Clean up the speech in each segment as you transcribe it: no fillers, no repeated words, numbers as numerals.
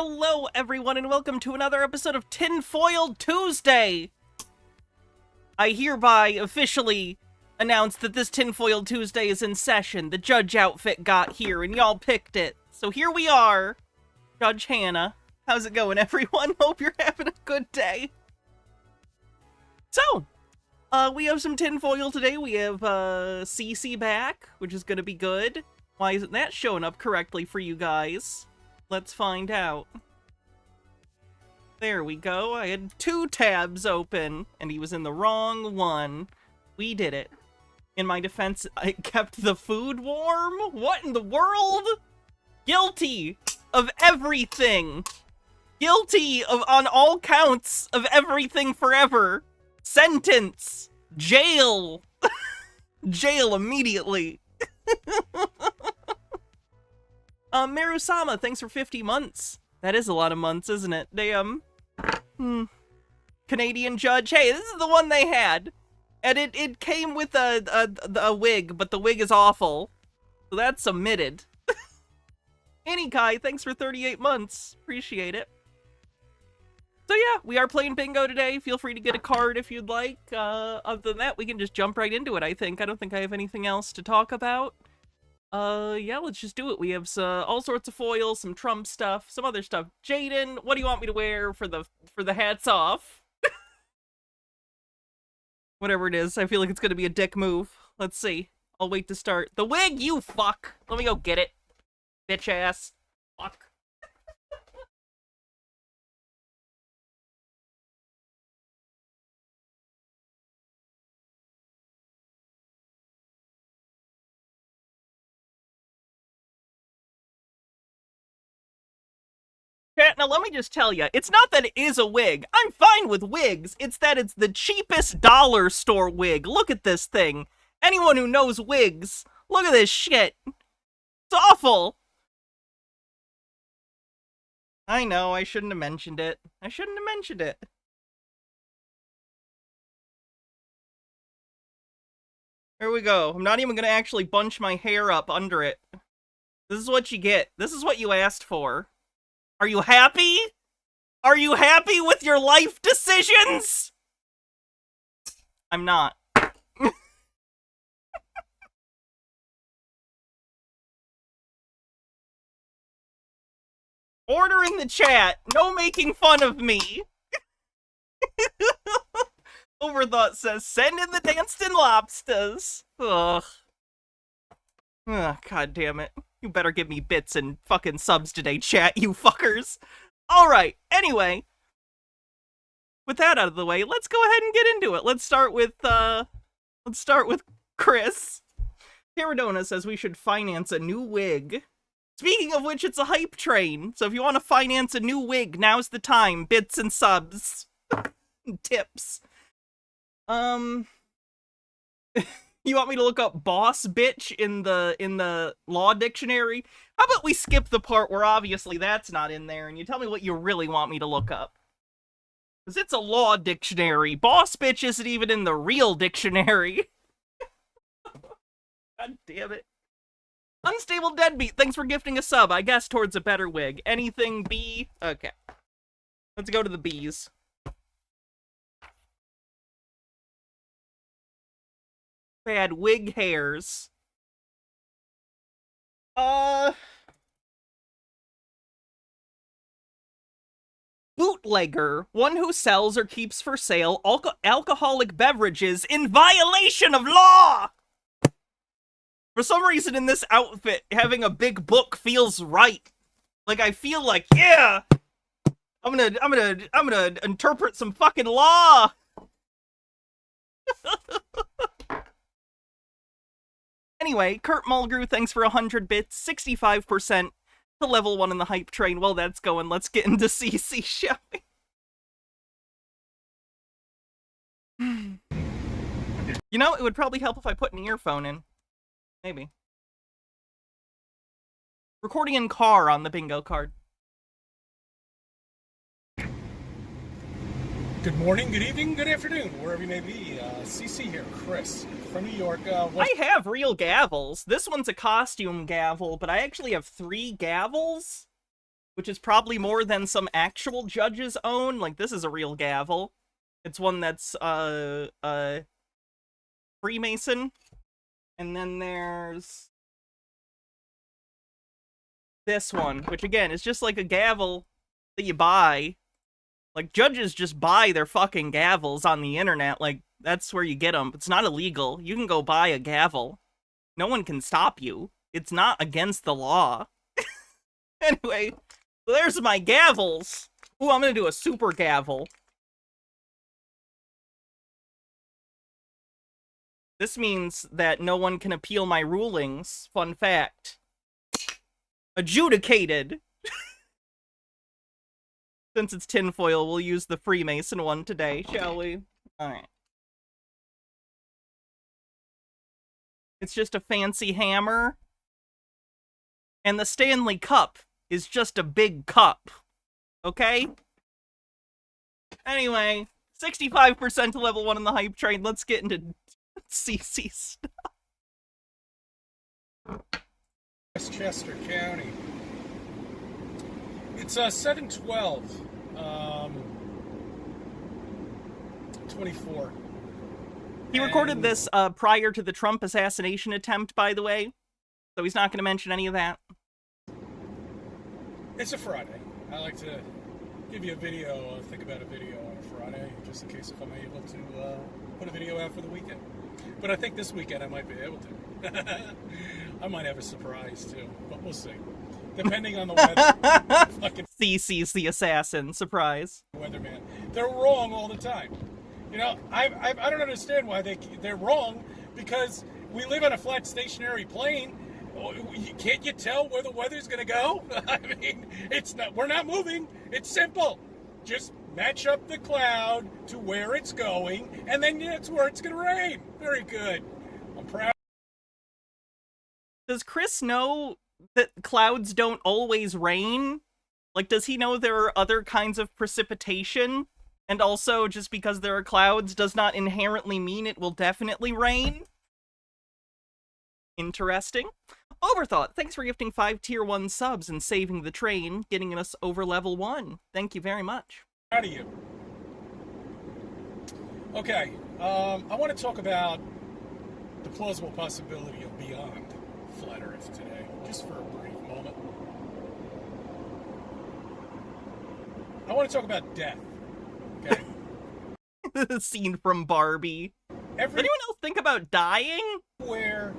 Hello, everyone, and welcome to another episode of Tinfoil Tuesday! I hereby officially announce that this Tinfoil Tuesday is in session. The judge outfit got here, and y'all picked it. So here we are, Judge Hannah. How's it going, everyone? Hope you're having a good day. So, we have some tinfoil today. We have, Cece back, which is gonna be good. Why isn't that showing up correctly for you guys? Let's find out. There we go. I had 2 tabs open, and he was in the wrong one. We did it. In my defense, I kept the food warm? What in the world? Guilty of everything. Guilty of, on all counts, of everything forever. Sentence. Jail. Jail immediately. Marusama, thanks for 50 months. That is a lot of months, isn't it? Damn. Canadian judge. Hey, this is the one they had. And it came with a wig, but the wig is awful. So that's submitted. Anikai, thanks for 38 months. Appreciate it. So yeah, we are playing bingo today. Feel free to get a card if you'd like. Other than that, we can just jump right into it, I think. I don't think I have anything else to talk about. Yeah, let's just do it. We have all sorts of foils, some Trump stuff, some other stuff. Jaden, what do you want me to wear for the hats off? Whatever it is, I feel like it's gonna be a dick move. Let's see. I'll wait to start. The wig, you fuck! Let me go get it. Bitch ass. Fuck. Chat, now let me just tell you, it's not that it is a wig. I'm fine with wigs. It's that it's the cheapest dollar store wig. Look at this thing. Anyone who knows wigs, look at this shit. It's awful. I know, I shouldn't have mentioned it. I shouldn't have mentioned it. There we go. I'm not even gonna actually bunch my hair up under it. This is what you get. This is what you asked for. Are you happy? Are you happy with your life decisions? I'm not. Order in the chat. No making fun of me. Overthought says, send in the Dancing Lobsters. Ugh. Ugh, god damn it. You better give me bits and fucking subs today, chat, you fuckers. Alright, anyway. With that out of the way, let's go ahead and get into it. Let's start with Chris. Paradona says we should finance a new wig. Speaking of which, it's a hype train. So if you want to finance a new wig, now's the time. Bits and subs. Tips. You want me to look up boss bitch in the law dictionary? How about we skip the part where obviously that's not in there and you tell me what you really want me to look up? Because it's a law dictionary. Boss bitch isn't even in the real dictionary. God damn it. Unstable Deadbeat, thanks for gifting a sub. I guess towards a better wig. Anything B? Okay. Let's go to the B's. Bad wig hairs. Bootlegger, one who sells or keeps for sale alcoholic beverages in violation of law. For some reason in this outfit, having a big book feels right. Like I feel like, yeah, I'm gonna interpret some fucking law. Anyway, Kurt Mulgrew, thanks for 100 bits, 65% to level 1 in the hype train. Well, that's going. Let's get into CC, shall we? You know, it would probably help if I put an earphone in. Maybe. Recording in car on the bingo card. Good morning, good evening, good afternoon, wherever you may be. CC here, Chris, from New York. I have real gavels. This one's a costume gavel, but I actually have 3 gavels, which is probably more than some actual judges own. Like, this is a real gavel. It's one that's, Freemason. And then there's this one, which again is just like a gavel that you buy. Like, judges just buy their fucking gavels on the internet. Like, that's where you get them. It's not illegal. You can go buy a gavel. No one can stop you. It's not against the law. Anyway, so there's my gavels. Ooh, I'm gonna do a super gavel. This means that no one can appeal my rulings. Fun fact. Adjudicated. Since it's tinfoil, we'll use the Freemason one today, shall we? Alright. It's just a fancy hammer. And the Stanley Cup is just a big cup. Okay? Anyway, 65% to level 1 in the hype train. Let's get into CC stuff. Westchester County. It's 7/12, 24. He recorded this prior to the Trump assassination attempt, by the way, so he's not going to mention any of that. It's a Friday. I like to give you a video, think about a video on a Friday, just in case if I'm able to put a video out for the weekend. But I think this weekend I might be able to. I might have a surprise too, but we'll see. Depending on the weather. Fucking CC's the assassin. Surprise. Weatherman. They're wrong all the time. You know, I don't understand why they're wrong, because we live on a flat stationary plane. Can't you tell where the weather's going to go? I mean, we're not moving. It's simple. Just match up the cloud to where it's going, and then that's where it's going to rain. Very good. I'm proud. Does Chris know that clouds don't always rain? Like, does he know there are other kinds of precipitation? And also, just because there are clouds does not inherently mean it will definitely rain? Interesting. Overthought, thanks for gifting 5 tier 1 subs and saving the train, getting us over level 1. Thank you very much. Proud of you. Okay, I want to talk about the plausible possibility of beyond flat Earth today, just for a brief moment. I want to talk about death. Okay. The scene from Barbie. Does anyone else think about dying? Where?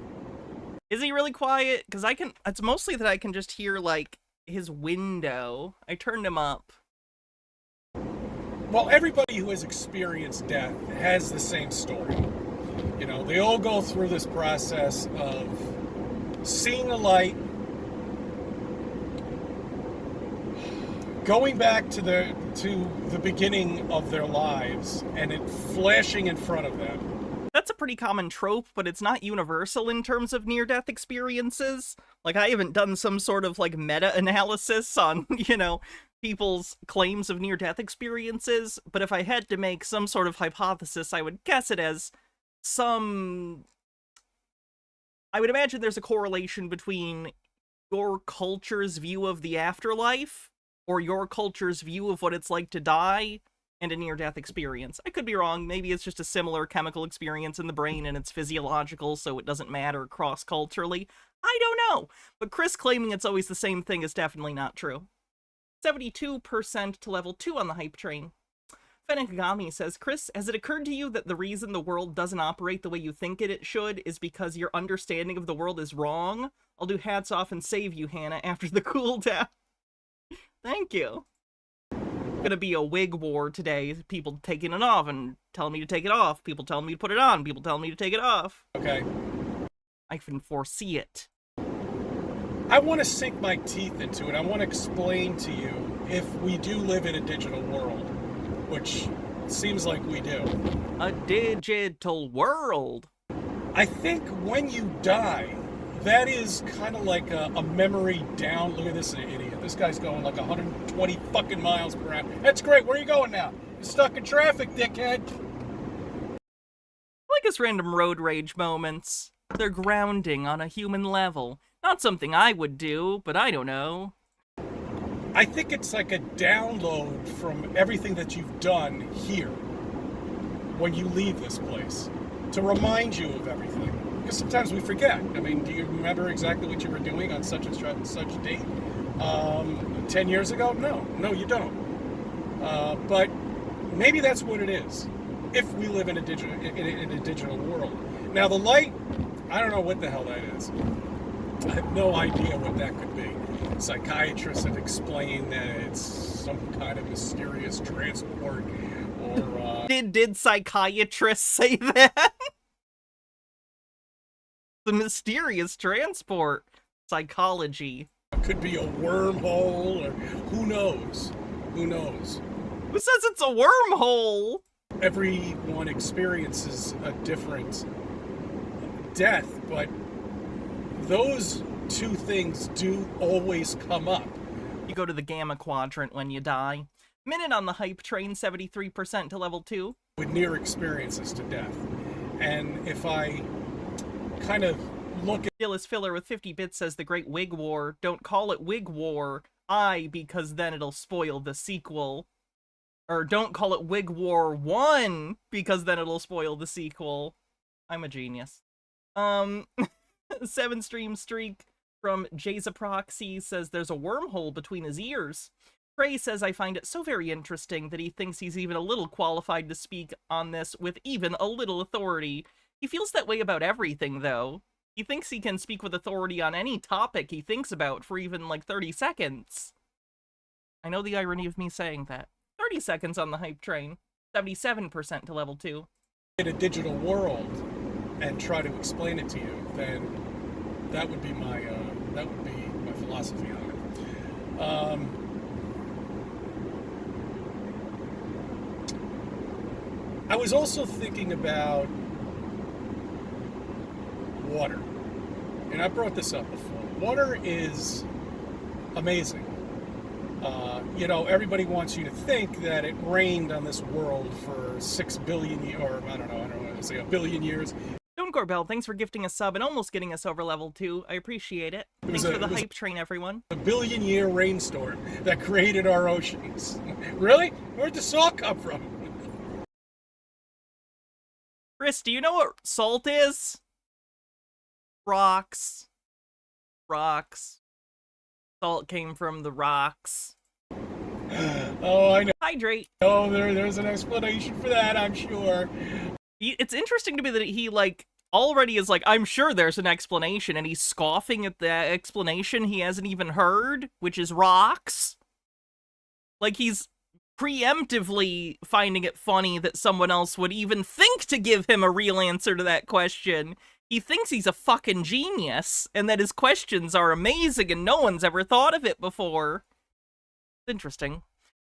Is he really quiet? Because it's mostly that I can just hear, like, his window. I turned him up. Well, everybody who has experienced death has the same story. You know, they all go through this process of seeing the light, going back to the beginning of their lives, and it flashing in front of them. That's a pretty common trope, but it's not universal in terms of near-death experiences. Like, I haven't done some sort of, like, meta-analysis on, you know, people's claims of near-death experiences, but if I had to make some sort of hypothesis, I would guess it as I would imagine there's a correlation between your culture's view of the afterlife, or your culture's view of what it's like to die, and a near-death experience. I could be wrong. Maybe it's just a similar chemical experience in the brain and it's physiological, so it doesn't matter cross-culturally. I don't know. But Chris claiming it's always the same thing is definitely not true. 72% to level 2 on the hype train. Fenekagami says, Chris, has it occurred to you that the reason the world doesn't operate the way you think it should is because your understanding of the world is wrong? I'll do hats off and save you, Hannah, after the cooldown. Thank you. Gonna be a wig war today. People taking it off and telling me to take it off. People telling me to put it on. People telling me to take it off. Okay. I can foresee it. I want to sink my teeth into it. I want to explain to you if we do live in a digital world, which seems like we do. A digital world. I think when you die, that is kind of like a memory down. Look at this idiot. This guy's going like 120 fucking miles per hour. That's great. Where are you going now? You're stuck in traffic, dickhead. I like his random road rage moments. They're grounding on a human level. Not something I would do, but I don't know. I think it's like a download from everything that you've done here when you leave this place to remind you of everything. Because sometimes we forget. I mean, do you remember exactly what you were doing on such and such date 10 years ago? No, you don't. But maybe that's what it is. If we live in a digital world. Now the light, I don't know what the hell that is. I have no idea what that could be. Psychiatrists have explained that it's some kind of mysterious transport, or Did psychiatrists say that? The mysterious transport. Psychology. it could be a wormhole, or who knows? Who knows? Who says it's a wormhole? Everyone experiences a different death, but those two things do always come up. You go to the gamma quadrant when you die. Minute on the hype train, 73% to level 2. With near experiences to death. And if I kind of look at Dillis Filler with 50 bits says the Great Wig War. Don't call it Wig War, because then it'll spoil the sequel. Or don't call it Wig War 1, because then it'll spoil the sequel. I'm a genius. 7 stream streak from Jazaproxy says there's a wormhole between his ears. Trey says I find it so very interesting that he thinks he's even a little qualified to speak on this with even a little authority. He feels that way about everything, though. He thinks he can speak with authority on any topic he thinks about for even, like, 30 seconds. I know the irony of me saying that. 30 seconds on the hype train. 77% to level 2. In a digital world and try to explain it to you, then that would be my philosophy on it. I was also thinking about water, and I brought this up before. Water is amazing. You know, everybody wants you to think that it rained on this world for 6 billion years, or I don't want to say a billion years. Don't Gorbel, thanks for gifting a sub and almost getting us over level 2. I appreciate it. Thanks for the hype train, everyone. A billion-year rainstorm that created our oceans. Really? Where'd the salt come from? Chris, do you know what salt is? Rocks. Rocks. Salt came from the rocks. Oh, I know. Hydrate. Oh, there's an explanation for that, I'm sure. It's interesting to me that he, like, already is like, I'm sure there's an explanation, and he's scoffing at the explanation he hasn't even heard, which is rocks. Like, he's preemptively finding it funny that someone else would even think to give him a real answer to that question. He thinks he's a fucking genius, and that his questions are amazing and no one's ever thought of it before. It's interesting.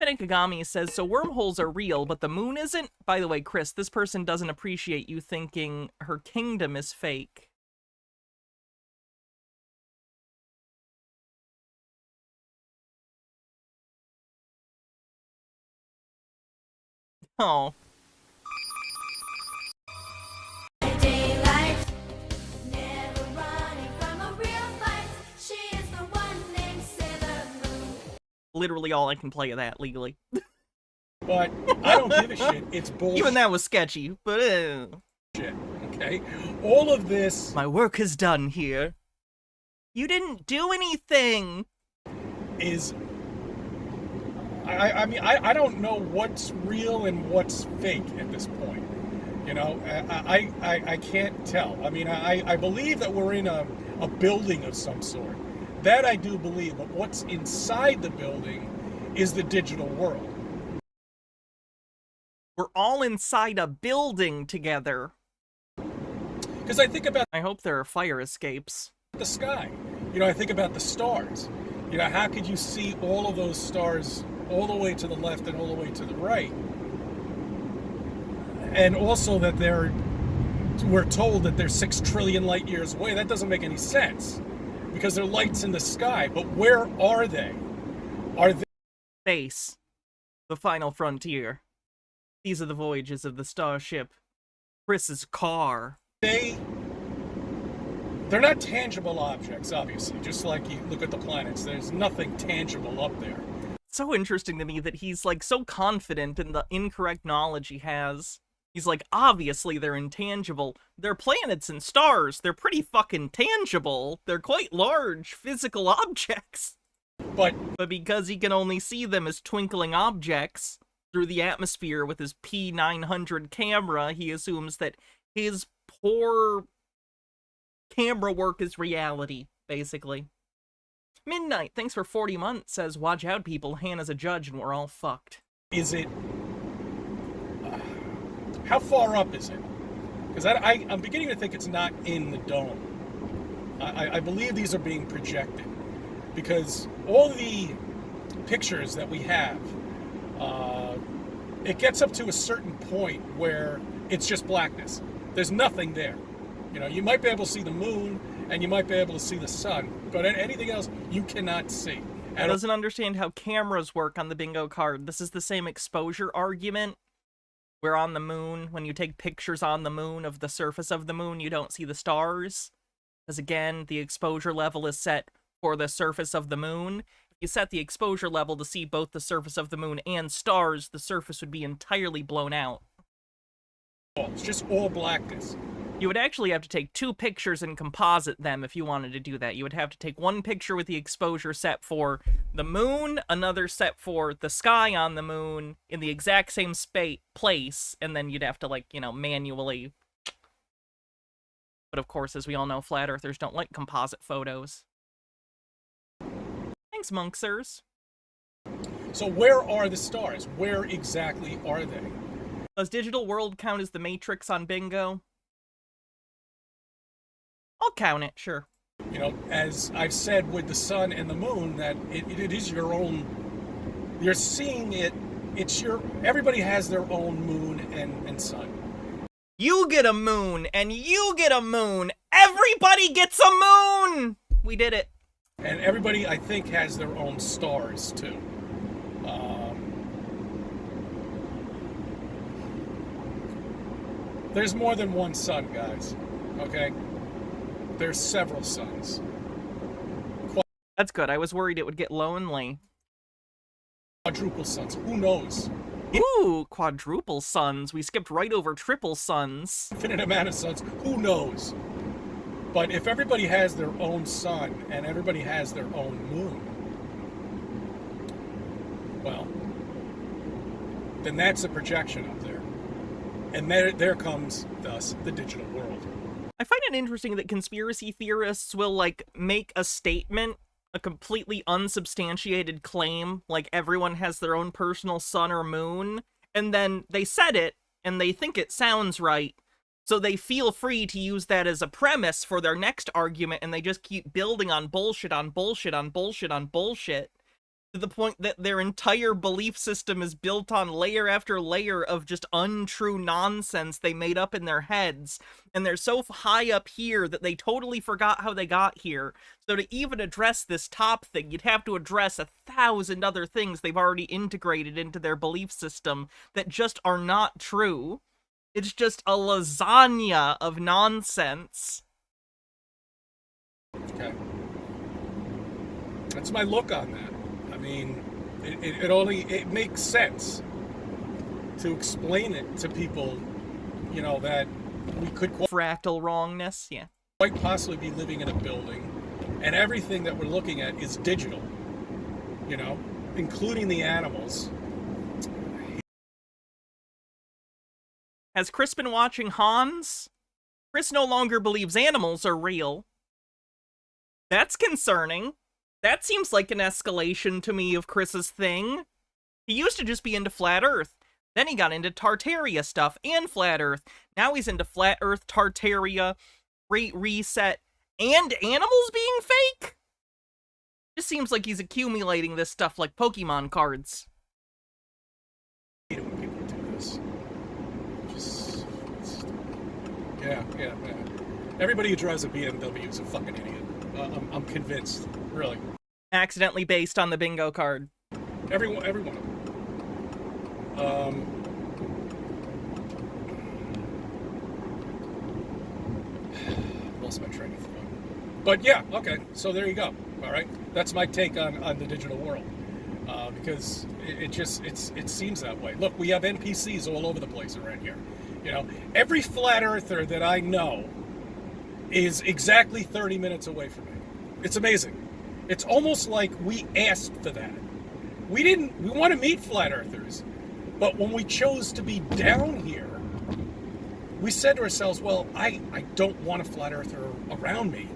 Kagami says, so wormholes are real, but the moon isn't? By the way, Chris, this person doesn't appreciate you thinking her kingdom is fake. Oh. Literally all I can play of that legally. But I don't give a shit. It's bullshit. Even that was sketchy, but Shit, okay? All of this... My work is done here. You didn't do anything! Is... I mean, I don't know what's real and what's fake at this point. You know, I can't tell. I mean, I believe that we're in a building of some sort. That I do believe, but what's inside the building is the digital world. We're all inside a building together. Because I think about... I hope there are fire escapes. The sky. You know, I think about the stars. You know, how could you see all of those stars all the way to the left and all the way to the right? And also that we're told that they're 6 trillion light years away. That doesn't make any sense. Because they're lights in the sky. But where are they? Are they... Space. The final frontier. These are the voyages of the starship. Chris's car. They're not tangible objects, obviously. Just like you look at the planets. There's nothing tangible up there. So interesting to me that he's, like, so confident in the incorrect knowledge he has. He's like, obviously they're intangible. They're planets and stars. They're pretty fucking tangible. They're quite large physical objects. But because he can only see them as twinkling objects through the atmosphere with his P900 camera, he assumes that his poor camera work is reality, basically. Midnight, thanks for 40 months, says, watch out, people. Hannah's a judge and we're all fucked. is it... how far up is it? Because I'm beginning to think it's not in the dome. I believe these are being projected. Because all the pictures that we have, it gets up to a certain point where it's just blackness. There's nothing there. You know, you might be able to see the moon, and you might be able to see the sun, but anything else you cannot see. I doesn't understand how cameras work on the bingo card. This is the same exposure argument. Where on the moon, when you take pictures on the moon of the surface of the moon, you don't see the stars. Because again, the exposure level is set for the surface of the moon. If you set the exposure level to see both the surface of the moon and stars, the surface would be entirely blown out. It's just all blackness. You would actually have to take 2 pictures and composite them if you wanted to do that. You would have to take one picture with the exposure set for the moon, another set for the sky on the moon, in the exact same place, and then you'd have to, like, you know, manually... But of course, as we all know, flat earthers don't like composite photos. Thanks, Monksers. So where are the stars? Where exactly are they? Does Digital World count as the Matrix on bingo? I'll count it, sure. You know, as I've said with the sun and the moon, that it is your own... You're seeing it, it's your... Everybody has their own moon and sun. You get a moon, and you get a moon! Everybody gets a moon! We did it. And everybody, I think, has their own stars, too. There's more than one sun, guys. Okay? There's several suns. That's good. I was worried it would get lonely. Quadruple suns. Who knows? Ooh, quadruple suns. We skipped right over triple suns. Infinite amount of suns. Who knows? But if everybody has their own sun and everybody has their own moon, well, then that's a projection up there. And there comes, thus, the digital world. I find it interesting that conspiracy theorists will, like, make a statement, a completely unsubstantiated claim, like everyone has their own personal sun or moon, and then they said it, and they think it sounds right, so they feel free to use that as a premise for their next argument, and they just keep building on bullshit, on bullshit, on bullshit, on bullshit, to the point that their entire belief system is built on layer after layer of just untrue nonsense they made up in their heads, and they're so high up here that they totally forgot how they got here. So to even address this top thing, you'd have to address 1,000 other things they've already integrated into their belief system that just are not true. It's just a lasagna of nonsense. Okay. That's my look on that. I mean, it makes sense to explain it to people, you know, that we could fractal wrongness, yeah. Quite possibly be living in a building, and everything that we're looking at is digital, you know, including the animals. Has Chris been watching Hans? Chris no longer believes animals are real. That's concerning. That seems like an escalation to me of Chris's thing. He used to just be into Flat Earth. Then he got into Tartaria stuff and Flat Earth. Now he's into Flat Earth, Tartaria, Great Reset, and animals being fake? Just seems like he's accumulating this stuff like Pokemon cards. I hate it when people do this. Yeah. Everybody who drives a BMW is a fucking idiot. I'm convinced, really. Accidentally based on the bingo card. Every one of them. Lost my train of thought. But yeah, okay. So there you go. All right. That's my take on the digital world. because it seems that way. Look, we have NPCs all over the place around here. You know, every flat earther that I know is exactly 30 minutes away from me. It's amazing. It's almost like we asked for that. We want to meet flat earthers, but when we chose to be down here, we said to ourselves, well, I don't want a flat earther around me,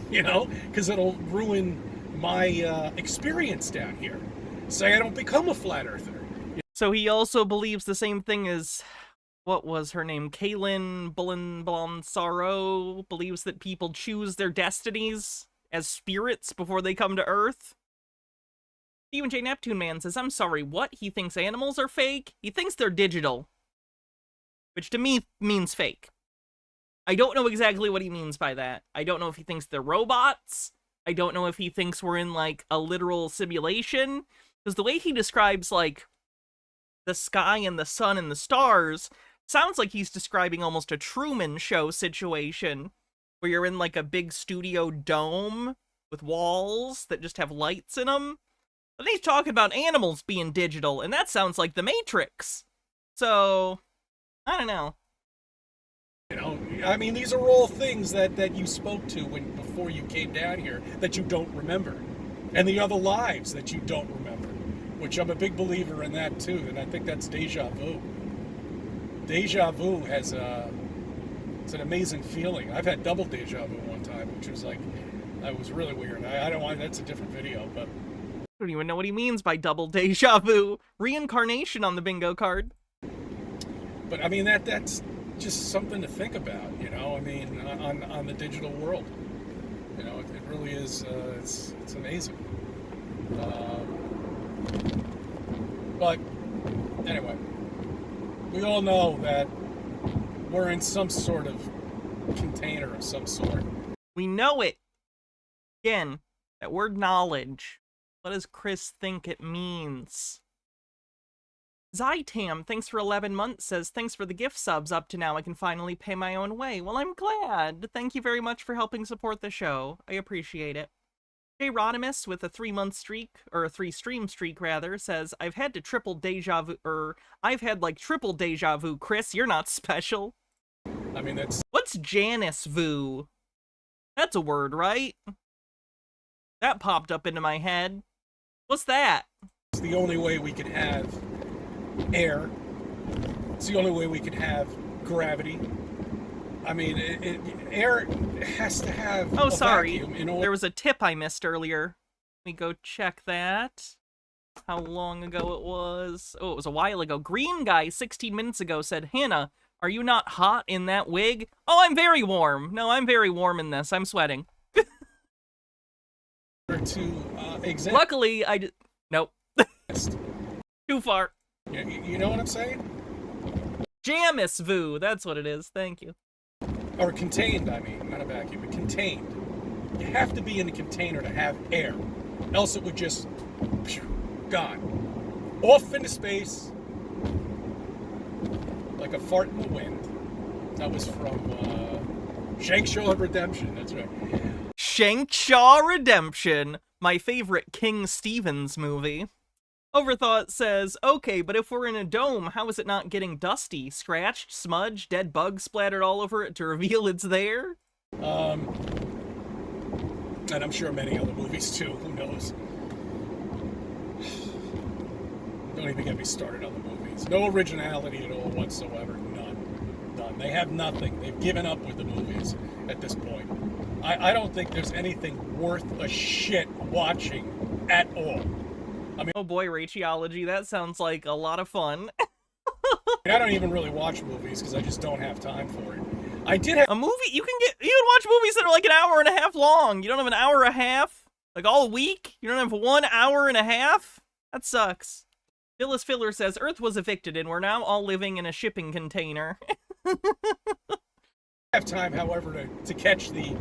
you know, because it'll ruin my experience down here. Say I don't become a flat earther. So he also believes the same thing as, what was her name? Kaylin Sorrow believes that people choose their destinies as spirits before they come to Earth. Stephen J. Neptune Man says, I'm sorry, what? He thinks animals are fake? He thinks they're digital. Which to me means fake. I don't know exactly what he means by that. I don't know if he thinks they're robots. I don't know if he thinks we're in, like, a literal simulation. Because the way he describes, like, the sky and the sun and the stars sounds like he's describing almost a Truman Show situation, where you're in, like, a big studio dome with walls that just have lights in them. But he's talking about animals being digital, and that sounds like The Matrix. So, I don't know. You know, I mean, these are all things that you spoke to before you came down here that you don't remember. And the other lives that you don't remember, which I'm a big believer in that too, and I think that's deja vu. Deja vu it's an amazing feeling. I've had double deja vu one time, which was like, that was really weird. I don't want, that's a different video, but... I don't even know what he means by double deja vu. Reincarnation on the bingo card. But I mean, that's just something to think about, you know, I mean, on the digital world. You know, it really is, it's amazing. But anyway, we all know that we're in some sort of container of some sort. We know it. Again, that word knowledge. What does Chris think it means? Zytam, thanks for 11 months, says, thanks for the gift subs up to now. I can finally pay my own way. Well, I'm glad. Thank you very much for helping support the show. I appreciate it. Jay Rodimus, with a 3-month streak, or a 3-stream streak, rather, says, I've had triple deja vu, Chris. You're not special. I mean, that's... What's Janice Vu? That's a word, right? That popped up into my head. What's that? It's the only way we can have air. It's the only way we can have gravity. I mean, air has to have a sorry. Vacuum in order. There was a tip I missed earlier. Let me go check that. How long ago it was. Oh, it was a while ago. Green Guy, 16 minutes ago, said, Hannah, are you not hot in that wig? Oh, I'm very warm. No, I'm very warm in this. I'm sweating. Luckily, nope. Too far. You know what I'm saying? Jamis Vu, that's what it is. Thank you. Or contained, I mean, not a vacuum, but contained. You have to be in a container to have air. Else it would just, gone. Off into space, like a fart in the wind. That was from Shankshaw Redemption, that's right. Shankshaw Redemption, my favorite King Stevens movie. Overthought says, okay, but if we're in a dome, how is it not getting dusty? Scratched, smudged, dead bugs splattered all over it to reveal it's there? And I'm sure many other movies too, who knows? Don't even get me started on the movies. No originality at all whatsoever, none. They have nothing. They've given up with the movies at this point. I don't think there's anything worth a shit watching at all. I mean, oh boy, Rachiology, that sounds like a lot of fun. I don't even really watch movies because I just don't have time for it. I did have a movie. You can watch movies that are like an hour and a half long. You don't have an hour and a half, like all week. You don't have 1 hour and a half. That sucks. Phyllis Filler says Earth was evicted and we're now all living in a shipping container. I have time, however, to catch the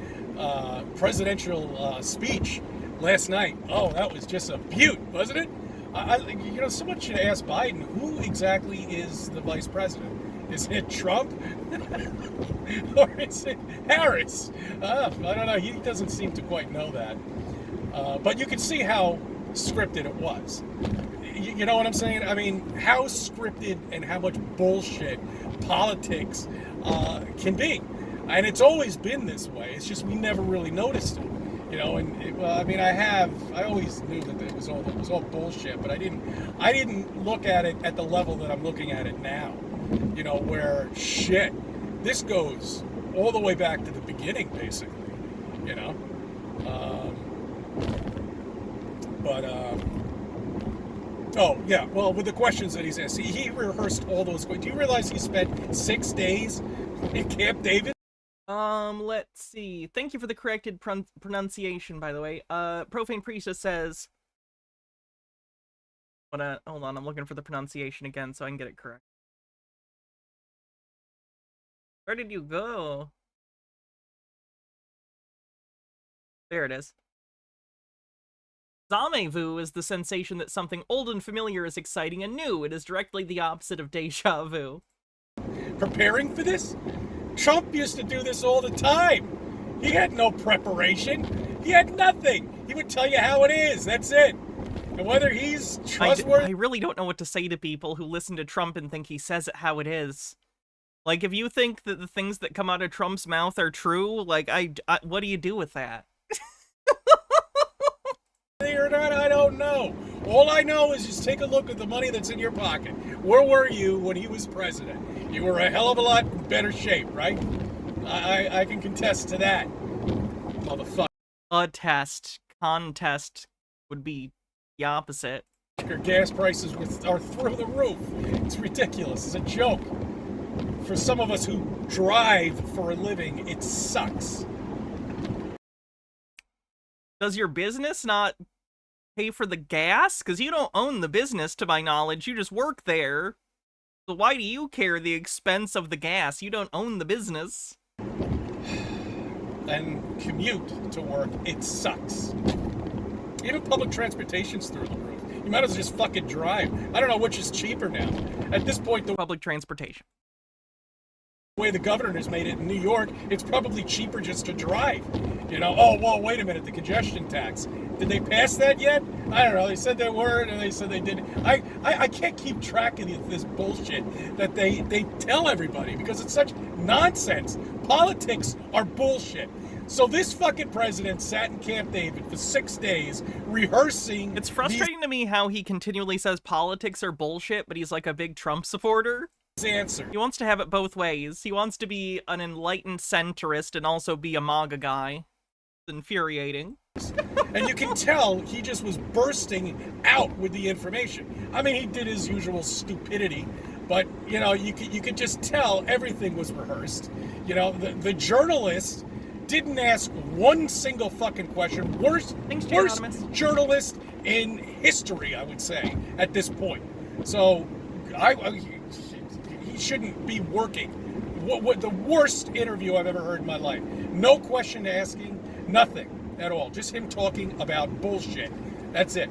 presidential speech last night. Oh, that was just a beaut, wasn't it? You know, someone should ask Biden, who exactly is the vice president? Is it Trump? Or is it Harris? I don't know. He doesn't seem to quite know that. But you can see how scripted it was. You know what I'm saying? I mean, how scripted and how much bullshit politics can be. And it's always been this way. It's just we never really noticed it. You know, well, I mean, I always knew that it was all bullshit, but I didn't look at it at the level that I'm looking at it now. You know, where shit, this goes all the way back to the beginning, basically. You know, oh yeah, well, with the questions that he's asked, he rehearsed all those. Do you realize he spent 6 days in Camp David? Let's see. Thank you for the corrected pronunciation, by the way. Profane Priestess says... Hold on, I'm looking for the pronunciation again so I can get it correct. Where did you go? There it is. Zamevu is the sensation that something old and familiar is exciting and new. It is directly the opposite of deja vu. Preparing for this? Trump used to do this all the time. He had no preparation. He had nothing. He would tell you how it is. That's it. And whether he's trustworthy... I really don't know what to say to people who listen to Trump and think he says it how it is. Like, if you think that the things that come out of Trump's mouth are true, like, what do you do with that? Or not, I don't know. All I know is just take a look at the money that's in your pocket. Where were you when he was president? You were a hell of a lot in better shape, right? I can contest to that. Motherfucker. Contest would be the opposite. Gas prices are through the roof. It's ridiculous. It's a joke. For some of us who drive for a living, it sucks. Does your business not pay for the gas? Because you don't own the business, to my knowledge. You just work there. So why do you care the expense of the gas? You don't own the business. And commute to work, it sucks. Even public transportation's through the roof. You might as well just fucking drive. I don't know which is cheaper now. At this point, the public transportation. way the governor has made it in New York, it's probably cheaper just to drive. You know, oh, well, wait a minute, the congestion tax. Did they pass that yet? I don't know. They said they were, and they said they didn't. I can't keep track of this bullshit that they tell everybody because it's such nonsense. Politics are bullshit. So this fucking president sat in Camp David for 6 days rehearsing. It's frustrating to me how he continually says politics are bullshit, but he's like a big Trump supporter. Answer. He wants to have it both ways. He wants to be an enlightened centrist and also be a MAGA guy. It's infuriating. And you can tell he just was bursting out with the information. I mean, he did his usual stupidity, but, you know, you could just tell everything was rehearsed. You know, the journalist didn't ask one single fucking question. Worst journalist in history, I would say, at this point. So, he shouldn't be working. What the worst interview I've ever heard in my life. No question asking, nothing at all. Just him talking about bullshit. That's it.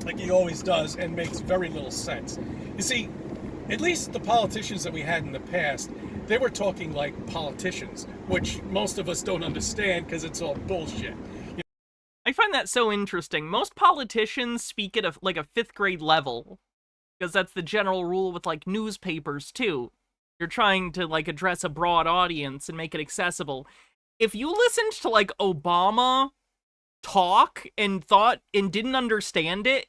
Like he always does, and makes very little sense. You see, at least the politicians that we had in the past, they were talking like politicians, which most of us don't understand because it's all bullshit. I find that so interesting. Most politicians speak at a 5th grade level. Because that's the general rule with, like, newspapers, too. You're trying to, like, address a broad audience and make it accessible. If you listened to, like, Obama talk and didn't understand it,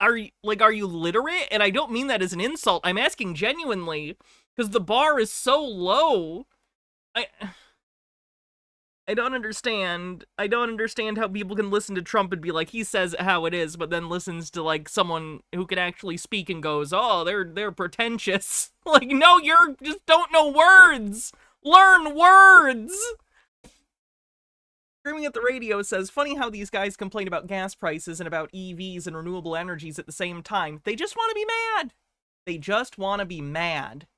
are you literate? And I don't mean that as an insult. I'm asking genuinely, because the bar is so low. I don't understand. I don't understand how people can listen to Trump and be like, he says how it is, but then listens to, like, someone who can actually speak and goes, oh, they're pretentious. Like, no, you just don't know words. Learn words. Screaming at the Radio says, funny how these guys complain about gas prices and about EVs and renewable energies at the same time. They just want to be mad. They just want to be mad.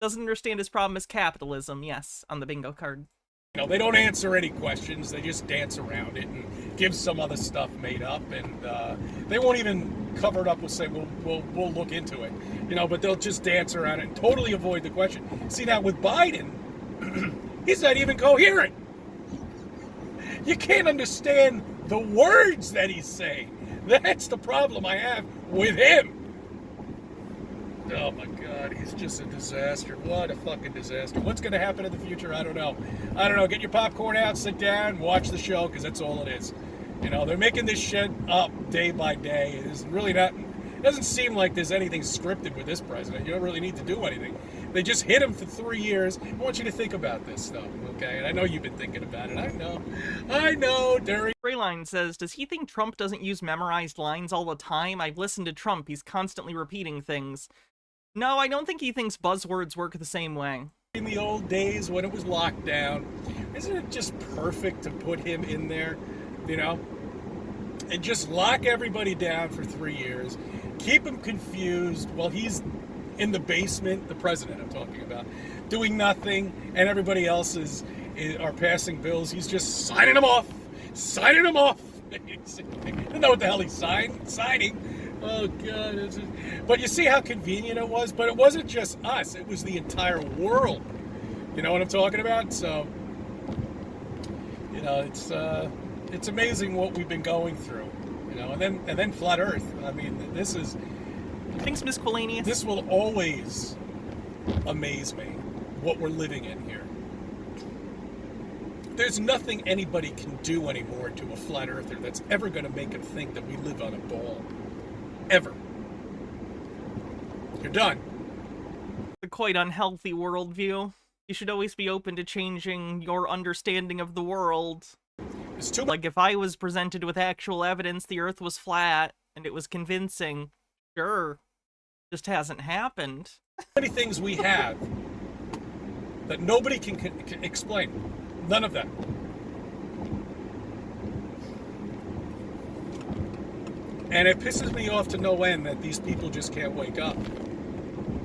Doesn't understand his problem is capitalism. Yes, on the bingo card. You know, they don't answer any questions. They just dance around it and give some other stuff made up, and they won't even cover it up with say, we'll look into it. You know, but they'll just dance around it and totally avoid the question. See, now with Biden, he's not even coherent. You can't understand the words that he's saying. That's the problem I have with him. Oh my God, he's just a disaster. What a fucking disaster. What's going to happen in the future? I don't know. Get your popcorn out, sit down, watch the show, because that's all it is. You know, they're making this shit up day by day. It is really not, it doesn't seem like there's anything scripted with this president. You don't really need to do anything. They just hit him for 3 years. I want you to think about this stuff, okay? And I know you've been thinking about it. I know, Derry. Greyline says, does he think Trump doesn't use memorized lines all the time? I've listened to Trump. He's constantly repeating things. No, I don't think he thinks buzzwords work the same way. In the old days when it was locked down, isn't it just perfect to put him in there, you know? And just lock everybody down for 3 years, keep him confused while he's in the basement, the president I'm talking about, doing nothing, and everybody else are passing bills. He's just signing them off. I don't know what the hell he's signing. Oh, God. But you see how convenient it was? But it wasn't just us. It was the entire world. You know what I'm talking about? So, you know, it's amazing what we've been going through. You know, and then Flat Earth. I mean, this is... Thanks, Miss Colanius. This will always amaze me, what we're living in here. There's nothing anybody can do anymore to a flat earther that's ever going to make him think that we live on a ball. Ever. You're done. A quite unhealthy worldview. You should always be open to changing your understanding of the world. It's too like, if I was presented with actual evidence the Earth was flat, and it was convincing, sure. Just hasn't happened. many things we have that nobody can explain. None of them. And it pisses me off to no end that these people just can't wake up.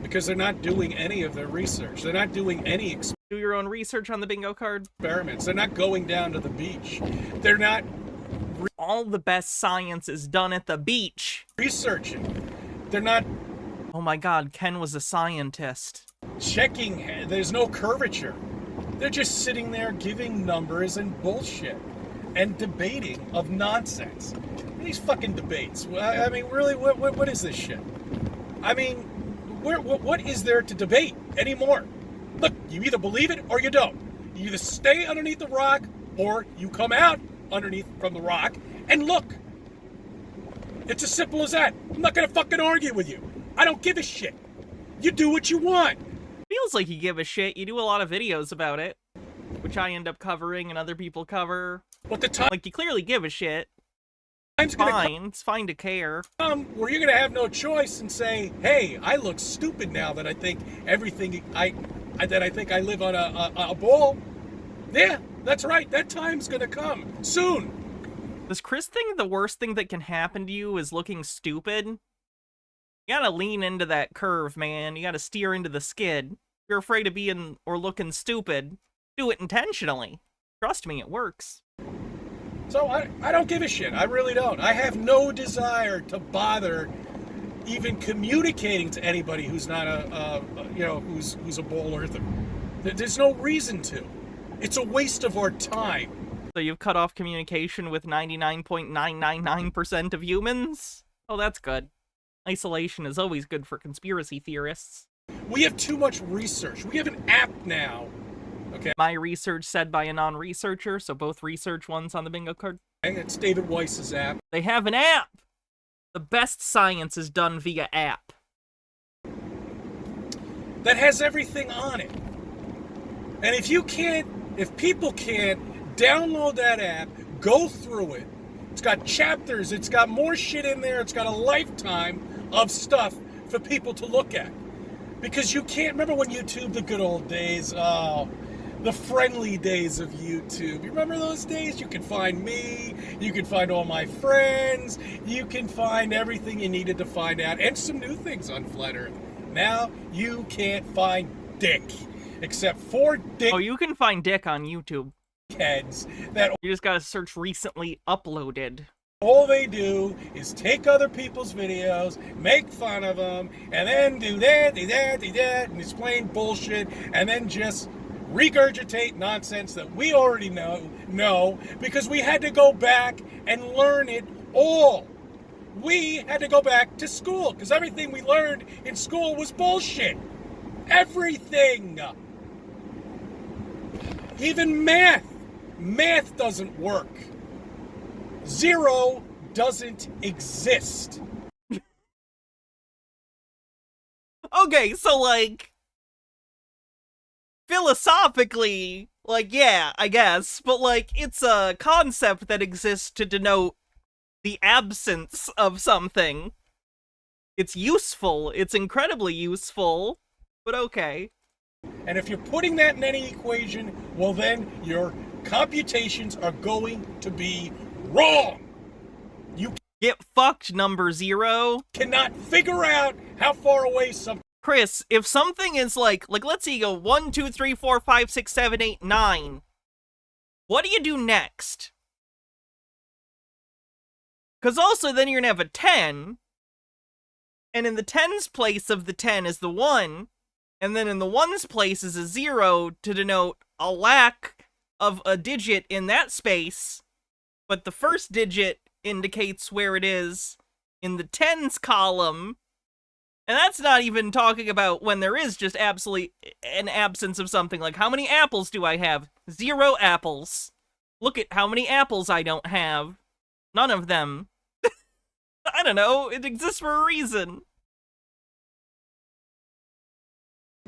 Because they're not doing any of their research. They're not doing any do your own research on the bingo card. Experiments. They're not going down to the beach. They're not... All the best science is done at the beach. Researching. They're not... Oh my God, Ken was a scientist. Checking. There's no curvature. They're just sitting there giving numbers and bullshit. And debating of nonsense. These fucking debates. I mean, really, what is this shit? I mean, what is there to debate anymore? Look, you either believe it or you don't. You either stay underneath the rock or you come out underneath from the rock and look. It's as simple as that. I'm not gonna fucking argue with you. I don't give a shit. You do what you want. Feels like you give a shit. You do a lot of videos about it, which I end up covering and other people cover. But the time, like, you clearly give a shit. It's fine. It's fine to care. Where you're gonna have no choice and say, "Hey, I look stupid now that I think everything I live on a ball." Yeah, that's right. That time's gonna come soon. Does Chris think the worst thing that can happen to you is looking stupid? You gotta lean into that curve, man. You gotta steer into the skid. If you're afraid of being or looking stupid, do it intentionally. Trust me, it works. So I don't give a shit. I really don't. I have no desire to bother even communicating to anybody who's not who's a ball earther. There's no reason to. It's a waste of our time. So you've cut off communication with 99.999% of humans? Oh, that's good. Isolation is always good for conspiracy theorists. We have too much research. We have an app now. Okay. My research said by a non-researcher, so both research ones on the bingo card. It's David Weiss's app. They have an app! The best science is done via app. That has everything on it. And if people can't download that app, go through it, it's got chapters, it's got more shit in there, it's got a lifetime of stuff for people to look at. Because you can't, remember when YouTube, the good old days, the friendly days of YouTube. You remember those days? You could find me, you could find all my friends, you can find everything you needed to find out, and some new things on Flat Earth. Now, you can't find dick, except for dick. Oh, you can find dick on YouTube. Heads that you just gotta search recently uploaded. All they do is take other people's videos, make fun of them, and then do that, and explain bullshit, and then just regurgitate nonsense that we already know, because we had to go back and learn it all. we had to go back to school because everything we learned in school was bullshit. Everything. Even math. Math doesn't work. Zero doesn't exist. Okay, so, like, philosophically, like, yeah, I guess, but, like, it's a concept that exists to denote the absence of something. It's useful. It's incredibly useful, but okay. And if you're putting that in any equation, well then your computations are going to be wrong. You Get fucked, number 0. cannot figure out how far away something. Chris, if something is like let's say you go 1, 2, 3, 4, 5, 6, 7, 8, 9, what do you do next? Because also then you're gonna have a 10, and in the 10's place of the 10 is the 1, and then in the 1's place is a 0 to denote a lack of a digit in that space, but the first digit indicates where it is in the 10's column, and that's not even talking about when there is just absolutely an absence of something, like how many apples do I have? 0 apples. Look at how many apples I don't have. None of them. I don't know, it exists for a reason.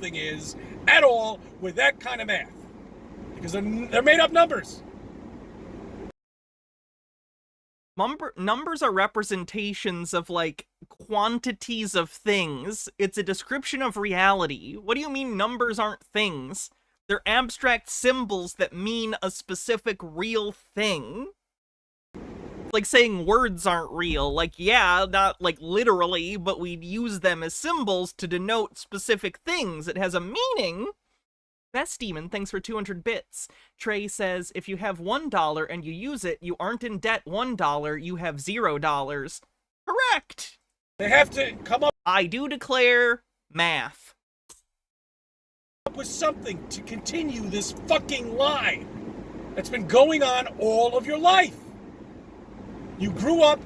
Is at all with that kind of math. Because they're made up numbers. Numbers are representations of, like, quantities of things. It's a description of reality. What do you mean numbers aren't things? They're abstract symbols that mean a specific real thing. It's like saying words aren't real. Like, yeah, not, like, literally, but we'd use them as symbols to denote specific things. It has a meaning. Best Demon, thanks for 200 bits. Trey says, if you have $1 and you use it, you aren't in debt $1, you have $0. Correct! They have to come up I do declare math. with something to continue this fucking lie that's been going on all of your life. You grew up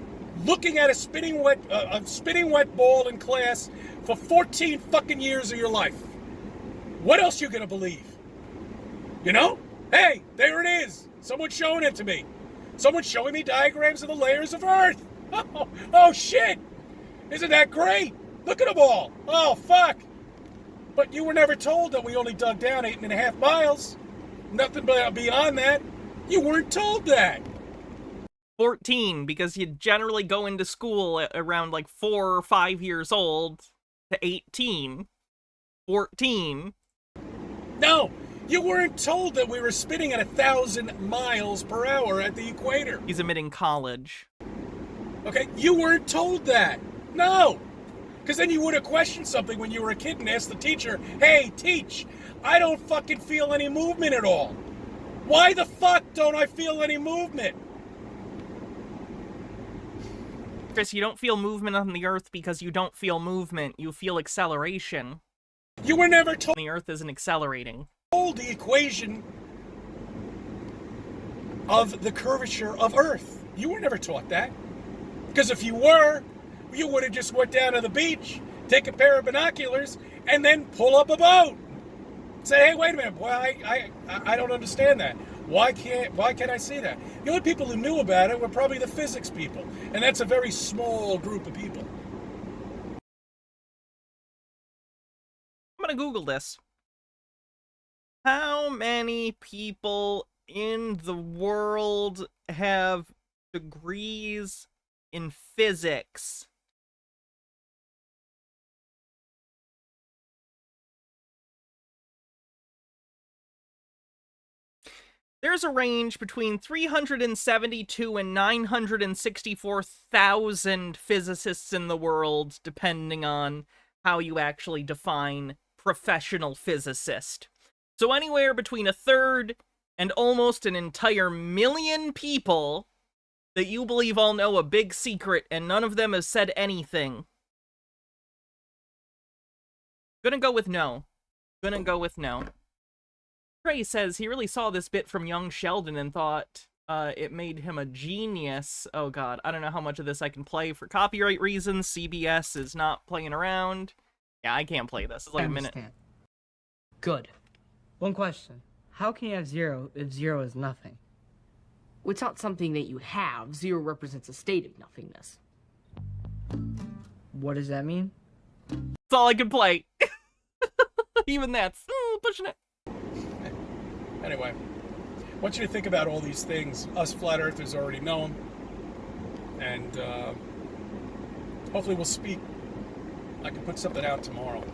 looking at a spinning wet ball in class for 14 fucking years of your life. What else you gonna believe? You know? Hey, there it is. Someone's showing it to me. Someone's showing me diagrams of the layers of Earth. Oh shit! Isn't that great? Look at them all. Oh fuck! But you were never told that we only dug down 8.5 miles. Nothing beyond that. You weren't told that. 14, because you generally go into school at around, like, 4 or 5 years old to 18. 14. No, you weren't told that we were spinning at 1,000 miles per hour at the equator. He's admitting college. Okay, you weren't told that. No, because then you would have questioned something when you were a kid and asked the teacher, hey, teach, I don't fucking feel any movement at all. Why the fuck don't I feel any movement? Chris, you don't feel movement on the Earth because you don't feel movement. You feel acceleration. You were never told The Earth isn't accelerating. the equation of the curvature of Earth. You were never taught that. Because if you were, you would have just went down to the beach, take a pair of binoculars, and then pull up a boat. Say, hey, wait a minute, boy, I don't understand that. Why can't I see that? The only people who knew about it were probably the physics people, and that's a very small group of people. I'm gonna Google this. How many people in the world have degrees in physics? There's a range between 372 and 964,000 physicists in the world, depending on how you actually define professional physicist. So anywhere between a third and almost an entire million people that you believe all know a big secret and none of them has said anything. Gonna go with no. Gonna go with no. Trey says he really saw this bit from young Sheldon and thought, it made him a genius. Oh god, I don't know how much of this I can play for copyright reasons. CBS is not playing around. Yeah, I can't play this. It's like a minute. Good. One question. How can you have 0 if 0 is nothing? Well, it's not something that you have. 0 represents a state of nothingness. What does that mean? That's all I can play. Even that's pushing it. Anyway, I want you to think about all these things. Us flat earthers already know them. And hopefully we'll speak. I can put something out tomorrow.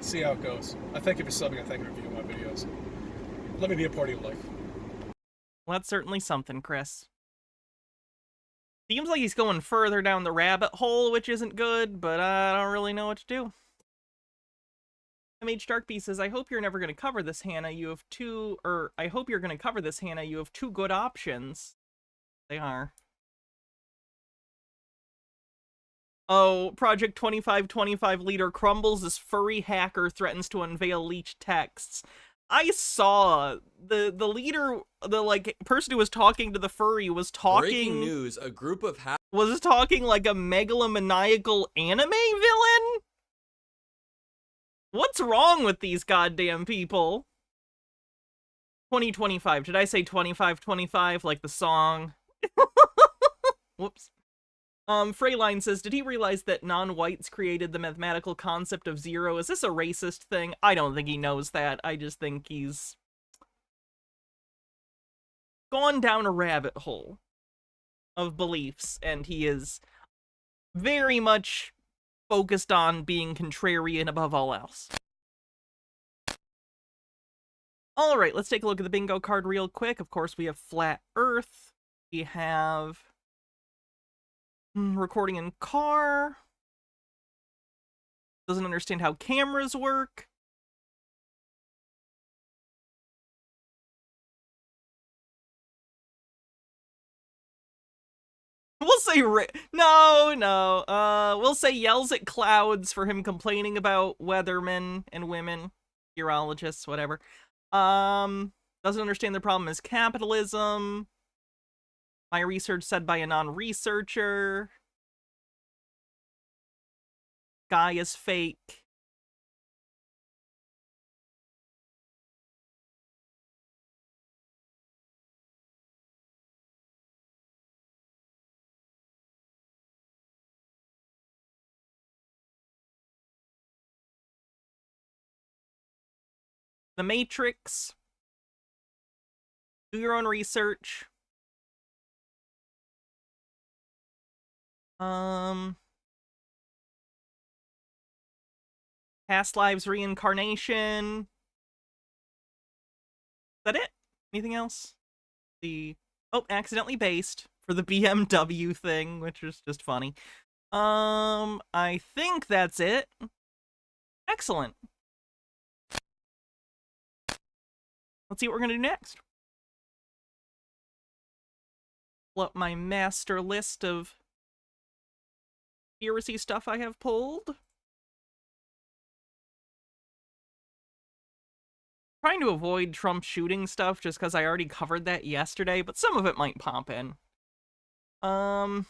See how it goes. I thank you for subbing. I thank you for viewing my videos. Let me be a part of your life. Well, that's certainly something, Chris. Seems like he's going further down the rabbit hole, which isn't good, but I don't really know what to do. MH Darkbeast says, I hope you're never going to cover this, Hannah. I hope you're going to cover this, Hannah. You have 2 good options. They are. Oh, Project 2525 leader crumbles as furry hacker threatens to unveil leaked texts. I saw the leader, the person who was talking to the furry was talking. Breaking news: a group of was talking like a megalomaniacal anime villain. What's wrong with these goddamn people? 2025. Did I say 2525 like the song? Whoops. Freyline says, did he realize that non-whites created the mathematical concept of 0? Is this a racist thing? I don't think he knows that. I just think he's gone down a rabbit hole of beliefs, and he is very much focused on being contrarian above all else. Alright, let's take a look at the bingo card real quick. Of course, we have Flat Earth. We have recording in car. Doesn't understand how cameras work. We'll say we'll say yells at clouds for him complaining about weathermen and women, urologists, whatever. Doesn't understand the problem is capitalism. My research said by a non-researcher. Guy is fake. The Matrix. Do your own research. Past lives reincarnation. Is that it? Anything else? Accidentally based for the BMW thing, which is just funny. I think that's it. Excellent. Let's see what we're gonna do next. Pull up my master list of conspiracy stuff I have pulled. Trying to avoid Trump shooting stuff just because I already covered that yesterday, but some of it might pop in. Not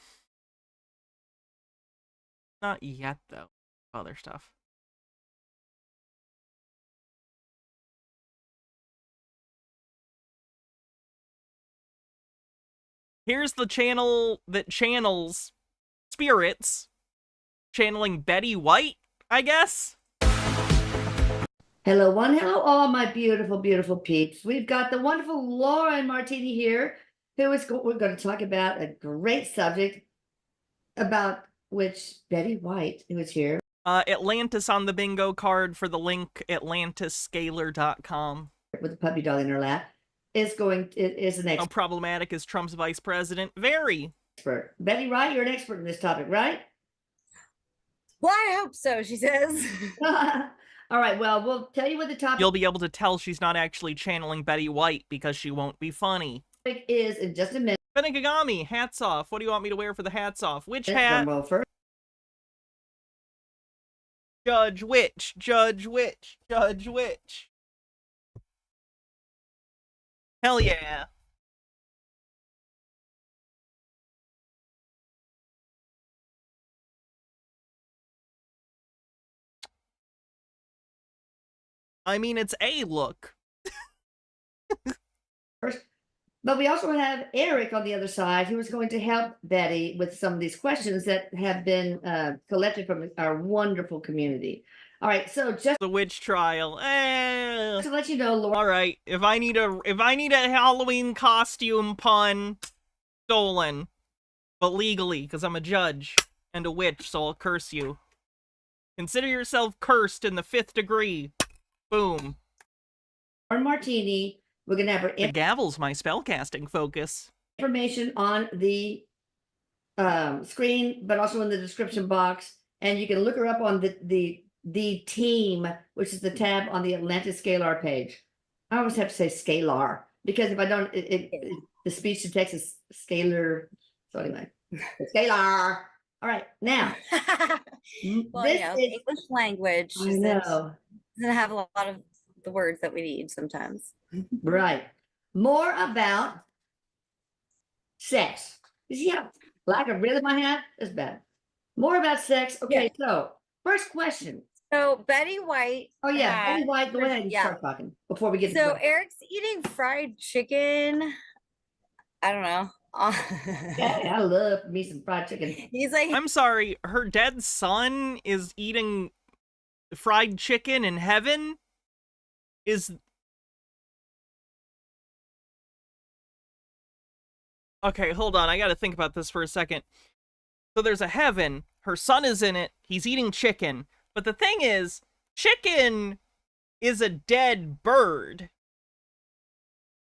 yet, though. Other stuff. Here's the channel that channels spirits. Channeling Betty White, I guess? Hello, hello, all my beautiful, beautiful peeps. We've got the wonderful Lauren Martini here, we're going to talk about a great subject about which Betty White, who is here. Atlantis on the bingo card for the link atlantis.scalar.com. With a puppy dog in her lap, is an expert. How problematic is Trump's vice president? Very. Betty White, you're an expert in this topic, right? Well, I hope so, she says. All right, well, we'll tell you what the topic You'll be able to tell she's not actually channeling Betty White because she won't be funny. is in just a minute. Benigagami, hats off. What do you want me to wear for the hats off? Which hat? Well, first. Judge which? Judge which? Judge which? Hell yeah. I mean, it's a look. First, but we also have Eric on the other side who is going to help Betty with some of these questions that have been collected from our wonderful community. All right, so just The witch trial. to let you know, Laura, All right. If I need a Halloween costume pun, stolen, but legally, because I'm a judge and a witch, so I'll curse you. Consider yourself cursed in the 5th degree. Boom. Martini, we're going to have her The gavel's my spellcasting focus. information on the screen, but also in the description box. And you can look her up on the team, which is the tab on the Atlantis Scalar page. I always have to say Scalar because if I don't, the speech to text is Scalar. So anyway, Scalar. All right, now. Well, this you know, is- English language I know. doesn't have a lot of the words that we need sometimes. Right. More about sex. You see how lack of rhythm I have? That's bad. More about sex. Okay, so first question. So Betty White. Oh yeah, had- Betty White, go ahead and yeah. start talking before we get to So the- Eric's eating fried chicken. I don't know. Yeah, I love me some fried chicken. He's like, I'm sorry, her dead son is eating fried chicken in heaven? Okay, hold on, I gotta think about this for a second. So there's a heaven, her son is in it, he's eating chicken. But the thing is, chicken is a dead bird.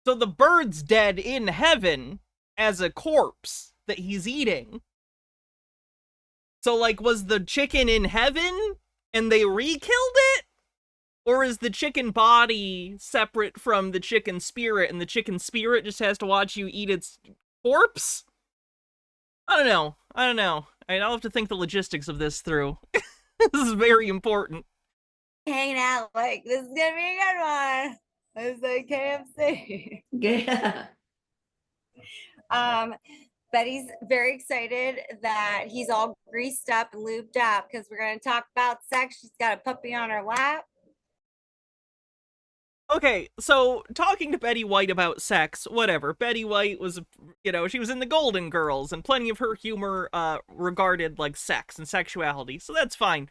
So the bird's dead in heaven as a corpse that he's eating. So, like, was the chicken in heaven and they re-killed it? Or is the chicken body separate from the chicken spirit and the chicken spirit just has to watch you eat its corpse? I don't know. I'll have to think the logistics of this through. This is very important. hanging out like, this is gonna be a good one. It's like KFC. Yeah. Betty's very excited that he's all greased up and lubed up because we're going to talk about sex. She's got a puppy on her lap. Okay, so talking to Betty White about sex, whatever. Betty White was, she was in the Golden Girls, and plenty of her humor regarded, like, sex and sexuality, so that's fine.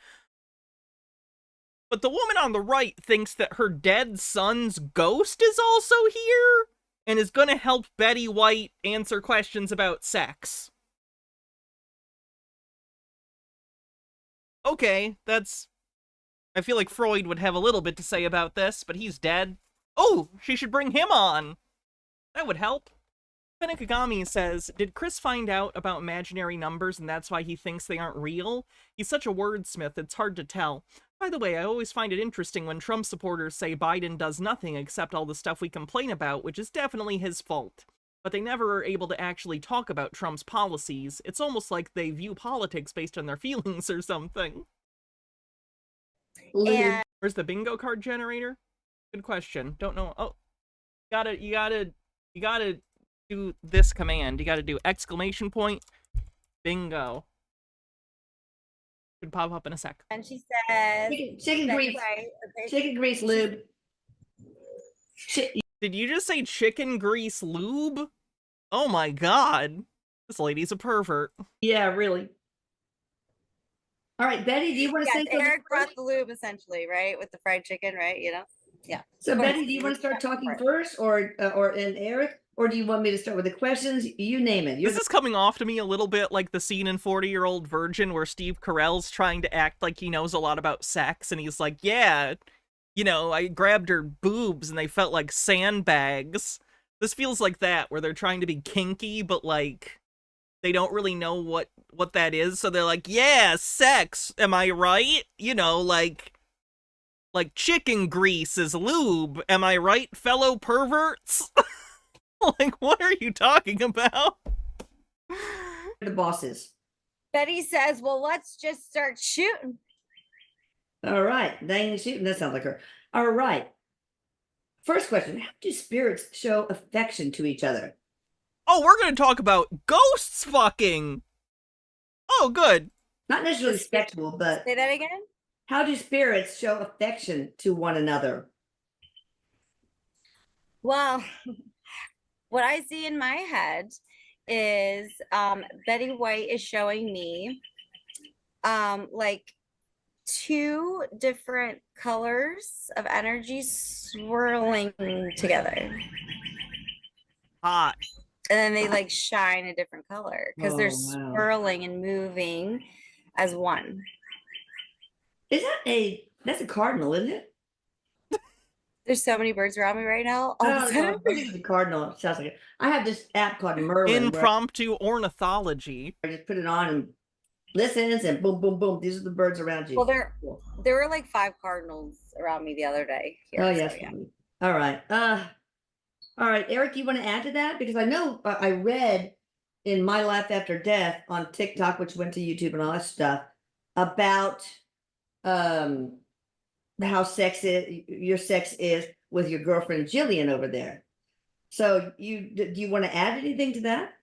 But the woman on the right thinks that her dead son's ghost is also here, and is gonna help Betty White answer questions about sex. Okay, I feel like Freud would have a little bit to say about this, but he's dead. Oh, she should bring him on! That would help. Penakagami says, did Chris find out about imaginary numbers and that's why he thinks they aren't real? He's such a wordsmith, it's hard to tell. By the way, I always find it interesting when Trump supporters say Biden does nothing except all the stuff we complain about, which is definitely his fault. But they never are able to actually talk about Trump's policies. It's almost like they view politics based on their feelings or something. And Where's the bingo card generator? Good question. Don't know. Oh, you gotta do this command. You gotta do exclamation point, bingo. Should pop up in a sec. and she says, Chicken Betty grease. White, okay, Chicken grease lube. Did you just say chicken grease lube? Oh my god. This lady's a pervert. Yeah, really. All right, Betty, do you want to yes, say something Eric brought first? the lube essentially, right? With the fried chicken, right? You know? Yeah. So Go ahead. Betty, do you want to start talking first, or and Eric, or do you want me to start with the questions? You name it. This is coming off to me a little bit like the scene in 40-Year-Old Virgin where Steve Carell's trying to act like he knows a lot about sex, and he's like, yeah, I grabbed her boobs and they felt like sandbags. This feels like that, where they're trying to be kinky, but like they don't really know what that is, so they're like, yeah, sex, am I right? Like chicken grease is lube, am I right, fellow perverts? Like, what are you talking about? the bosses. Betty says, well, let's just start shooting. All right, dang shooting. That sounds like her. All right. First question: how do spirits show affection to each other? Oh, we're gonna talk about ghosts fucking! Oh, good. Not necessarily sexual, but Say that again. how do spirits show affection to one another? Well, what I see in my head is Betty White is showing me like two different colors of energy swirling together. Hot. And then they like shine a different color because they're Oh, wow. swirling and moving as one. Is that that's a cardinal, isn't it? There's so many birds around me right now. All of a Oh, sudden. I think it's a cardinal. It sounds like it. I have this app called Merlin where Impromptu ornithology. I just put it on and listens and boom, boom, boom. These are the birds around you. Well, there were like 5 cardinals around me the other day. Here, Oh, so, yes. yeah. All right. All right, Eric, you want to add to that? Because I know I read in My Life After Death on TikTok, which went to YouTube and all that stuff, about how your sex is with your girlfriend Jillian over there. So do you want to add anything to that?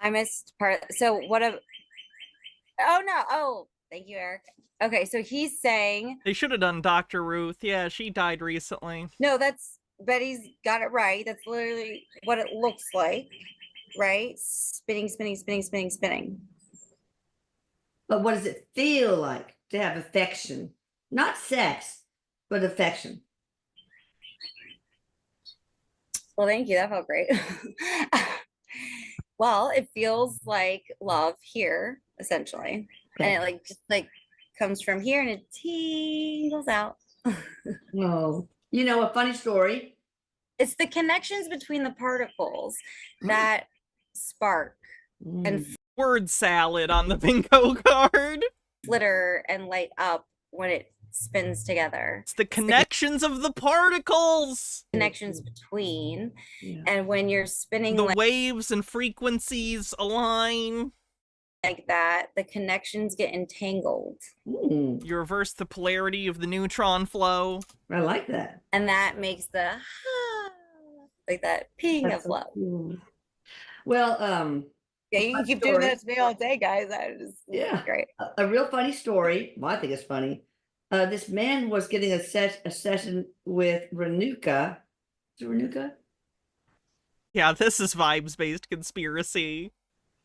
I missed part. So what a. Oh no! Oh, thank you, Eric. Okay, so he's saying They should have done Dr. Ruth. Yeah, she died recently. no. That's Betty's got it right. That's literally what it looks like, right? Spinning, spinning, spinning, spinning, spinning. But what does it feel like to have affection? Not sex, but affection. Well, thank you. That felt great. Well, it feels like love here, essentially, and it like just like comes from here and it tingles out. No. You know, a funny story. It's the connections between the particles that spark and Word salad on the bingo card. flitter and light up when it spins together. It's the connections of the particles. Connections between, Yeah. and when you're spinning The waves and frequencies align. like that, the connections get entangled. Mm, You reverse the polarity of the neutron flow. I like that. And that makes the like that ping That's of so love. cool. Well, Yeah, you can keep doing that to me all day, guys. That is yeah, great. a real funny story. Well, I think it's funny. This man was getting a session with Renuka. Is it Renuka? Yeah, this is vibes-based conspiracy.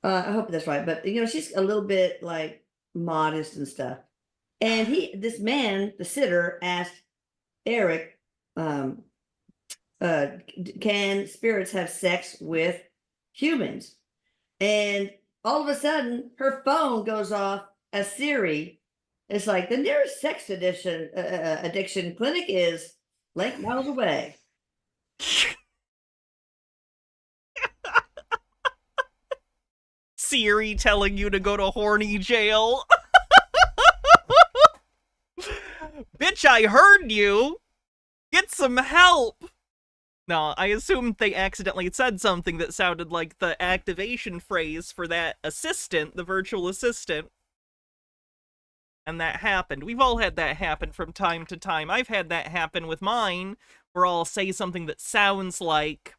I hope that's right, but you know, she's a little bit like modest and stuff. And this man, the sitter, asked Eric, can spirits have sex with humans? And all of a sudden, her phone goes off as Siri. It's like the nearest sex addiction clinic is lake miles away. Siri telling you to go to horny jail. Bitch, I heard you. Get some help. No, I assumed they accidentally said something that sounded like the activation phrase for that assistant, the virtual assistant. And that happened. We've all had that happen from time to time. I've had that happen with mine, where I'll say something that sounds like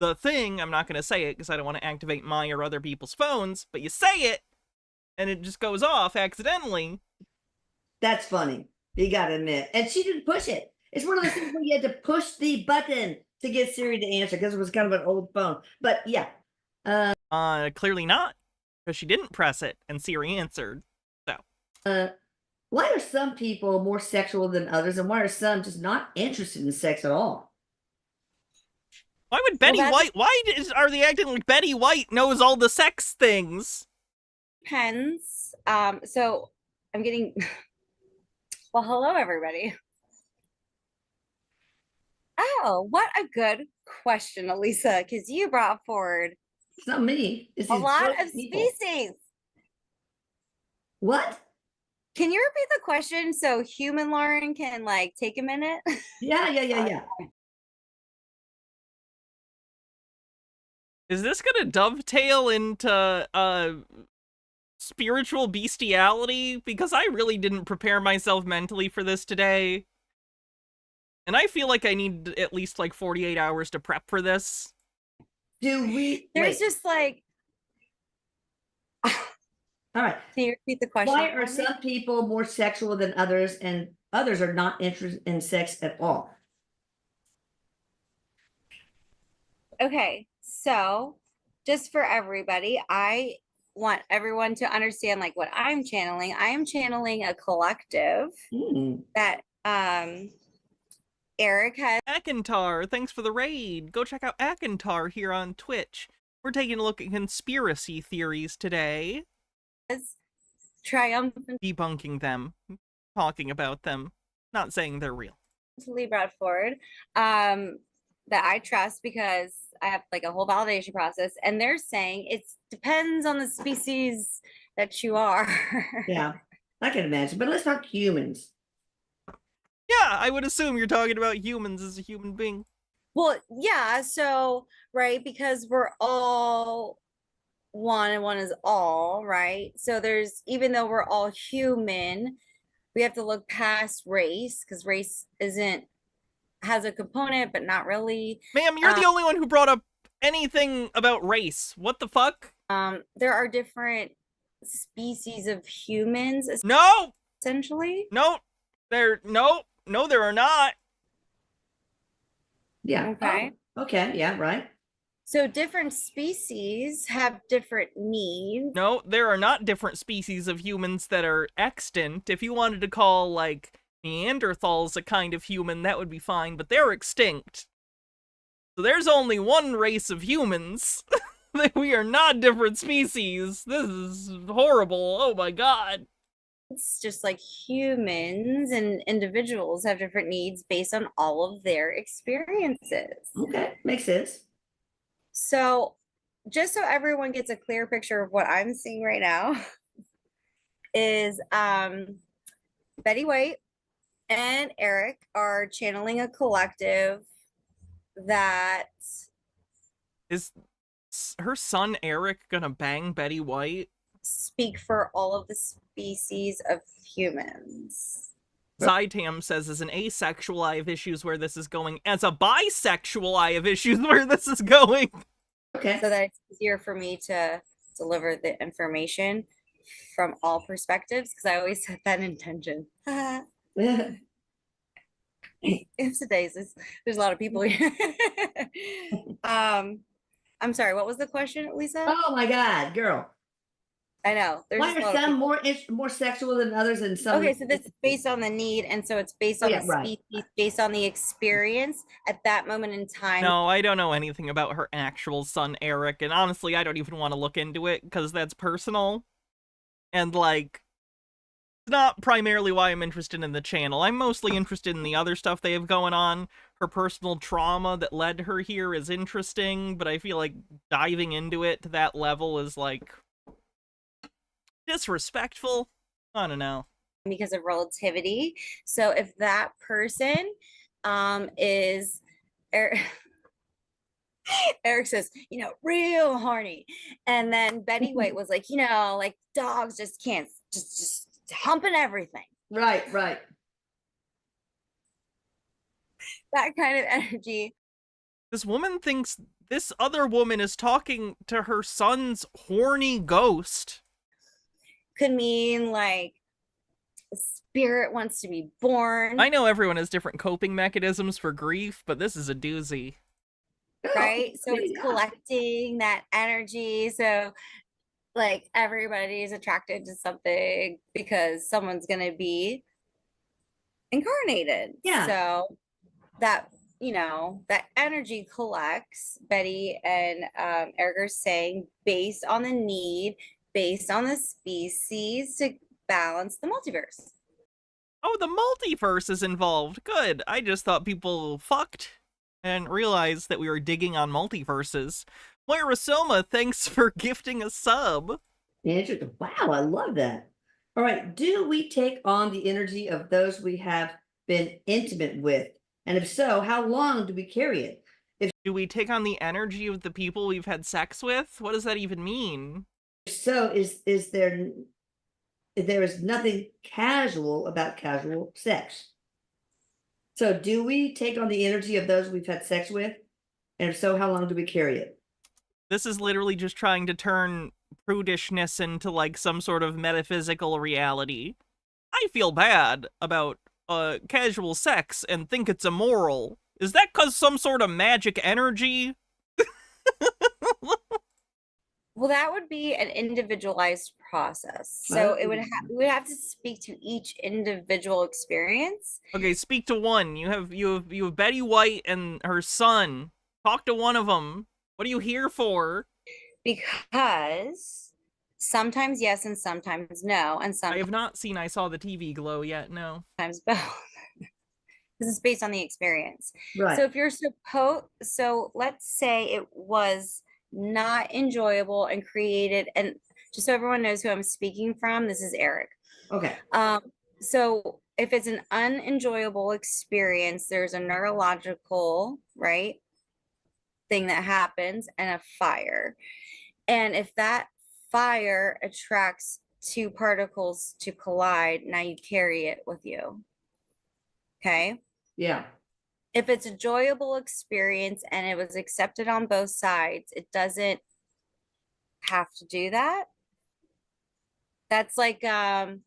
the thing. I'm not going to say it because I don't want to activate my or other people's phones, but you say it, and it just goes off accidentally. That's funny. You got to admit. And she didn't push it. It's one of those things where you had to push the button to get Siri to answer because it was kind of an old phone. But yeah. Clearly not, because she didn't press it, and Siri answered. Why are some people more sexual than others, and why are some just not interested in sex at all? Why would Betty White? Are they acting like Betty White knows all the sex things? Depends. So I'm getting. Well, hello everybody. Oh, what a good question, Elisa, because you brought forward It's not me. It's a these lot brilliant of people. species. What? Can you repeat the question so human Lauren can like take a minute? Yeah. Is this gonna dovetail into spiritual bestiality? Because I really didn't prepare myself mentally for this today. And I feel like I need at least like 48 hours to prep for this. There's just like. All right. Can you repeat the question? Why are some people more sexual than others, and others are not interested in sex at all? Okay, so just for everybody, I want everyone to understand like what I'm channeling. I am channeling a collective that Eric has Akintar, thanks for the raid. Go check out Akintar here on Twitch. We're taking a look at conspiracy theories today. triumphantly Debunking them, talking about them, not saying they're real. brought forward that I trust because I have like a whole validation process, and they're saying it depends on the species that you are. Yeah, I can imagine. But let's talk humans. Yeah, I would assume you're talking about humans as a human being. Well, yeah, so right, because we're all one and one is all, right? So there's, even though we're all human, we have to look past race because race has a component, but not really. Ma'am, you're the only one who brought up anything about race. What the fuck? There are different species of humans, No! essentially. No! There are not. Yeah. Okay. Oh, okay. Yeah. Right. So different species have different needs. No, there are not different species of humans that are extant. If you wanted to call, like, Neanderthals a kind of human, that would be fine, but they're extinct. So there's only one race of humans. We are not different species. This is horrible. Oh my god. It's just like humans and individuals have different needs based on all of their experiences. Okay. Makes sense. So just so everyone gets a clear picture of what I'm seeing right now is Betty White and Eric are channeling a collective that Is her son Eric gonna bang Betty White? speak for all of the species of humans. Zytam says, as an asexual, I have issues where this is going. As a bisexual, I have issues where this is going. Okay. So that it's easier for me to deliver the information from all perspectives, because I always set that intention. It's a days. There's a lot of people here. I'm sorry, what was the question, Lisa? Oh my God, girl. I know. There's Why just a are lot of some people. more sexual than others, and some? Okay, so this is based on the need, and so it's based on yeah, the right. species, based on the experience at that moment in time. No, I don't know anything about her actual son, Eric, and honestly, I don't even want to look into it, because that's personal. And, like, it's not primarily why I'm interested in the channel. I'm mostly interested in the other stuff they have going on. Her personal trauma that led her here is interesting, but I feel like diving into it to that level is, like, disrespectful. I don't know. Because of relativity. So if that person is Eric says, real horny. And then Betty White was like, like dogs just can't just humping everything. Right. That kind of energy. This woman thinks this other woman is talking to her son's horny ghost. Could mean like spirit wants to be born. I know everyone has different coping mechanisms for grief, but this is a doozy. Right? So it's collecting that energy. So like everybody's attracted to something because someone's going to be incarnated. Yeah. So that, that energy collects. Betty and Eric are saying based on the need, based on the species to balance the multiverse. Oh, the multiverse is involved. Good. I just thought people fucked and realized that we were digging on multiverses. Moira Soma, thanks for gifting a sub. Interesting. Wow, I love that. All right. Do we take on the energy of those we have been intimate with? And if so, how long do we carry it? Do we take on the energy of the people we've had sex with? What does that even mean? If so, is there is nothing casual about casual sex. So do we take on the energy of those we've had sex with? And if so, how long do we carry it? This is literally just trying to turn prudishness into like some sort of metaphysical reality. I feel bad about casual sex and think it's immoral. Is that 'cause some sort of magic energy? Well, that would be an individualized process. So it would we would have to speak to each individual experience. Okay, speak to one. You have Betty White and her son. Talk to one of them. What are you here for? Because sometimes yes and sometimes no, and I have not seen I Saw the TV Glow yet, no. sometimes both. This is based on the experience. Right. So if you're so let's say it was not enjoyable and created, and just so everyone knows who I'm speaking from, this is Eric. Okay. So if it's an unenjoyable experience, there's a neurological, right, thing that happens and a fire. And if that fire attracts two particles to collide, now you carry it with you. Okay. Yeah. If it's a enjoyable experience and it was accepted on both sides, it doesn't have to do that. That's like, I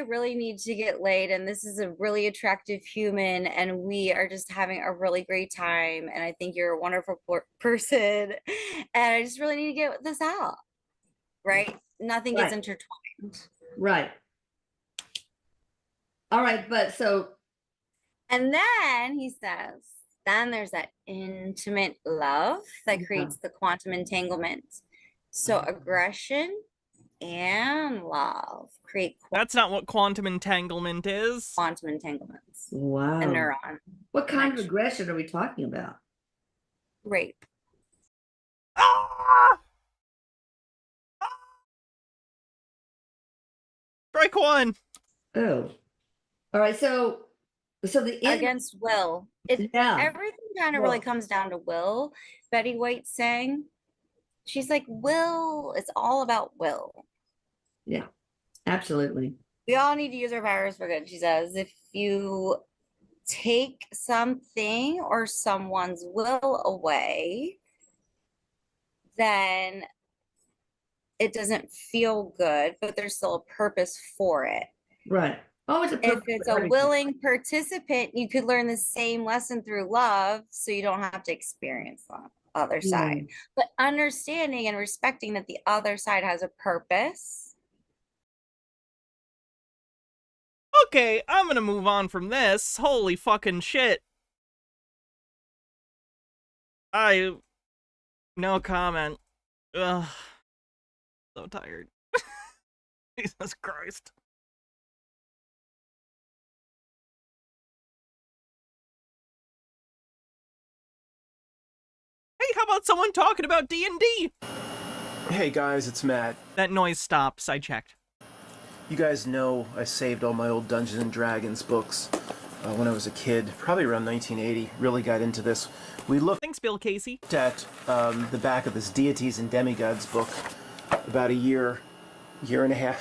really need to get laid, and this is a really attractive human, and we are just having a really great time, and I think you're a wonderful person, and I just really need to get this out, right? Nothing gets intertwined. Right. All right, but so. And then he says, then there's that intimate love that creates the quantum entanglement. So aggression and love create That's not what quantum entanglement is. quantum entanglements. Wow. A neuron. What kind of aggression are we talking about? Rape. Ah! Strike one. Oh. All right, so the Against will. Everything kind of really comes down to will. Betty White saying, she's like, will, it's all about will. Yeah, absolutely. We all need to use our powers for good, she says. If you take something or someone's will away, then it doesn't feel good, but there's still a purpose for it. Right. Oh, if it's a willing participant, you could learn the same lesson through love, so you don't have to experience the other side. But understanding and respecting that the other side has a purpose. Okay, I'm gonna move on from this. Holy fucking shit. No comment. Ugh. So tired. Jesus Christ. Hey, how about someone talking about D&D? Hey guys, it's Matt. That noise stops, I checked. You guys know I saved all my old Dungeons and Dragons books when I was a kid, probably around 1980. Really got into this. We looked Thanks, Bill Casey. at the back of this Deities and Demigods book about a year and a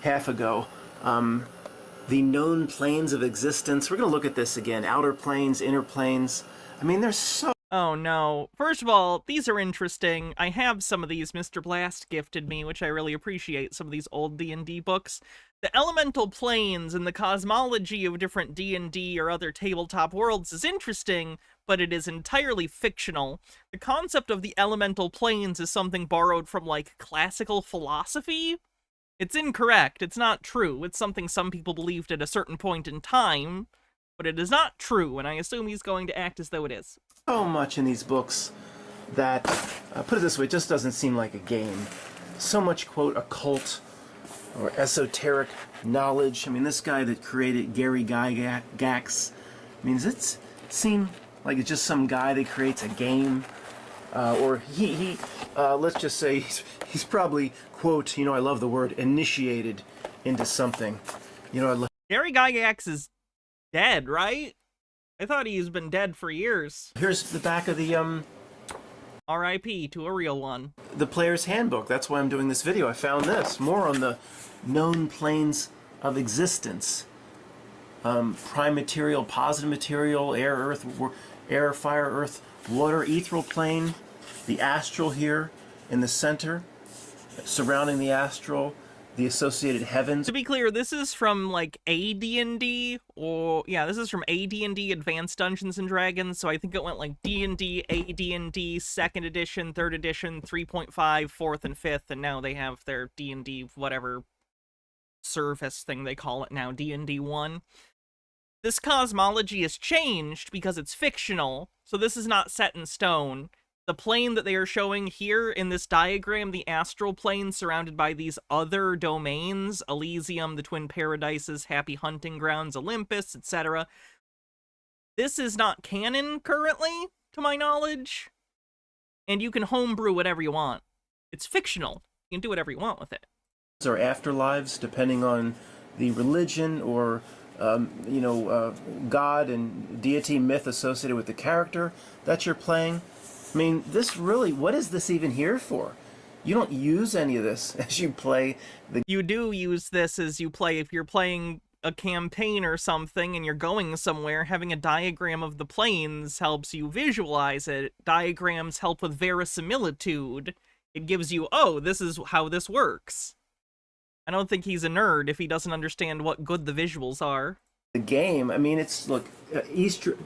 half ago. The known planes of existence. We're going to look at this again. Outer planes, inner planes. I mean, there's so... Oh no. First of all, these are interesting. I have some of these Mr. Blast gifted me, which I really appreciate, some of these old D&D books. The elemental planes and the cosmology of different D&D or other tabletop worlds is interesting, but it is entirely fictional. The concept of the elemental planes is something borrowed from, like, classical philosophy. It's incorrect. It's not true. It's something some people believed at a certain point in time, but it is not true, and I assume he's going to act as though it is. So much in these books that, put it this way, it just doesn't seem like a game. So much, quote, occult or esoteric knowledge. I mean, this guy that created Gary Gygax, I mean, does it seem like it's just some guy that creates a game? Or he let's just say he's probably, quote, you know, I love the word, initiated into something. You know, Gary Gygax is dead, right? I thought he's been dead for years. Here's the back of the, R.I.P. to a real one. The player's handbook. That's why I'm doing this video. I found this. More on the known planes of existence. Prime material, positive material, air, earth, air, fire, earth, water, ethereal plane, the astral here in the center, surrounding the astral, the associated heavens. To be clear, this is from like a D&D, or yeah, this is from AD&D Advanced Dungeons and Dragons. So I think it went like D&D, AD&D, 2nd edition, 3rd edition, 3.5, 4th, and 5th, and now they have their D&D whatever service thing they call it now, D&D 1. This cosmology has changed because it's fictional, so this is not set in stone. The plane that they are showing here in this diagram, the astral plane surrounded by these other domains, Elysium, the Twin Paradises, Happy Hunting Grounds, Olympus, etc. This is not canon currently, to my knowledge, and you can homebrew whatever you want. It's fictional. You can do whatever you want with it. Or afterlives, depending on the religion or God and deity myth associated with the character that you're playing. I mean, this really, what is this even here for? You don't use any of this as you play the... You do use this as you play. If you're playing a campaign or something and you're going somewhere, having a diagram of the planes helps you visualize it. Diagrams help with verisimilitude. It gives you, oh, this is how this works. I don't think he's a nerd if he doesn't understand what good the visuals are. The game, I mean, it's, look, Easter,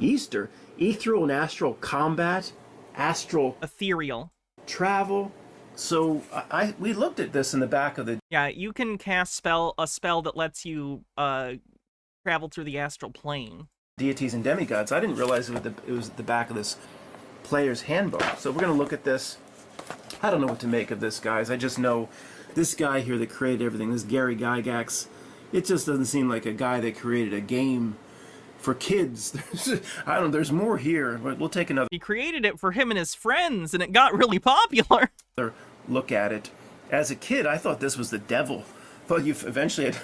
ethereal and astral combat, astral... Ethereal. Travel. So, we looked at this in the back of the... Yeah, you can cast a spell that lets you travel through the astral plane. Deities and demigods. I didn't realize it was at the back of this player's handbook. So we're going to look at this. I don't know what to make of this, guys. I just know this guy here that created everything, this Gary Gygax, it just doesn't seem like a guy that created a game for kids. There's more here, but we'll take another... He created it for him and his friends, and it got really popular. Look at it. As a kid, I thought this was the devil. But you eventually had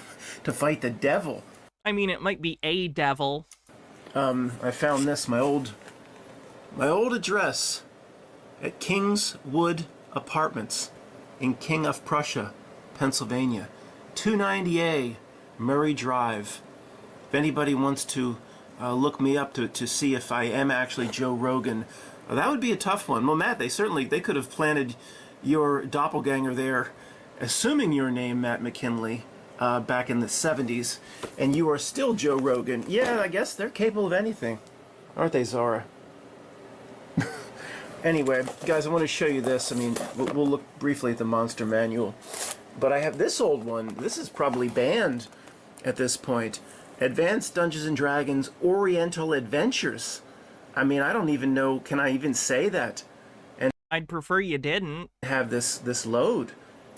to fight the devil. I mean, it might be a devil. I found this, my old address at Kingswood Apartments in King of Prussia, Pennsylvania. 290A Murray Drive. If anybody wants to look me up to see if I am actually Joe Rogan, that would be a tough one. Well, Matt, they could have planted your doppelganger there, assuming your name, Matt McKinley, back in the 70s, and you are still Joe Rogan. Yeah, I guess they're capable of anything. Aren't they, Zara? Anyway, guys, I want to show you this. I mean, we'll look briefly at the monster manual. But I have this old one. This is probably banned at this point. Advanced Dungeons and Dragons Oriental Adventures. I mean, I don't even know, can I even say that? And I'd prefer you didn't. Have this load.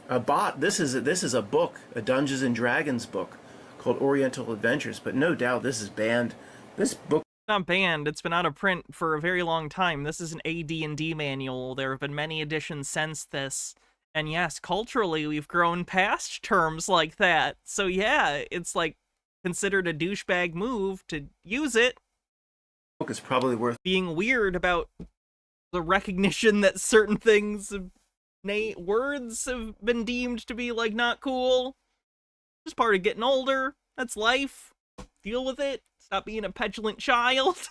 This is a book, a Dungeons and Dragons book called Oriental Adventures, but no doubt this is banned. This book... Not banned, it's been out of print for a very long time. This is an AD&D manual. There have been many editions since this. And yes, culturally, we've grown past terms like that. So yeah, it's like considered a douchebag move to use it. Book is probably worth being weird about the recognition that certain things, words have been deemed to be like not cool. Just part of getting older. That's life. Deal with it. Stop being a petulant child.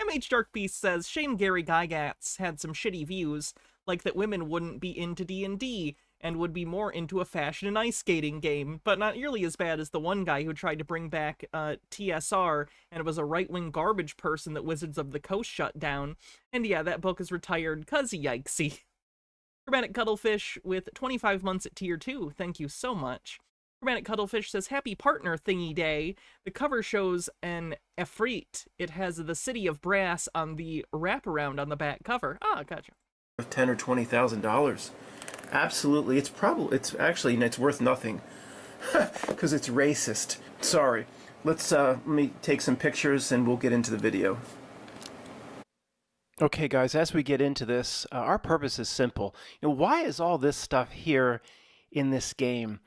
MH Dark Beast says, shame Gary Gygax had some shitty views, like that women wouldn't be into D&D and would be more into a fashion and ice skating game, but not nearly as bad as the one guy who tried to bring back TSR and it was a right-wing garbage person that Wizards of the Coast shut down. And yeah, that book is retired, cuz yikesy. Chromatic Cuttlefish with 25 months at tier 2, thank you so much. Chromatic Cuttlefish says, happy partner thingy day. The cover shows an Efreet. It has the city of brass on the wraparound on the back cover. Ah, gotcha. $10,000 or $20,000. Absolutely. It's worth nothing because it's racist. Sorry. Let me take some pictures and we'll get into the video. Okay, guys, as we get into this, our purpose is simple. Why is all this stuff here in this game?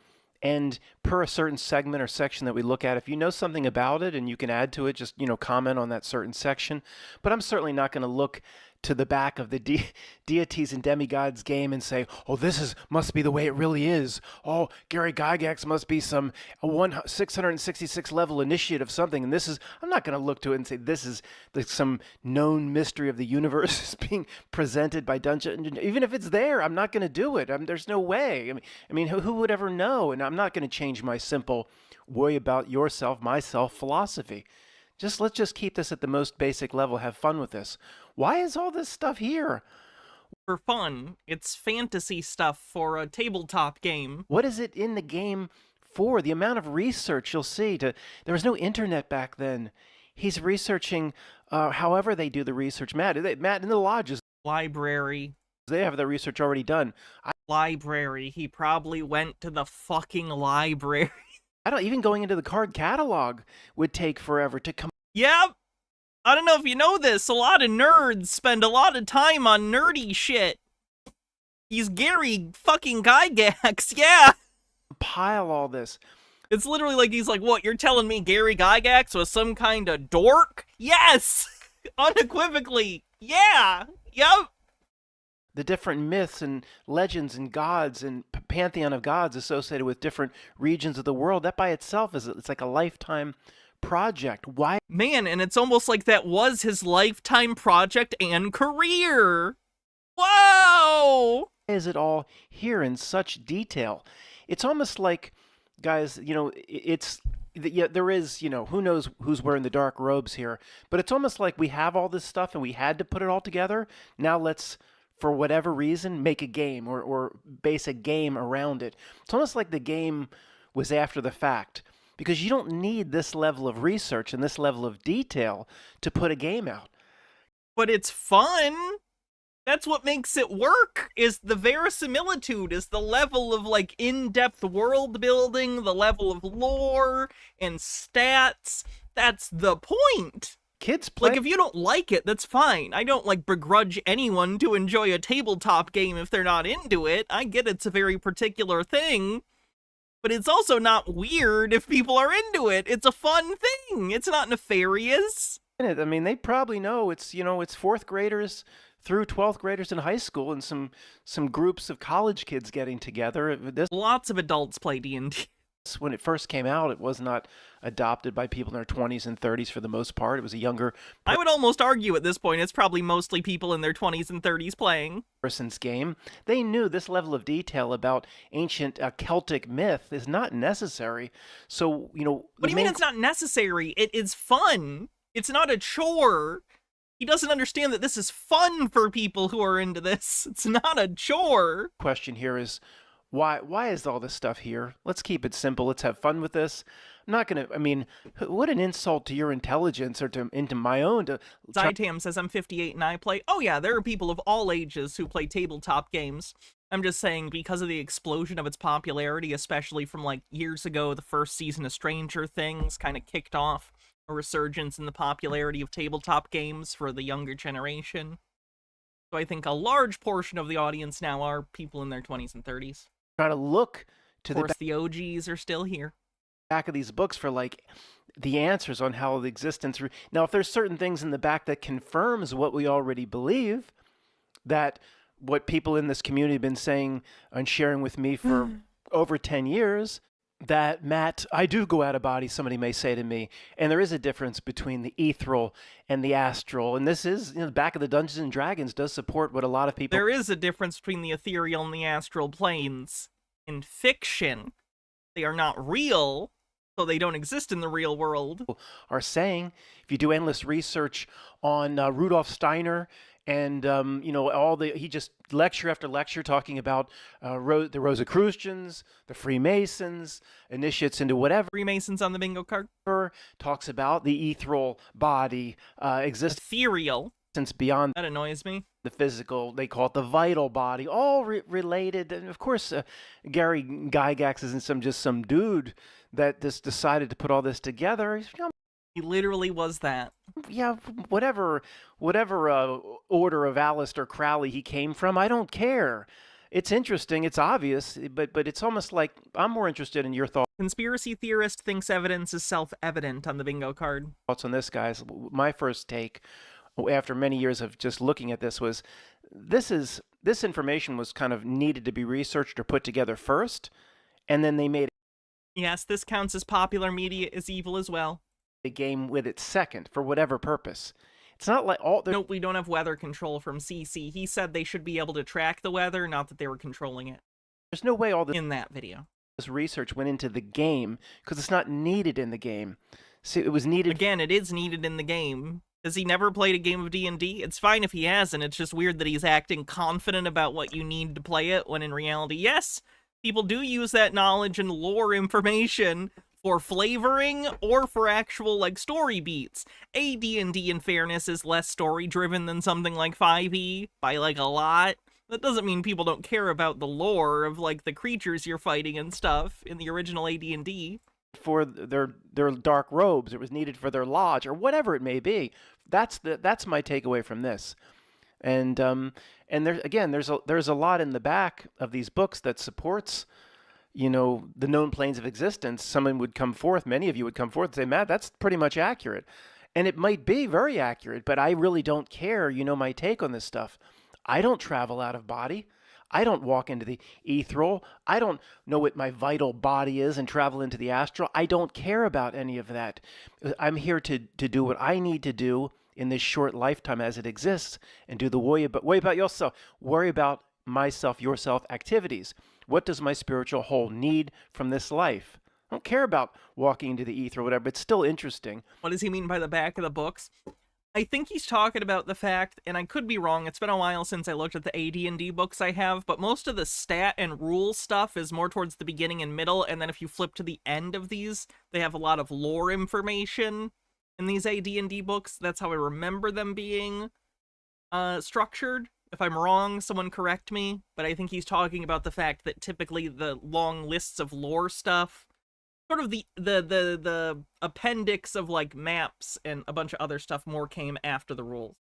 And per a certain segment or section that we look at, if you know something about it and you can add to it, just, comment on that certain section. But I'm certainly not going to look to the back of the deities and demigods game and say, oh, must be the way it really is. Oh, Gary Gygax must be some 666 level initiate of something. And I'm not going to look to it and say this is some known mystery of the universe is being presented by Dungeon. Even if it's there, I'm not going to do it. There's no way. I mean, who would ever know? And I'm not going to change my simple worry about yourself, myself philosophy. Let's just keep this at the most basic level. Have fun with this. Why is all this stuff here? For fun. It's fantasy stuff for a tabletop game. What is it in the game for? The amount of research you'll see. There was no internet back then. He's researching however they do the research. Matt in the lodges. Library. They have their research already done. Library. He probably went to the fucking library. Even going into the card catalog would take forever to come. Yep. I don't know if you know this. A lot of nerds spend a lot of time on nerdy shit. He's Gary fucking Gygax. Yeah. Compile all this. It's literally like he's like, what, you're telling me Gary Gygax was some kind of dork? Yes. Unequivocally. Yeah. Yep. The different myths and legends and gods and pantheon of gods associated with different regions of the world, that by itself it's like a lifetime project. Why? Man, and it's almost like that was his lifetime project and career. Whoa! Why is it all here in such detail? It's almost like, guys, there is, who knows who's wearing the dark robes here, but it's almost like we have all this stuff and we had to put it all together. Now let's, for whatever reason, make a game or base a game around it. It's almost like the game was after the fact, because you don't need this level of research and this level of detail to put a game out. But it's fun. That's what makes it work, is the verisimilitude, is the level of, like, in-depth world building, the level of lore and stats. That's the point. Kids play. Like, if you don't like it, that's fine. I don't, like, begrudge anyone to enjoy a tabletop game if they're not into it. I get it's a very particular thing, but it's also not weird if people are into it. It's a fun thing. It's not nefarious. I mean, they probably know it's fourth graders through 12th graders in high school and some groups of college kids getting together. Lots of adults play D&D. When it first came out, it was not adopted by people in their 20s and 30s for the most part. It was a younger I would almost argue at this point it's probably mostly people in their 20s and 30s playing. Person's game. They knew this level of detail about ancient Celtic myth is not necessary. So, What do you mean it's not necessary? It is fun. It's not a chore. He doesn't understand that this is fun for people who are into this. It's not a chore. Question here is, why is all this stuff here? Let's keep it simple. Let's have fun with this. I'm not going to, what an insult to your intelligence or into my own. Zytam says I'm 58 and I play. Oh yeah, there are people of all ages who play tabletop games. I'm just saying, because of the explosion of its popularity, especially from like years ago, the first season of Stranger Things kind of kicked off a resurgence in the popularity of tabletop games for the younger generation. So I think a large portion of the audience now are people in their 20s and 30s. Trying to look to of course, the OGs are still here. Back of these books for like the answers on how the existence. Now, if there's certain things in the back that confirms what we already believe, that what people in this community have been saying and sharing with me for over 10 years, that, Matt, I do go out of body, somebody may say to me, and there is a difference between the ethereal and the astral, and this is, the back of the Dungeons and Dragons does support what a lot of people... There is a difference between the ethereal and the astral planes. In fiction, they are not real, so they don't exist in the real world. Are saying, if you do endless research on Rudolf Steiner and he just lecture after lecture talking about the Rosicrucians, the Freemasons, initiates into whatever. Freemasons on the bingo card. Talks about the ethereal body exists. Ethereal. Beyond that annoys me. The physical, they call it the vital body, all related. And of course, Gary Gygax isn't just some dude that just decided to put all this together. He literally was that. Yeah, whatever order of Aleister Crowley he came from, I don't care. It's interesting, it's obvious, but it's almost like I'm more interested in your thoughts. Conspiracy theorist thinks evidence is self-evident on the bingo card. Thoughts on this, guys? My first take after many years of just looking at this was, this information was kind of needed to be researched or put together first, and then they made Yes, this counts as popular media is evil as well. a game with it second for whatever purpose. It's not like all Nope, we don't have weather control from CC. He said they should be able to track the weather, not that they were controlling it. there's no way all this In that video. research went into the game because it's not needed in the game. See, it was needed. Again, it is needed in the game. Has he never played a game of D&D? It's fine if he hasn't. It's just weird that he's acting confident about what you need to play it, when in reality, yes, people do use that knowledge and lore information for flavoring or for actual, like, story beats. D&D, in fairness, is less story-driven than something like 5e, by, like, a lot. That doesn't mean people don't care about the lore of, like, the creatures you're fighting and stuff in the original AD&D. For their dark robes, it was needed for their lodge or whatever it may be. That's my takeaway from this. And there's a lot in the back of these books that supports, you know, the known planes of existence. Someone would come forth, many of you would come forth and say, Matt, that's pretty much accurate. And it might be very accurate, but I really don't care. You know my take on this stuff. I don't travel out of body. I don't walk into the ethereal. I don't know what my vital body is and travel into the astral. I don't care about any of that. I'm here to do what I need to do in this short lifetime as it exists, and do the worry about yourself. Worry about myself, yourself activities. What does my spiritual whole need from this life? I don't care about walking into the ether or whatever, but it's still interesting. What does he mean by the back of the books? I think he's talking about the fact, and I could be wrong, it's been a while since I looked at the AD&D books I have, but most of the stat and rule stuff is more towards the beginning and middle, and then if you flip to the end of these, they have a lot of lore information in these AD&D books. That's how I remember them being structured. If I'm wrong, someone correct me, but I think he's talking about the fact that typically the long lists of lore stuff, sort of the appendix of, like, maps and a bunch of other stuff more came after the rules.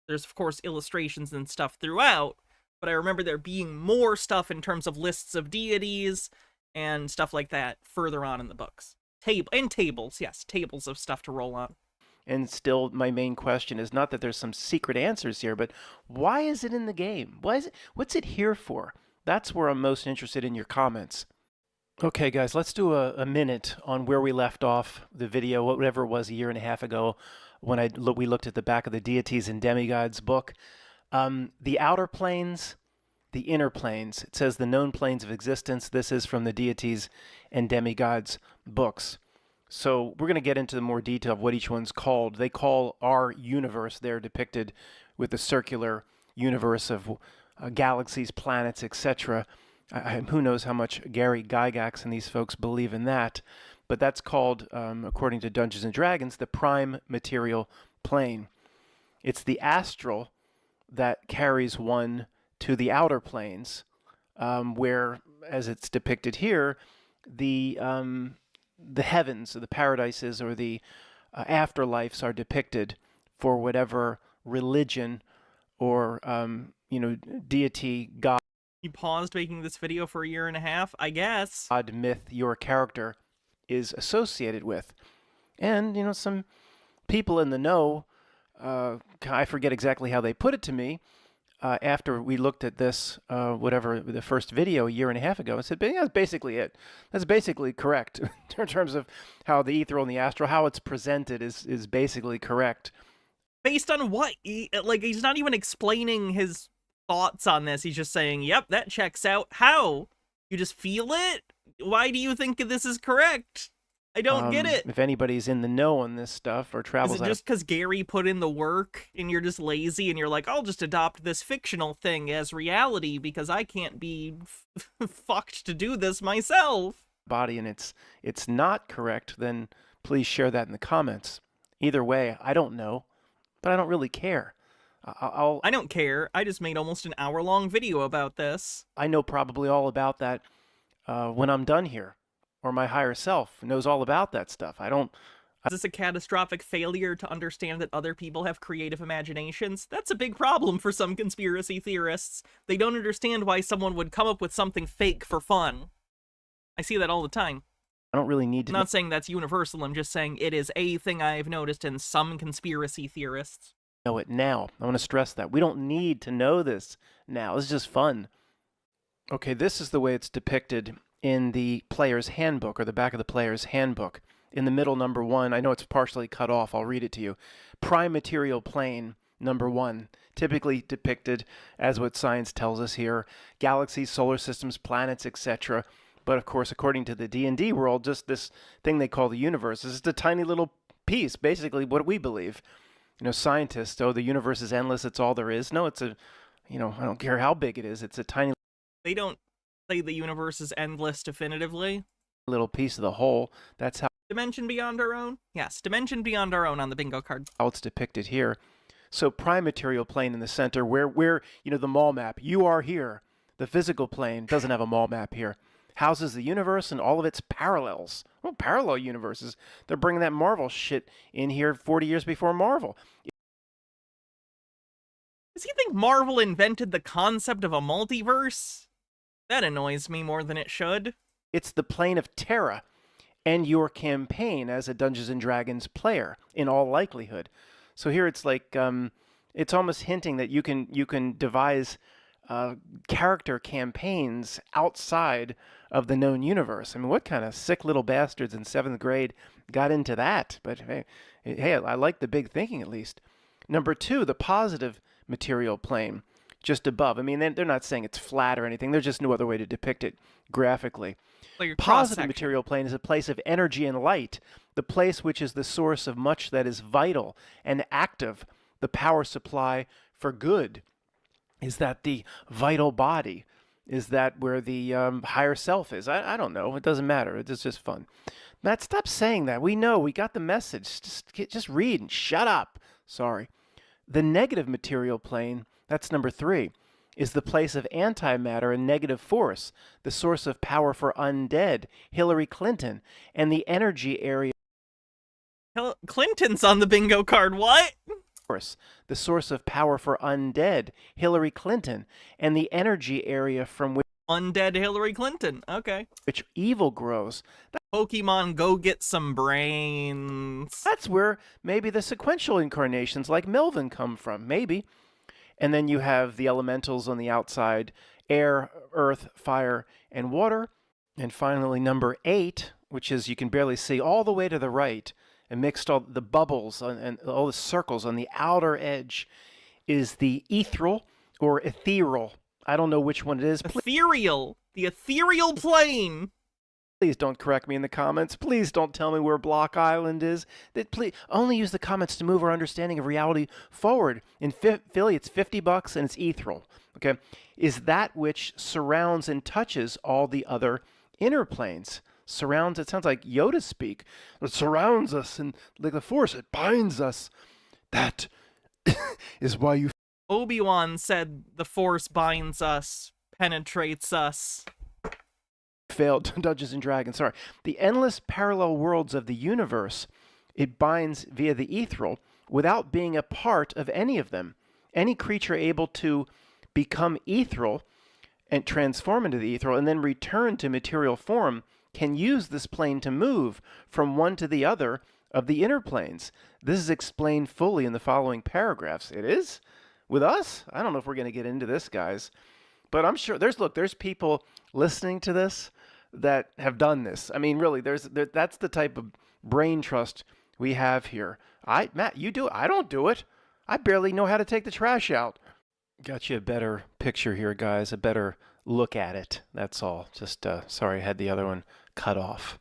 There's, of course, illustrations and stuff throughout, but I remember there being more stuff in terms of lists of deities and stuff like that further on in the books. Tables, yes, tables of stuff to roll on. And still, my main question is not that there's some secret answers here, but why is it in the game? What's it here for? That's where I'm most interested in your comments. Okay, guys, let's do a minute on where we left off the video, whatever it was, a year and a half ago, when we looked at the back of the Deities and Demigods book. The outer planes, the inner planes. It says the known planes of existence. This is from the Deities and Demigods books. So we're going to get into the more detail of what each one's called. They call our universe there depicted with the circular universe of galaxies, planets, etc. Who knows how much Gary Gygax and these folks believe in that, but that's called, according to Dungeons & Dragons, the prime material plane. It's the astral that carries one to the outer planes, where, as it's depicted here, the heavens, or the paradises, or the afterlives are depicted for whatever religion or deity, God. He paused making this video for a year and a half, I guess. God, myth, your character is associated with. And, some people in the know, I forget exactly how they put it to me, after we looked at this, the first video a year and a half ago, and said, yeah, that's basically it. That's basically correct in terms of how the ethereal and the astral, how it's presented is basically correct. Based on what? He's not even explaining his thoughts on this. He's just saying, yep, that checks out. How? You just feel it? Why do you think this is correct? I don't get it. If anybody's in the know on this stuff or travels, is it just because Gary put in the work and you're just lazy and you're like, I'll just adopt this fictional thing as reality because I can't be fucked to do this myself? Body and it's not correct, then please share that in the comments. Either way, I don't know, but I don't really care. I don't care. I just made almost an hour-long video about this. I know probably all about that when I'm done here, or my higher self knows all about that stuff. Is this a catastrophic failure to understand that other people have creative imaginations? That's a big problem for some conspiracy theorists. They don't understand why someone would come up with something fake for fun. I see that all the time. I don't really need to. I'm not saying that's universal. I'm just saying it is a thing I've noticed in some conspiracy theorists. know it now. I want to stress that. We don't need to know this now. This is just fun. Okay, this is the way it's depicted in the player's handbook, or the back of the player's handbook. In the middle, number 1, I know it's partially cut off, I'll read it to you. Prime material plane, number 1, typically depicted as what science tells us here, galaxies, solar systems, planets, etc. But of course, according to the D&D world, just this thing they call the universe is just a tiny little piece, basically what we believe. You know, scientists, oh, the universe is endless, it's all there is. No, it's a, you know, I don't care how big it is, it's a tiny They don't say the universe is endless definitively. little piece of the whole. That's how Dimension beyond our own? Yes, dimension beyond our own on the bingo card. it's depicted here. So prime material plane in the center, where you know, the mall map, you are here. The physical plane doesn't have a mall map here. Houses the universe and all of its parallels. Well, parallel universes. They're bringing that Marvel shit in here 40 years before Marvel. Does he think Marvel invented the concept of a multiverse? That annoys me more than it should. It's the plane of Terra and your campaign as a Dungeons and Dragons player, in all likelihood. So here it's like, it's almost hinting that you can devise character campaigns outside of the known universe. I mean, what kind of sick little bastards in 7th grade got into that? But hey, I like the big thinking at least. Number 2, the positive material plane, just above. I mean, they're not saying it's flat or anything. There's just no other way to depict it graphically. Like a Positive cross-section. material plane is a place of energy and light, the place which is the source of much that is vital and active, the power supply for good. Is that the vital body? Is that where the higher self is? I don't know. It doesn't matter. It's just fun. Matt, stop saying that. We know. We got the message. Just read and shut up. Sorry. The negative material plane, that's number 3, is the place of antimatter and negative force, the source of power for undead, Hillary Clinton, and the energy area. Clinton's on the bingo card, what? The source of power for undead, Hillary Clinton, and the energy area from Undead Hillary Clinton, okay. which evil grows. Pokemon, go get some brains. That's where maybe the sequential incarnations like Melvin come from, maybe. And then you have the elementals on the outside, air, earth, fire, and water. And finally, number 8, which is, you can barely see, all the way to the right, and mixed all the bubbles and all the circles on the outer edge, is the ethereal or ethereal. I don't know which one it is. Ethereal. The ethereal plane. Please don't correct me in the comments. Please don't tell me where Block Island is. Please only use the comments to move our understanding of reality forward. In Philly, it's $50 and it's ethereal. Okay, is that which surrounds and touches all the other inner planes. Surrounds. It sounds like Yoda speak. It surrounds us, and like the Force, it binds us. That is why you. Obi-Wan said the Force binds us, penetrates us. Failed Dungeons and Dragons. Sorry. The endless parallel worlds of the universe, it binds via the ethereal without being a part of any of them. Any creature able to become ethereal and transform into the ethereal and then return to material form can use this plane to move from one to the other of the inner planes. This is explained fully in the following paragraphs. It is? With us? I don't know if we're going to get into this, guys. But I'm sure there's people listening to this that have done this. I mean, really, that's the type of brain trust we have here. Matt, you do it. I don't do it. I barely know how to take the trash out. Got you a better picture here, guys, a better look at it. That's all. Just sorry I had the other one cut off.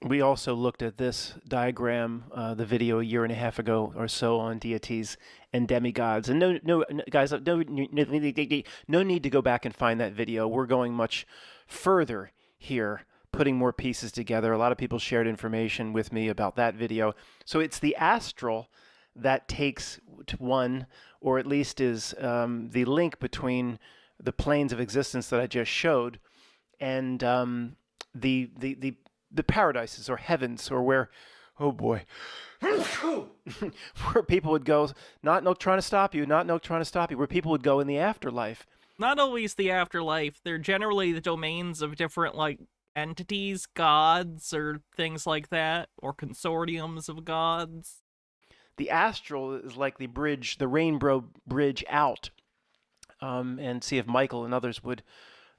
We also looked at this diagram, the video a year and a half ago or so on deities and demigods. And no, guys, no need to go back and find that video. We're going much further here, putting more pieces together. A lot of people shared information with me about that video. So it's the astral that takes one, or at least is the link between the planes of existence that I just showed and the paradises or heavens, or where, oh boy, where people would go, not no trying to stop you, where people would go in the afterlife. Not always the afterlife. They're generally the domains of different, like, entities, gods, or things like that, or consortiums of gods. the astral is like the bridge, the rainbow bridge out. And see if Michael and others would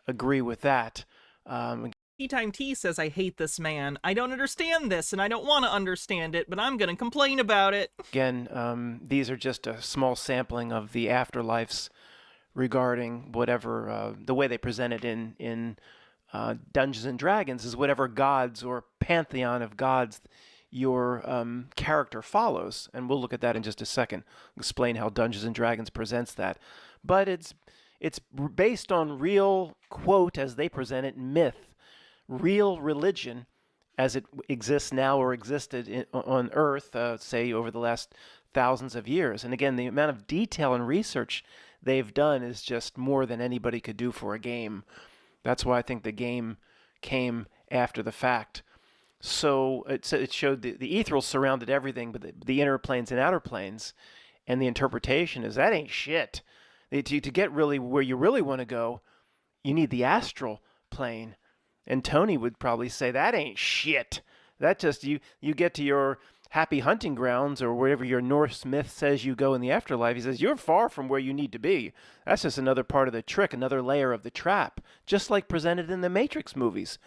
agree with that. Tea Time T says, I hate this man. I don't understand this, and I don't want to understand it, but I'm going to complain about it. Again, these are just a small sampling of the afterlives regarding whatever, the way they present it in Dungeons and Dragons is whatever gods or pantheon of gods your character follows. And we'll look at that in just a second, explain how Dungeons and Dragons presents that. But it's based on real, quote, as they present it, myth, real religion as it exists now or existed on Earth, say, over the last thousands of years. And again, the amount of detail and research they've done is just more than anybody could do for a game. That's why I think the game came after the fact. So it showed the ethereal surrounded everything, but the inner planes and outer planes, and the interpretation is that ain't shit. To get really where you really want to go, you need the astral plane. And Tony would probably say that ain't shit. That just you get to your happy hunting grounds or wherever your Norse myth says you go in the afterlife. He says you're far from where you need to be. That's just another part of the trick, another layer of the trap, just like presented in the Matrix movies.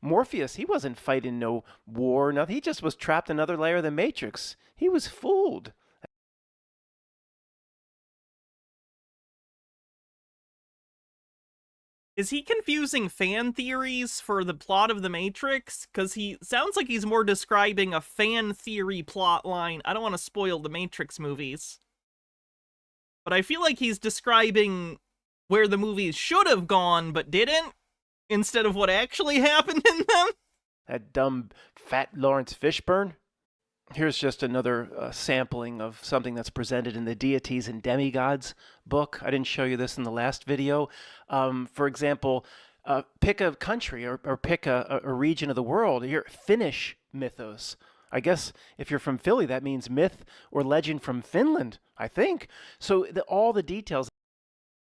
Morpheus, he wasn't fighting no war, nothing. He just was trapped in another layer of the Matrix. He was fooled. Is he confusing fan theories for the plot of The Matrix? Because he sounds like he's more describing a fan theory plot line. I don't want to spoil the Matrix movies, but I feel like he's describing where the movies should have gone but didn't, instead of what actually happened in them. That dumb, fat Lawrence Fishburne. Here's just another sampling of something that's presented in the Deities and Demigods book. I didn't show you this in the last video. For example, pick a country or pick a region of the world. Here, Finnish mythos. I guess if you're from Philly, that means myth or legend from Finland, I think. So all the details.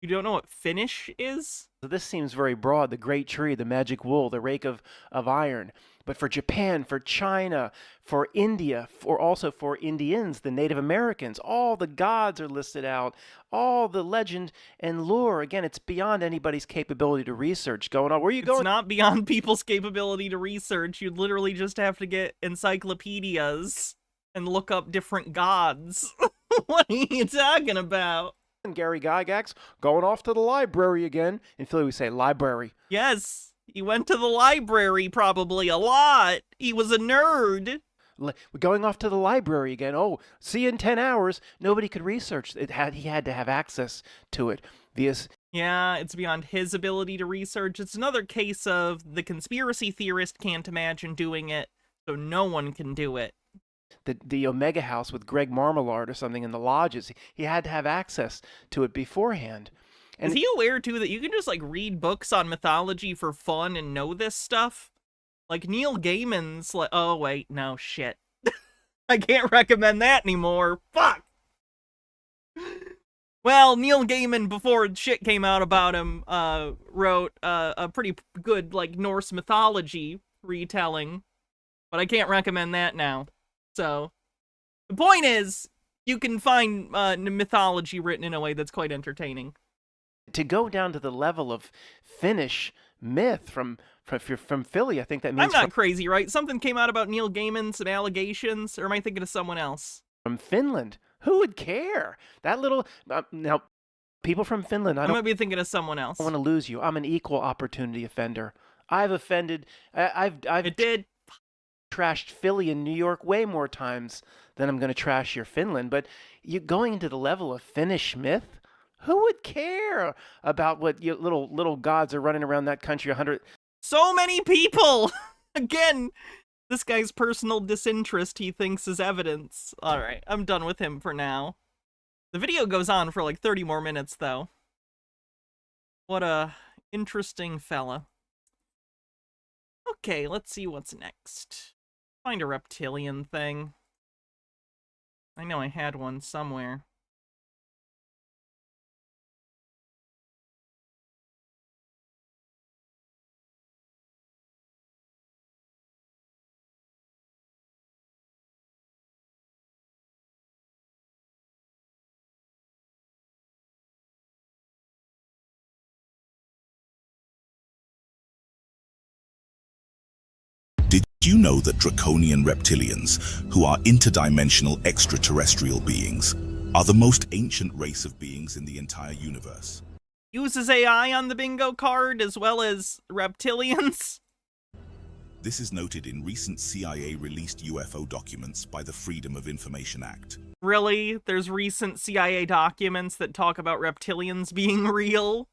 You don't know what Finnish is? So this seems very broad. The great tree, the magic wool, the rake of iron. But for Japan, for China, for India, also for Indians, the Native Americans, all the gods are listed out, all the legend and lore. Again, it's beyond anybody's capability to research. Going on, where are you going? It's not beyond people's capability to research. You'd literally just have to get encyclopedias and look up different gods. What are you talking about? Gary Gygax going off to the library again. In Philly, we say library. Yes, he went to the library probably a lot. He was a nerd. We're going off to the library again. Oh, see you in 10 hours. Nobody could research. He had to have access to it. Yeah, it's beyond his ability to research. It's another case of the conspiracy theorist can't imagine doing it, so no one can do it. The Omega House with Greg Marmalard or something in the lodges. He had to have access to it beforehand. And is he aware, too, that you can just, like, read books on mythology for fun and know this stuff? Like, Neil Gaiman's like, oh, wait, no, shit. I can't recommend that anymore. Fuck! Well, Neil Gaiman, before shit came out about him, wrote a pretty good, like, Norse mythology retelling. But I can't recommend that now. So, the point is, you can find mythology written in a way that's quite entertaining. To go down to the level of Finnish myth if you're from Philly, I think that means... I'm not crazy, right? Something came out about Neil Gaiman, some allegations, or am I thinking of someone else? From Finland. Who would care? That little... now, people from Finland, I might be thinking of someone else. I don't want to lose you. I'm an equal opportunity offender. I've offended... It did... trashed Philly and New York way more times than I'm going to trash your Finland, but you going into the level of Finnish myth, who would care about what your little gods are running around that country 100? So many people. Again, this guy's personal disinterest he thinks is evidence. All right, I'm done with him for now. The video goes on for like 30 more minutes though. What a interesting fella. Okay, let's see what's next. Find a reptilian thing. I know I had one somewhere. Did you know that draconian reptilians, who are interdimensional extraterrestrial beings, are the most ancient race of beings in the entire universe? Uses AI on the bingo card as well as reptilians. This is noted in recent CIA-released UFO documents by the Freedom of Information Act. Really? There's recent CIA documents that talk about reptilians being real?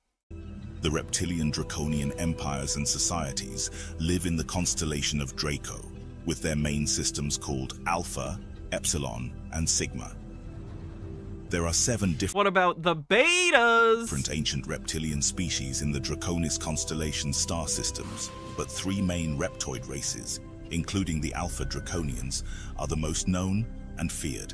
The reptilian draconian empires and societies live in the constellation of Draco, with their main systems called Alpha, Epsilon, and Sigma. There are 7 What about the betas? different ancient reptilian species in the Draconis constellation star systems, but 3 main reptoid races, including the Alpha Draconians, are the most known and feared.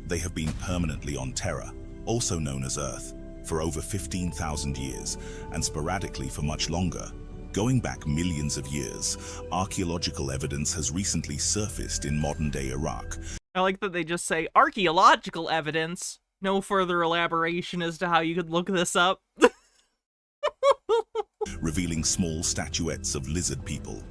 They have been permanently on Terra, also known as Earth, for over 15,000 years, and sporadically for much longer. Going back millions of years, archaeological evidence has recently surfaced in modern-day Iraq. I like that they just say archaeological evidence. No further elaboration as to how you could look this up. Revealing small statuettes of lizard people.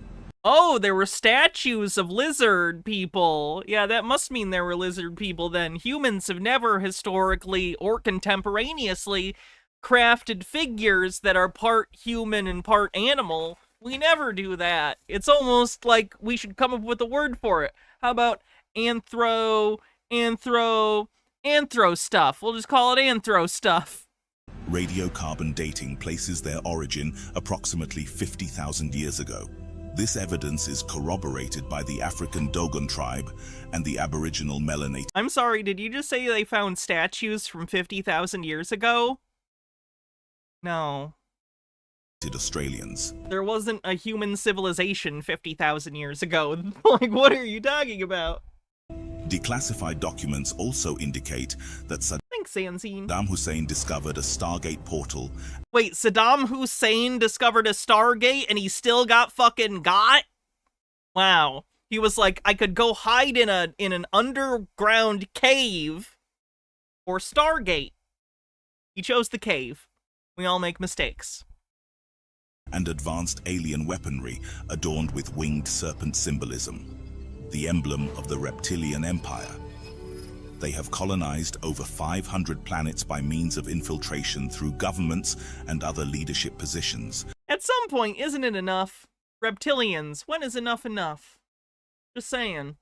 Oh, there were statues of lizard people. Yeah, that must mean there were lizard people then. Humans have never historically or contemporaneously crafted figures that are part human and part animal. We never do that. It's almost like we should come up with a word for it. How about anthro stuff? We'll just call it anthro stuff. Radiocarbon dating places their origin approximately 50,000 years ago. This evidence is corroborated by the African Dogon tribe and the Aboriginal melanated I'm sorry, did you just say they found statues from 50,000 years ago? No. Australians. There wasn't a human civilization 50,000 years ago. Like, what are you talking about? Declassified documents also indicate that Thanks, Sanzine. Saddam Hussein discovered a Stargate portal. Wait, Saddam Hussein discovered a Stargate and he still got fucking got? Wow. He was like, I could go hide in an underground cave or Stargate. He chose the cave. We all make mistakes. And advanced alien weaponry adorned with winged serpent symbolism, the emblem of the Reptilian Empire. They have colonized over 500 planets by means of infiltration through governments and other leadership positions. At some point, isn't it enough? Reptilians, when is enough enough? Just saying.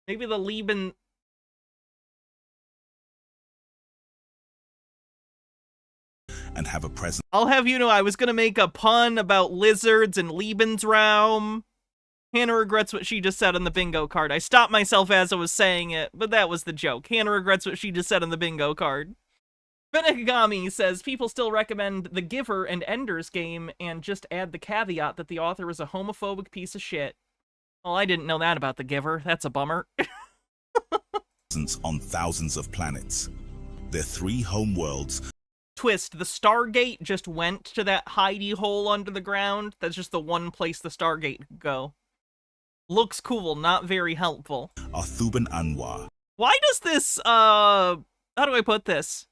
Maybe the Lieben... And have a presence. I'll have you know, I was gonna make a pun about lizards and Lebensraum. Hannah regrets what she just said on the bingo card. I stopped myself as I was saying it, but that was the joke. Hannah regrets what she just said on the bingo card. Benekagami says, people still recommend The Giver and Ender's Game and just add the caveat that the author is a homophobic piece of shit. Well, I didn't know that about The Giver. That's a bummer. On thousands of planets. Their 3 homeworlds. Twist, the Stargate just went to that hidey hole under the ground. That's just the one place the Stargate could go. Looks cool, not very helpful. Are Thuban Anwar. Why does this, how do I put this?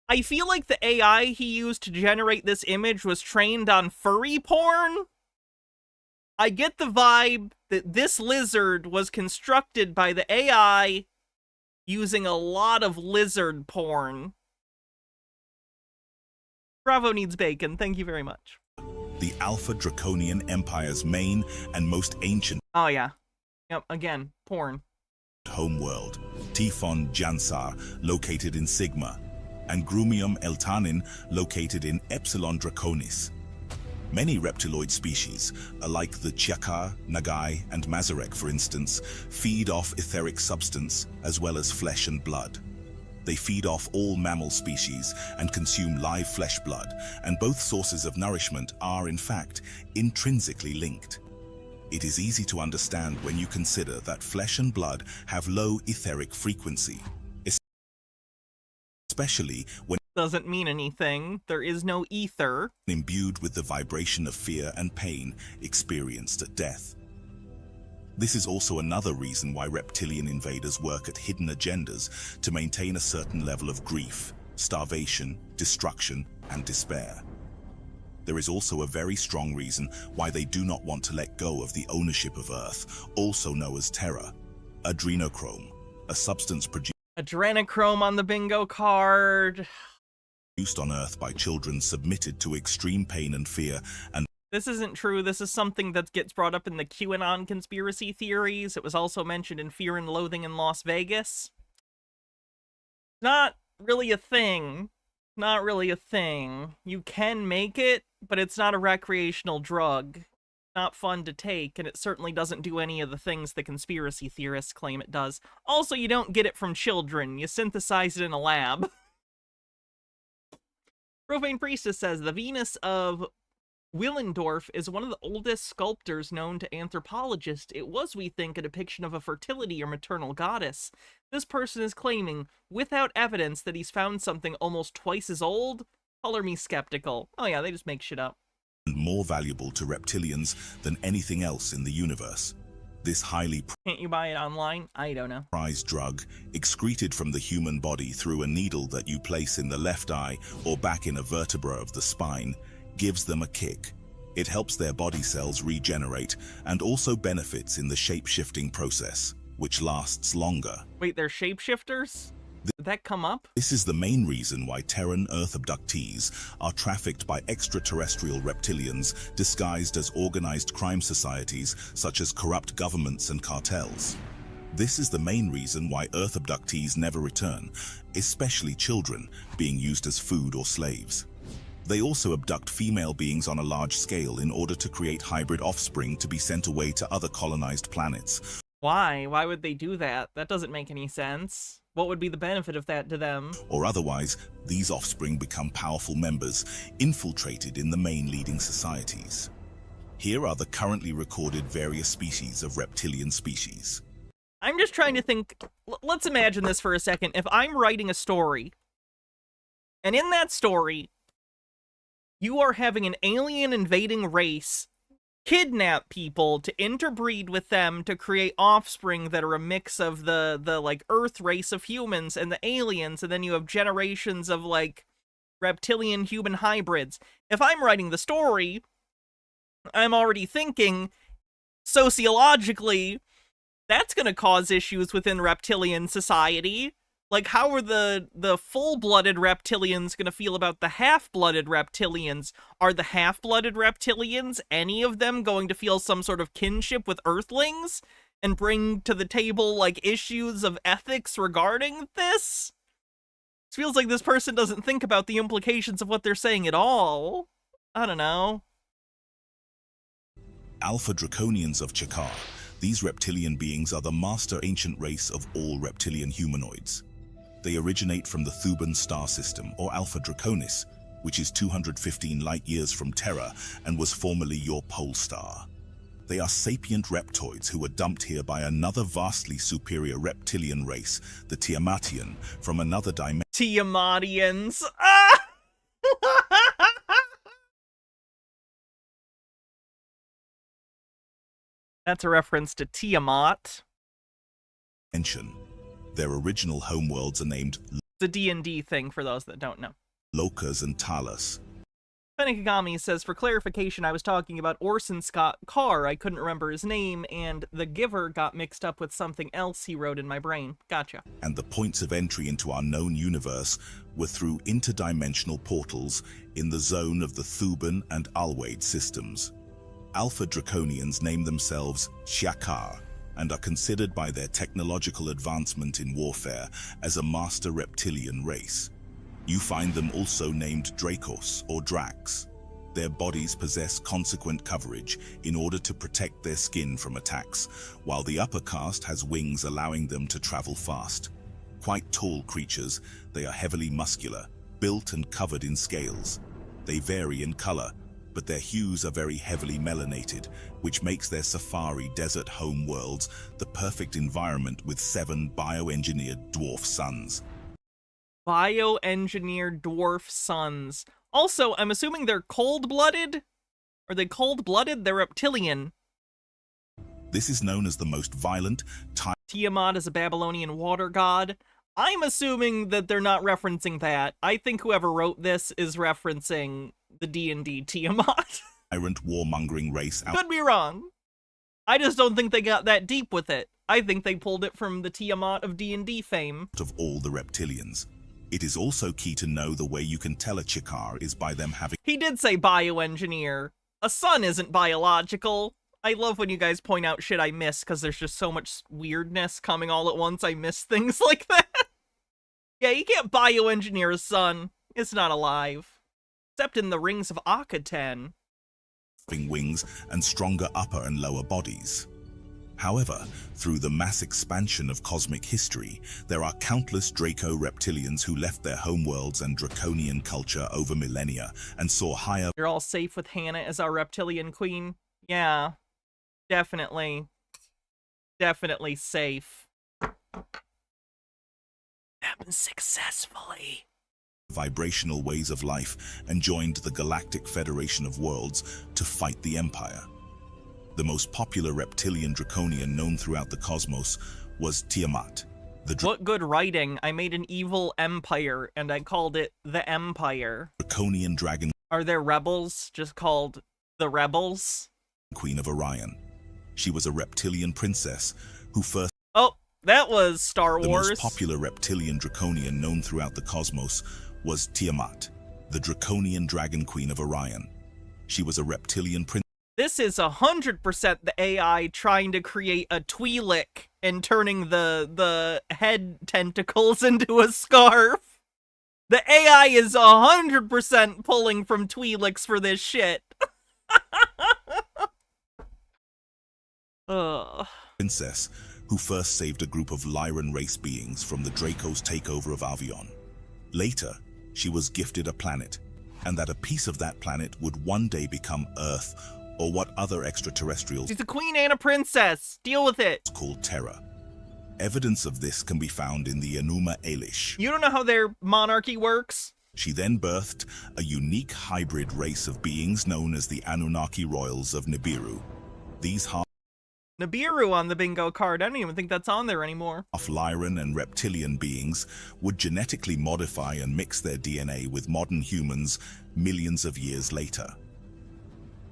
I feel like the AI he used to generate this image was trained on furry porn. I get the vibe that this lizard was constructed by the AI using a lot of lizard porn. Bravo needs bacon. Thank you very much. The Alpha Draconian Empire's main and most ancient. Oh, yeah. Yep, again, porn. Homeworld, Tifon Jansar, located in Sigma, and Grumium Eltanin, located in Epsilon Draconis. Many reptiloid species, like the Chiakar, Nagai, and Mazarek, for instance, feed off etheric substance as well as flesh and blood. They feed off all mammal species and consume live flesh blood, and both sources of nourishment are, in fact, intrinsically linked. It is easy to understand when you consider that flesh and blood have low etheric frequency, especially when doesn't mean anything. There is no ether. Imbued with the vibration of fear and pain experienced at death. This is also another reason why reptilian invaders work at hidden agendas to maintain a certain level of grief, starvation, destruction, and despair. There is also a very strong reason why they do not want to let go of the ownership of Earth, also known as Terra. Adrenochrome, a substance produced Adrenochrome on the bingo card. on Earth by children submitted to extreme pain and fear, and This isn't true. This is something that gets brought up in the QAnon conspiracy theories. It was also mentioned in Fear and Loathing in Las Vegas. Not really a thing. Not really a thing. You can make it, but it's not a recreational drug. Not fun to take, and it certainly doesn't do any of the things the conspiracy theorists claim it does. Also, you don't get it from children. You synthesize it in a lab. Profane Priestess says, the Venus of Willendorf is one of the oldest sculptors known to anthropologists. It was, we think, a depiction of a fertility or maternal goddess. This person is claiming, without evidence, that he's found something almost twice as old. Color me skeptical. Oh yeah, they just make shit up. more valuable to reptilians than anything else in the universe. This highly Can't you buy it online? I don't know. prized drug, excreted from the human body through a needle that you place in the left eye or back in a vertebra of the spine, gives them a kick. It helps their body cells regenerate and also benefits in the shape-shifting process, which lasts longer. Wait, they're shapeshifters? Did that come up? This is the main reason why Terran Earth abductees are trafficked by extraterrestrial reptilians disguised as organized crime societies such as corrupt governments and cartels. This is the main reason why Earth abductees never return, especially children being used as food or slaves. They also abduct female beings on a large scale in order to create hybrid offspring to be sent away to other colonized planets. Why? Why would they do that? That doesn't make any sense. What would be the benefit of that to them? Or otherwise, these offspring become powerful members, infiltrated in the main leading societies. Here are the currently recorded various species of reptilian species. I'm just trying to think, let's imagine this for a second. If I'm writing a story, and in that story, you are having an alien invading race kidnap people to interbreed with them to create offspring that are a mix of the like Earth race of humans and the aliens, and then you have generations of like reptilian human hybrids. If I'm writing the story, I'm already thinking sociologically that's going to cause issues within reptilian society. Like, how are the full-blooded reptilians going to feel about the half-blooded reptilians? Are the half-blooded reptilians, any of them, going to feel some sort of kinship with Earthlings and bring to the table, like, issues of ethics regarding this? It feels like this person doesn't think about the implications of what they're saying at all. I don't know. Alpha Draconians of Chakar. These reptilian beings are the master ancient race of all reptilian humanoids. They originate from the Thuban star system, or Alpha Draconis, which is 215 light-years from Terra and was formerly your pole star. They are sapient reptoids who were dumped here by another vastly superior reptilian race, the Tiamatian, from another dimension. Tiamatians. Ah! That's a reference to Tiamat. Their original homeworlds are named It's a D&D thing for those that don't know. Lokas and Talos. Fennikagami says, for clarification, I was talking about Orson Scott Carr. I couldn't remember his name, and The Giver got mixed up with something else he wrote in my brain. Gotcha. And the points of entry into our known universe were through interdimensional portals in the zone of the Thuban and Alwade systems. Alpha Draconians name themselves Shakar, and are considered by their technological advancement in warfare as a master reptilian race. You find them also named Dracos or Drax. Their bodies possess consequent coverage in order to protect their skin from attacks, while the upper caste has wings allowing them to travel fast. Quite tall creatures, they are heavily muscular, built and covered in scales. They vary in color, but their hues are very heavily melanated, which makes their safari desert home worlds the perfect environment with 7 bioengineered dwarf suns. Bioengineered dwarf suns. Also, I'm assuming they're cold-blooded? Are they cold-blooded? They're reptilian. This is known as the most violent, Tiamat is a Babylonian water god. I'm assuming that they're not referencing that. I think whoever wrote this is referencing the D&D Tiamat. Tyrant warmongering race out Could be wrong. I just don't think they got that deep with it. I think they pulled it from the Tiamat of D&D fame. of all the reptilians. It is also key to know the way you can tell a Chikar is by them having He did say bioengineer. A sun isn't biological. I love when you guys point out shit I miss, because there's just so much weirdness coming all at once. I miss things like that. Yeah, you can't bioengineer a sun. It's not alive. Except in the rings of Akaten. wings and stronger upper and lower bodies. However, through the mass expansion of cosmic history, there are countless Draco reptilians who left their homeworlds and draconian culture over millennia and saw higher You're all safe with Hannah as our reptilian queen? Yeah. Definitely. Definitely safe. Happened successfully. vibrational ways of life and joined the Galactic Federation of Worlds to fight the Empire. The most popular reptilian draconian known throughout the cosmos was Tiamat. What good writing. I made an evil empire and I called it the Empire. Draconian dragon Are there rebels just called the Rebels? queen of Orion. She was a reptilian princess who first Oh, that was Star The Wars. most popular reptilian draconian known throughout the cosmos was Tiamat, the draconian dragon queen of Orion. She was a reptilian princess. This is 100% the AI trying to create a Twi'lek and turning the head tentacles into a scarf. The AI is 100% pulling from Twi'leks for this shit. Ugh. Princess who first saved a group of Lyran race beings from the Draco's takeover of Avion. Later, she was gifted a planet, and that a piece of that planet would one day become Earth, or what other extraterrestrials She's a queen and a princess. Deal with it. called Terra. Evidence of this can be found in the Enuma Elish. You don't know how their monarchy works? She then birthed a unique hybrid race of beings known as the Anunnaki Royals of Nibiru. These Nibiru on the bingo card. I don't even think that's on there anymore. half-Lyran and reptilian beings would genetically modify and mix their DNA with modern humans millions of years later.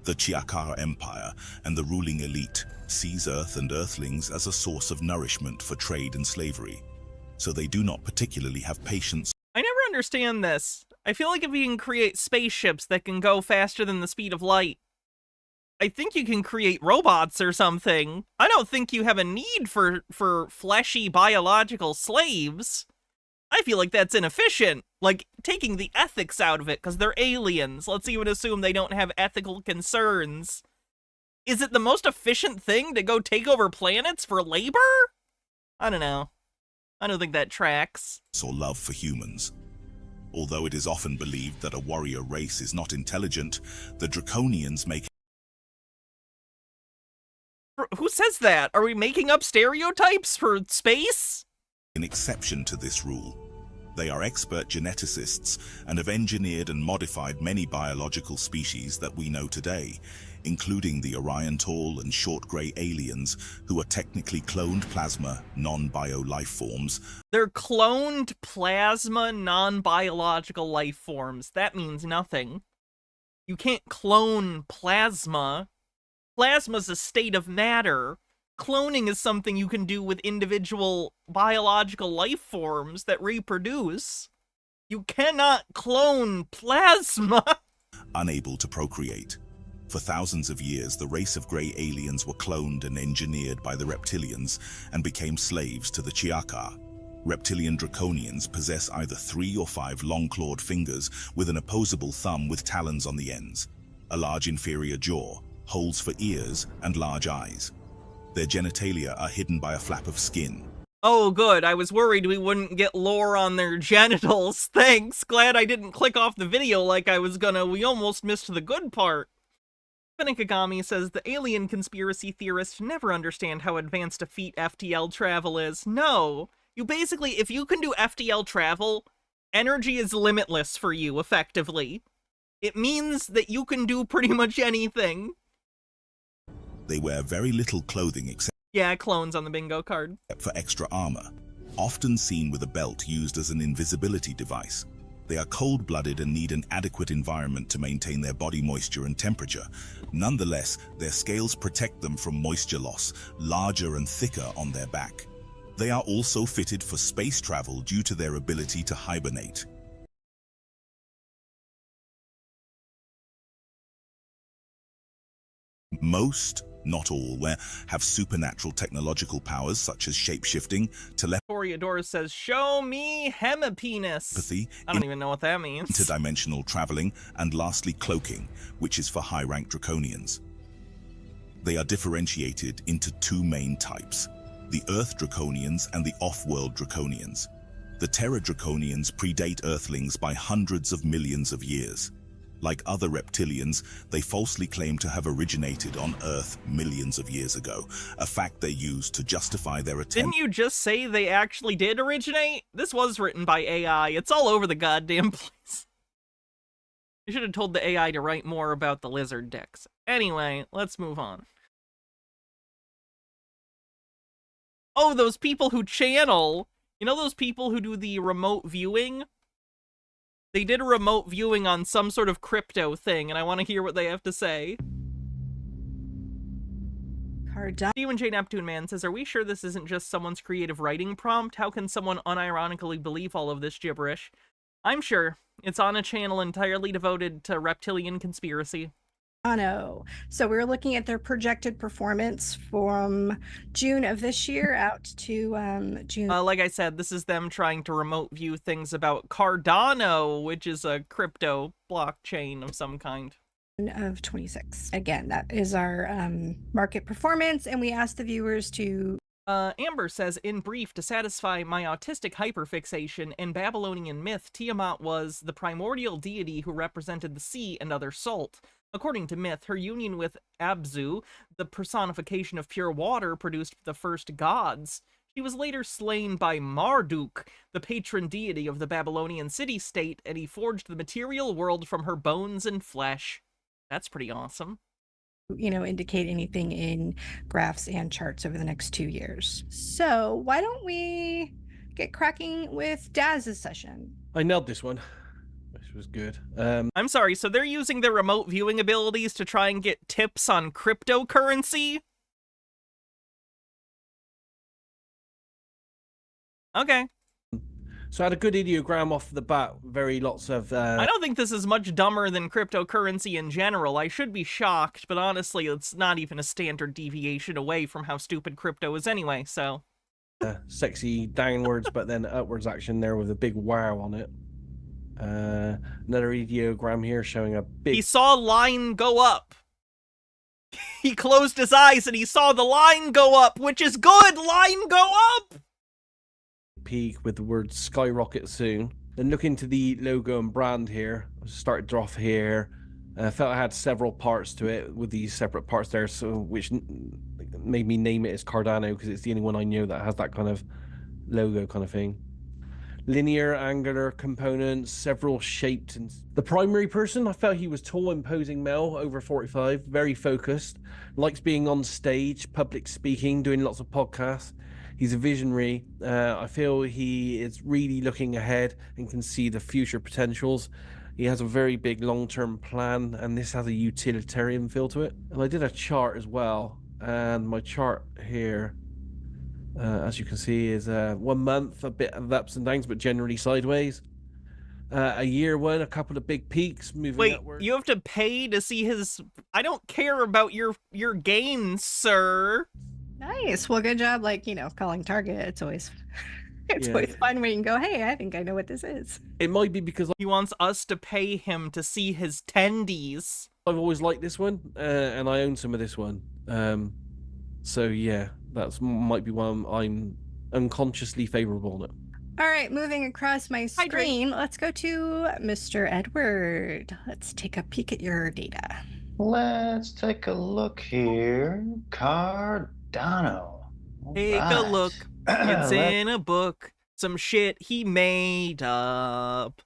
The Chiakar Empire and the ruling elite sees Earth and Earthlings as a source of nourishment for trade and slavery, so they do not particularly have patience. I never understand this. I feel like if you can create spaceships that can go faster than the speed of light, I think you can create robots or something. I don't think you have a need for fleshy biological slaves. I feel like that's inefficient. Like, taking the ethics out of it, because they're aliens. Let's even assume they don't have ethical concerns. Is it the most efficient thing to go take over planets for labor? I don't know. I don't think that tracks. Or love for humans. Although it is often believed that a warrior race is not intelligent, the Draconians make Who says that? Are we making up stereotypes for space? an exception to this rule. They are expert geneticists and have engineered and modified many biological species that we know today, including the Orion Tall and short grey aliens, who are technically cloned plasma, non-bio life forms. They're cloned plasma non-biological life forms. That means nothing. You can't clone plasma. Plasma's a state of matter. Cloning is something you can do with individual biological life forms that reproduce. You cannot clone plasma. Unable to procreate. For thousands of years, the race of grey aliens were cloned and engineered by the Reptilians and became slaves to the Chiakar. Reptilian Draconians possess either 3 or 5 long-clawed fingers with an opposable thumb with talons on the ends, a large inferior jaw, holes for ears, and large eyes. Their genitalia are hidden by a flap of skin. Oh, good. I was worried we wouldn't get lore on their genitals. Thanks. Glad I didn't click off the video like I was gonna. We almost missed the good part. Finikagami says the alien conspiracy theorists never understand how advanced a feat FTL travel is. No. You basically, if you can do FTL travel, energy is limitless for you, effectively. It means that you can do pretty much anything. They wear very little clothing except Yeah, clones on the bingo card. for extra armor, often seen with a belt used as an invisibility device. They are cold-blooded and need an adequate environment to maintain their body moisture and temperature. Nonetheless, their scales protect them from moisture loss, larger and thicker on their back. They are also fitted for space travel due to their ability to hibernate. Most, not all, have supernatural technological powers such as shape-shifting, Toriadora says, show me hemipenis. telepathy, I don't even know what that means. interdimensional traveling, and lastly cloaking, which is for high-ranked draconians. They are differentiated into two main types, the Earth Draconians and the Off-World Draconians. The Terra Draconians predate Earthlings by hundreds of millions of years. Like other reptilians, they falsely claim to have originated on Earth millions of years ago, a fact they use to justify their attempt. Didn't you just say they actually did originate? This was written by AI. It's all over the goddamn place. You should have told the AI to write more about the lizard dicks. Anyway, let's move on. Oh, those people who channel. You know those people who do the remote viewing? They did a remote viewing on some sort of crypto thing, and I want to hear what they have to say. Stephen J. Neptune Man says, are we sure this isn't just someone's creative writing prompt? How can someone unironically believe all of this gibberish? I'm sure. It's on a channel entirely devoted to reptilian conspiracy. So we're looking at their projected performance from June of this year out to June. Like I said, this is them trying to remote view things about Cardano, which is a crypto blockchain of some kind. Of 26. Again, that is our market performance, and we asked the viewers to... Amber says, in brief, to satisfy my autistic hyperfixation, in Babylonian myth, Tiamat was the primordial deity who represented the sea and other salt. According to myth, her union with Abzu, the personification of pure water, produced the first gods. She was later slain by Marduk, the patron deity of the Babylonian city-state, and he forged the material world from her bones and flesh. That's pretty awesome. Indicate anything in graphs and charts over the next 2 years. So why don't we get cracking with Daz's session? I nailed this one. This was good. I'm sorry, so they're using their remote viewing abilities to try and get tips on cryptocurrency? Okay. So I had a good ideogram off the bat, lots of... I don't think this is much dumber than cryptocurrency in general. I should be shocked, but honestly, it's not even a standard deviation away from how stupid crypto is anyway, so... sexy downwards, but then upwards action there with a big wow on it. Another ideogram here showing a big... He saw line go up. He closed his eyes and he saw the line go up, which is good! Line go up! Peak with the word skyrocket soon. Then look into the logo and brand here. Started off here. I felt I had several parts to it with these separate parts there, so which made me name it as Cardano because it's the only one I know that has that kind of logo kind of thing. Linear, angular components, several shaped. And the primary person, I felt he was tall, imposing male, over 45, very focused, likes being on stage, public speaking, doing lots of podcasts. He's a visionary. I feel he is really looking ahead and can see the future potentials. He has a very big long-term plan, and this has a utilitarian feel to it. And I did a chart as well, and my chart here, as you can see, is 1 month, a bit of ups and downs, but generally sideways. A year one, a couple of big peaks moving upwards. Wait, you have to pay to see his... I don't care about your gains, sir. Nice. Well, good job, calling target. It's always always fun when you can go, hey, I think I know what this is. It might be because he wants us to pay him to see his tendies. I've always liked this one, and I own some of this one. So yeah, that's might be one I'm unconsciously favorable on it. All right, moving across my screen, let's go to Mr. Edward. Let's take a peek at your data. Let's take a look here. Cardano. Take a look. It's in a book. Some shit he made up.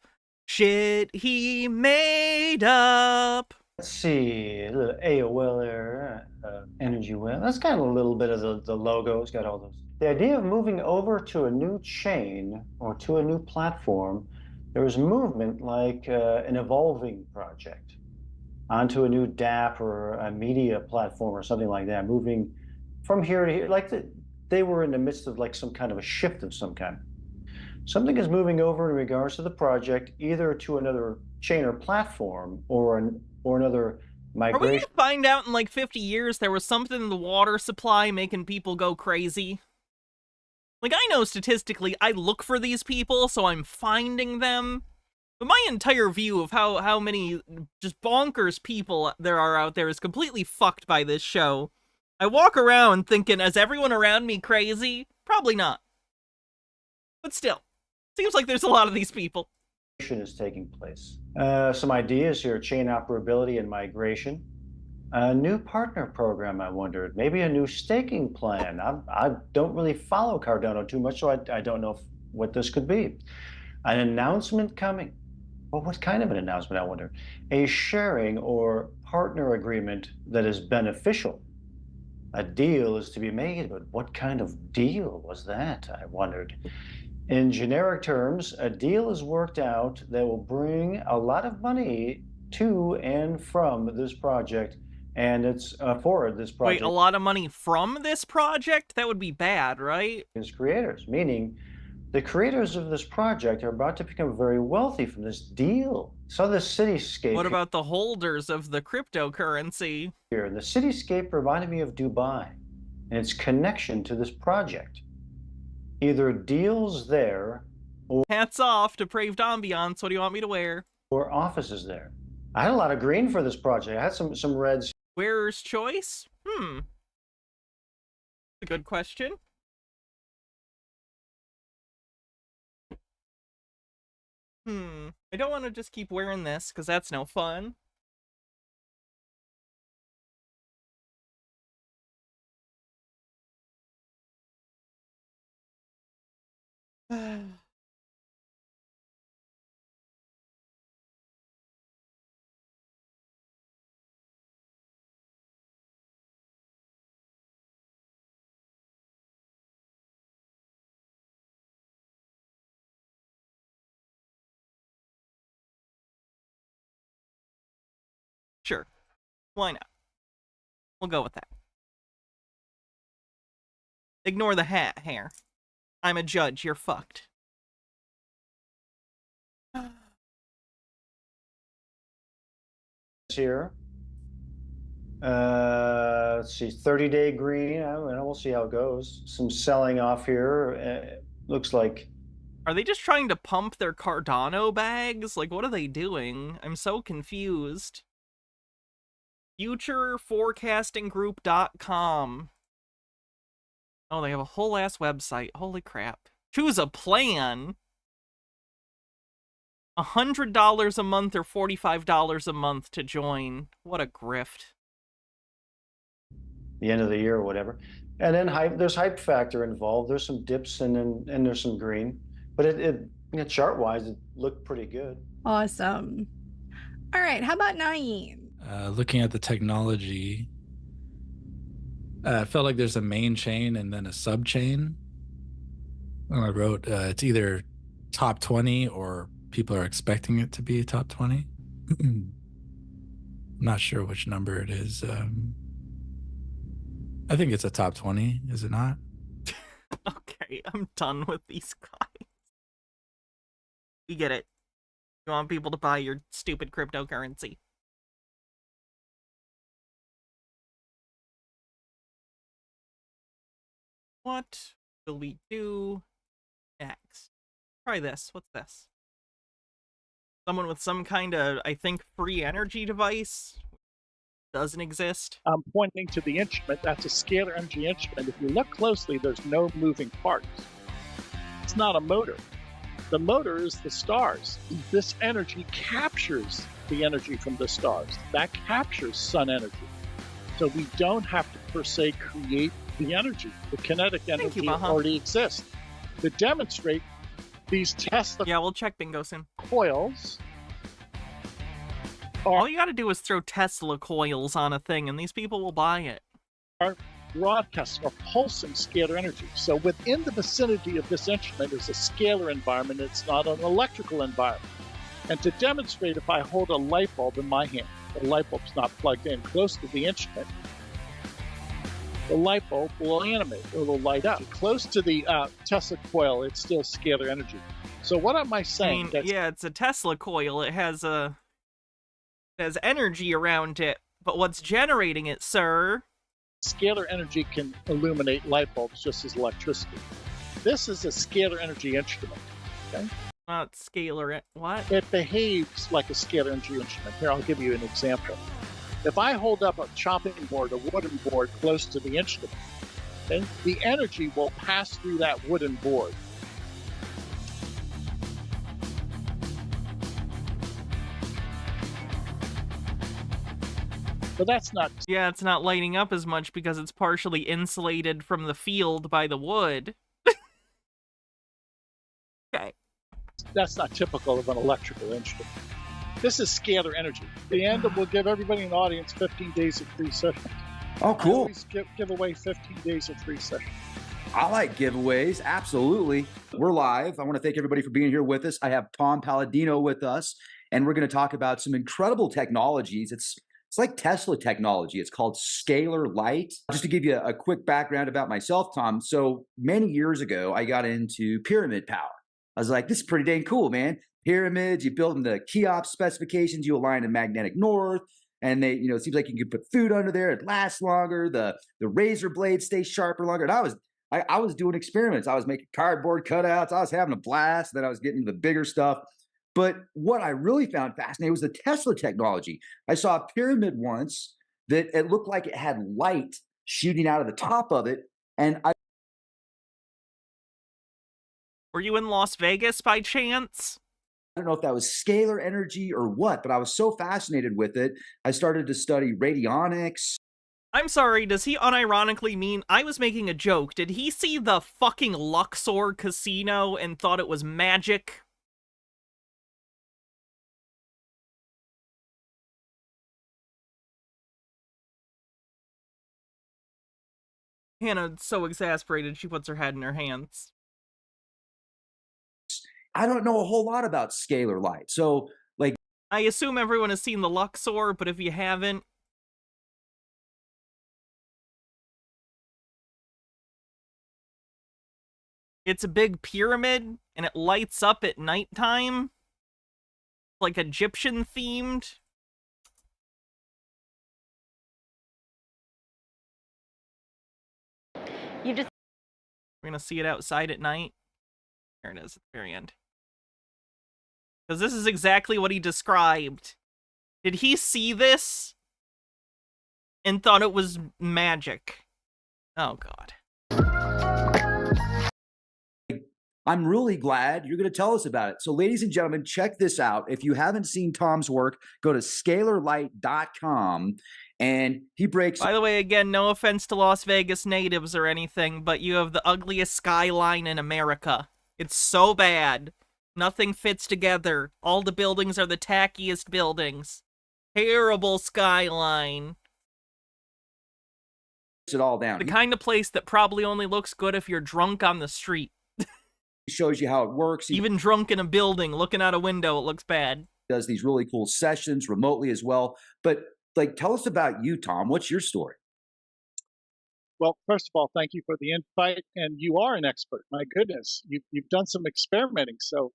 Shit he made up. Let's see, a little AOL there, energy well. That's got a little bit of the logo. It's got all those. The idea of moving over to a new chain or to a new platform there was movement like an evolving project onto a new DApp or a media platform or something like that, moving from here to here, like they were in the midst of like some kind of a shift of some kind. Something is moving over in regards to the project, either to another chain or platform or another Are we migration. gonna find out in like 50 years there was something in the water supply making people go crazy? Like, I know statistically I look for these people, so I'm finding them. But my entire view of how many just bonkers people there are out there is completely fucked by this show. I walk around thinking, is everyone around me crazy? Probably not. But still, seems like there's a lot of these people. Is taking place. Some ideas here: chain operability and migration. A new partner program, I wondered. Maybe a new staking plan. I don't really follow Cardano too much, so I don't know what this could be. An announcement coming. Well, what kind of an announcement, I wonder? A sharing or partner agreement that is beneficial. A deal is to be made, but what kind of deal was that, I wondered. In generic terms, a deal is worked out that will bring a lot of money to and from this project, and it's for this project. Wait, a lot of money from this project? That would be bad, right? Its creators, meaning the creators of this project are about to become very wealthy from this deal. So the cityscape. What about the holders of the cryptocurrency? Here, the cityscape reminded me of Dubai and its connection to this project. Either deals there, or hats off, depraved ambiance. What do you want me to wear? Or offices there. I had a lot of green for this project. I had some reds. Wearer's choice? A good question. I don't want to just keep wearing this, because that's no fun. Sure. Why not? We'll go with that. Ignore the hat hair. I'm a judge, you're fucked. Here. Let's see, 30-day green. We'll see how it goes. Some selling off here. Looks like. Are they just trying to pump their Cardano bags? Like, what are they doing? I'm so confused. Futureforecastinggroup.com. Oh, they have a whole ass website. Holy crap. Choose a plan. $100 a month or $45 a month to join. What a grift. The end of the year or whatever. And then there's hype factor involved. There's some dips and there's some green. But it chart-wise, it looked pretty good. Awesome. All right, how about Naeem? Looking at the technology, it felt like there's a main chain and then a sub chain. I wrote it's either top 20 or people are expecting it to be top 20. I'm not sure which number it is. I think it's a top 20, is it not? Okay, I'm done with these guys. You get it. You want people to buy your stupid cryptocurrency. What will we do next? Try this. What's this? Someone with some kind of, I think, free energy device? Doesn't exist. I'm pointing to the instrument. That's a scalar energy instrument. If you look closely, there's no moving parts. It's not a motor. The motor is the stars. This energy captures the energy from the stars. That captures sun energy. So we don't have to, per se, create the energy. The kinetic energy already exists. To demonstrate these Tesla we'll check bingo soon. coils. All you gotta do is throw Tesla coils on a thing and these people will buy it. Are broadcasting or pulsing scalar energy. So within the vicinity of this instrument is a scalar environment. It's not an electrical environment. And to demonstrate, if I hold a light bulb in my hand, the light bulb's not plugged in close to the instrument, the light bulb will animate, it will light up. Close to the Tesla coil, it's still scalar energy. So what am I saying? Yeah, it's a Tesla coil. It has energy around it, but what's generating it, sir? Scalar energy can illuminate light bulbs just as electricity. This is a scalar energy instrument, okay? Not scalar, what? It behaves like a scalar energy instrument. Here, I'll give you an example. If I hold up a chopping board, a wooden board close to the instrument, okay, the energy will pass through that wooden board. But that's not... Yeah, it's not lighting up as much because it's partially insulated from the field by the wood. Okay. That's not typical of an electrical instrument. This is scalar energy. At the end, we'll give everybody in the audience 15 days of free sessions. Oh, cool. I always give away 15 days of free sessions. I like giveaways. Absolutely. We're live. I want to thank everybody for being here with us. I have Tom Palladino with us, and we're going to talk about some incredible technologies. It's like Tesla technology. It's called scalar light. Just to give you a quick background about myself, Tom. So many years ago, I got into pyramid power. I was like, this is pretty dang cool, man. Pyramids, you build them to Cheops specifications, you align in magnetic north, and they, it seems like you can put food under there, it lasts longer, the razor blades stay sharper longer. And I was doing experiments. I was making cardboard cutouts, I was having a blast, then I was getting into the bigger stuff. But what I really found fascinating was the Tesla technology. I saw a pyramid once that it looked like it had light shooting out of the top of it, and Were you in Las Vegas by chance? I don't know if that was scalar energy or what, but I was so fascinated with it. I started to study radionics. I'm sorry, does he unironically mean I was making a joke? Did he see the fucking Luxor casino and thought it was magic? Hannah's so exasperated she puts her head in her hands. I don't know a whole lot about scalar light. So, like, I assume everyone has seen the Luxor, but if you haven't, it's a big pyramid, and it lights up at nighttime. Like Egyptian themed. You just... We're gonna see it outside at night. There it is at the very end. Because this is exactly what he described. Did he see this and thought it was magic? Oh, God. I'm really glad you're going to tell us about it. So, ladies and gentlemen, check this out. If you haven't seen Tom's work, go to scalarlight.com, and he breaks... By the way, again, no offense to Las Vegas natives or anything, but you have the ugliest skyline in America. It's so bad. Nothing fits together. All the buildings are the tackiest buildings. Terrible skyline. It all down. The kind of place that probably only looks good if you're drunk on the street. He shows you how it works. Even drunk in a building, looking out a window, it looks bad. Does these really cool sessions remotely as well. But, like, tell us about you, Tom. What's your story? Well, first of all, thank you for the invite, and you are an expert. My goodness, you've done some experimenting, so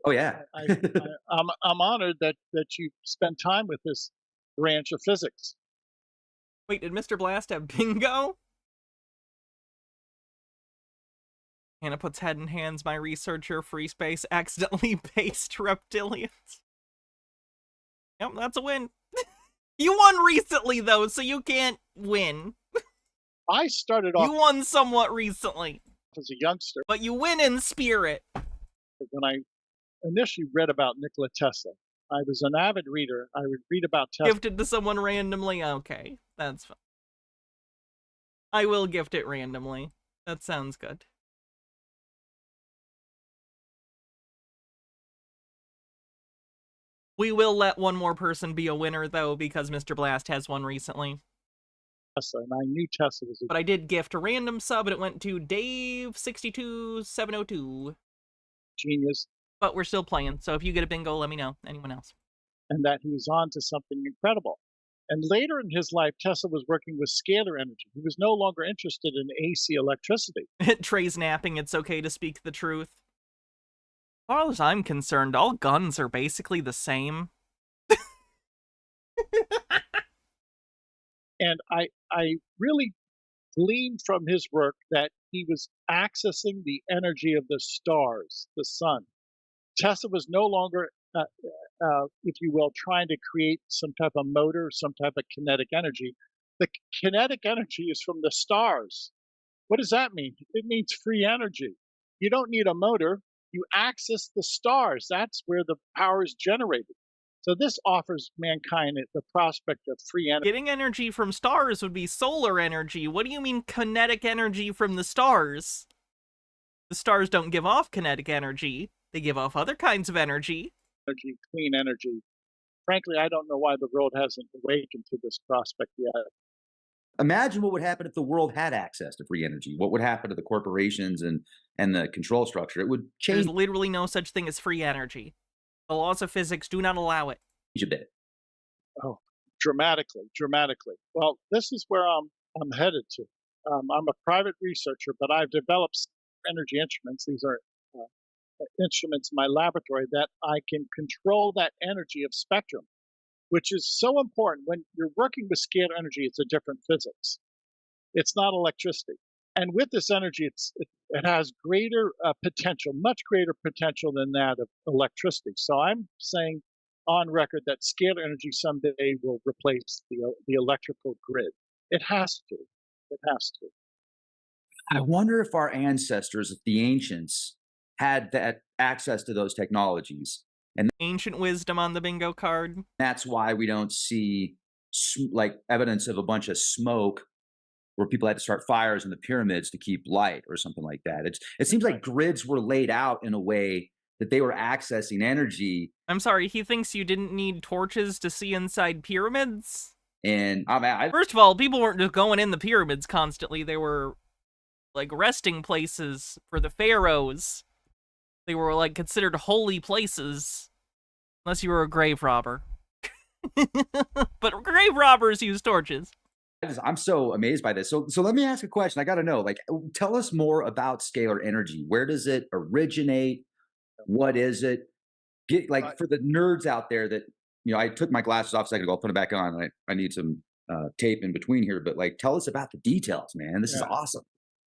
oh yeah, I'm honored that you spend time with this branch of physics. Wait, did Mr. Blast have bingo? Hannah puts head in hands. My researcher, free space, accidentally based reptilians. Yep, that's a win. You won recently though, so you can't win. I started off... You won somewhat recently. As a youngster. But you win in spirit. When I initially read about Nikola Tesla, I was an avid reader. I would read about Tesla. Gifted to someone randomly? Okay, that's fine. I will gift it randomly. That sounds good. We will let one more person be a winner, though, because Mr. Blast has won recently. Tesla, and I knew Tesla was a But I did gift a random sub, and it went to Dave62702. genius, But we're still playing, so if you get a bingo, let me know. Anyone else? and that he was on to something incredible. And later in his life, Tesla was working with scalar energy. He was no longer interested in AC electricity. Trey's napping, it's okay to speak the truth. As far as I'm concerned, all guns are basically the same. And I really gleaned from his work that he was accessing the energy of the stars, the sun. Tesla was no longer, if you will, trying to create some type of motor, some type of kinetic energy. The kinetic energy is from the stars. What does that mean? It means free energy. You don't need a motor. You access the stars. That's where the power is generated. So this offers mankind the prospect of free energy. Getting energy from stars would be solar energy. What do you mean kinetic energy from the stars? The stars don't give off kinetic energy. They give off other kinds of energy. Energy, clean energy. Frankly, I don't know why the world hasn't awakened to this prospect yet. Imagine what would happen if the world had access to free energy. What would happen to the corporations and the control structure? It would change There's literally no such thing as free energy. The laws of physics do not allow it. a bit. Oh, dramatically. Well, this is where I'm headed to. I'm a private researcher, but I've developed energy instruments. These are instruments in my laboratory that I can control that energy of spectrum, which is so important. When you're working with scalar energy, it's a different physics. It's not electricity. And with this energy, it has greater potential, much greater potential than that of electricity. So I'm saying on record that scalar energy someday will replace the electrical grid. It has to. It has to. I wonder if our ancestors, if the ancients, had that access to those technologies. And ancient wisdom on the bingo card. That's why we don't see like evidence of a bunch of smoke where people had to start fires in the pyramids to keep light or something like that. It seems like grids were laid out in a way that they were accessing energy. I'm sorry, he thinks you didn't need torches to see inside pyramids? And first of all, people weren't just going in the pyramids constantly. They were like resting places for the pharaohs. They were like considered holy places. Unless you were a grave robber. But grave robbers use torches. I'm so amazed by this. So let me ask a question. I got to know, like, tell us more about scalar energy. Where does it originate? What is it? Get like for the nerds out there that, you know, I took my glasses off a second ago, I'll put them back on. I need some tape in between here, but like, tell us about the details, man. This is awesome.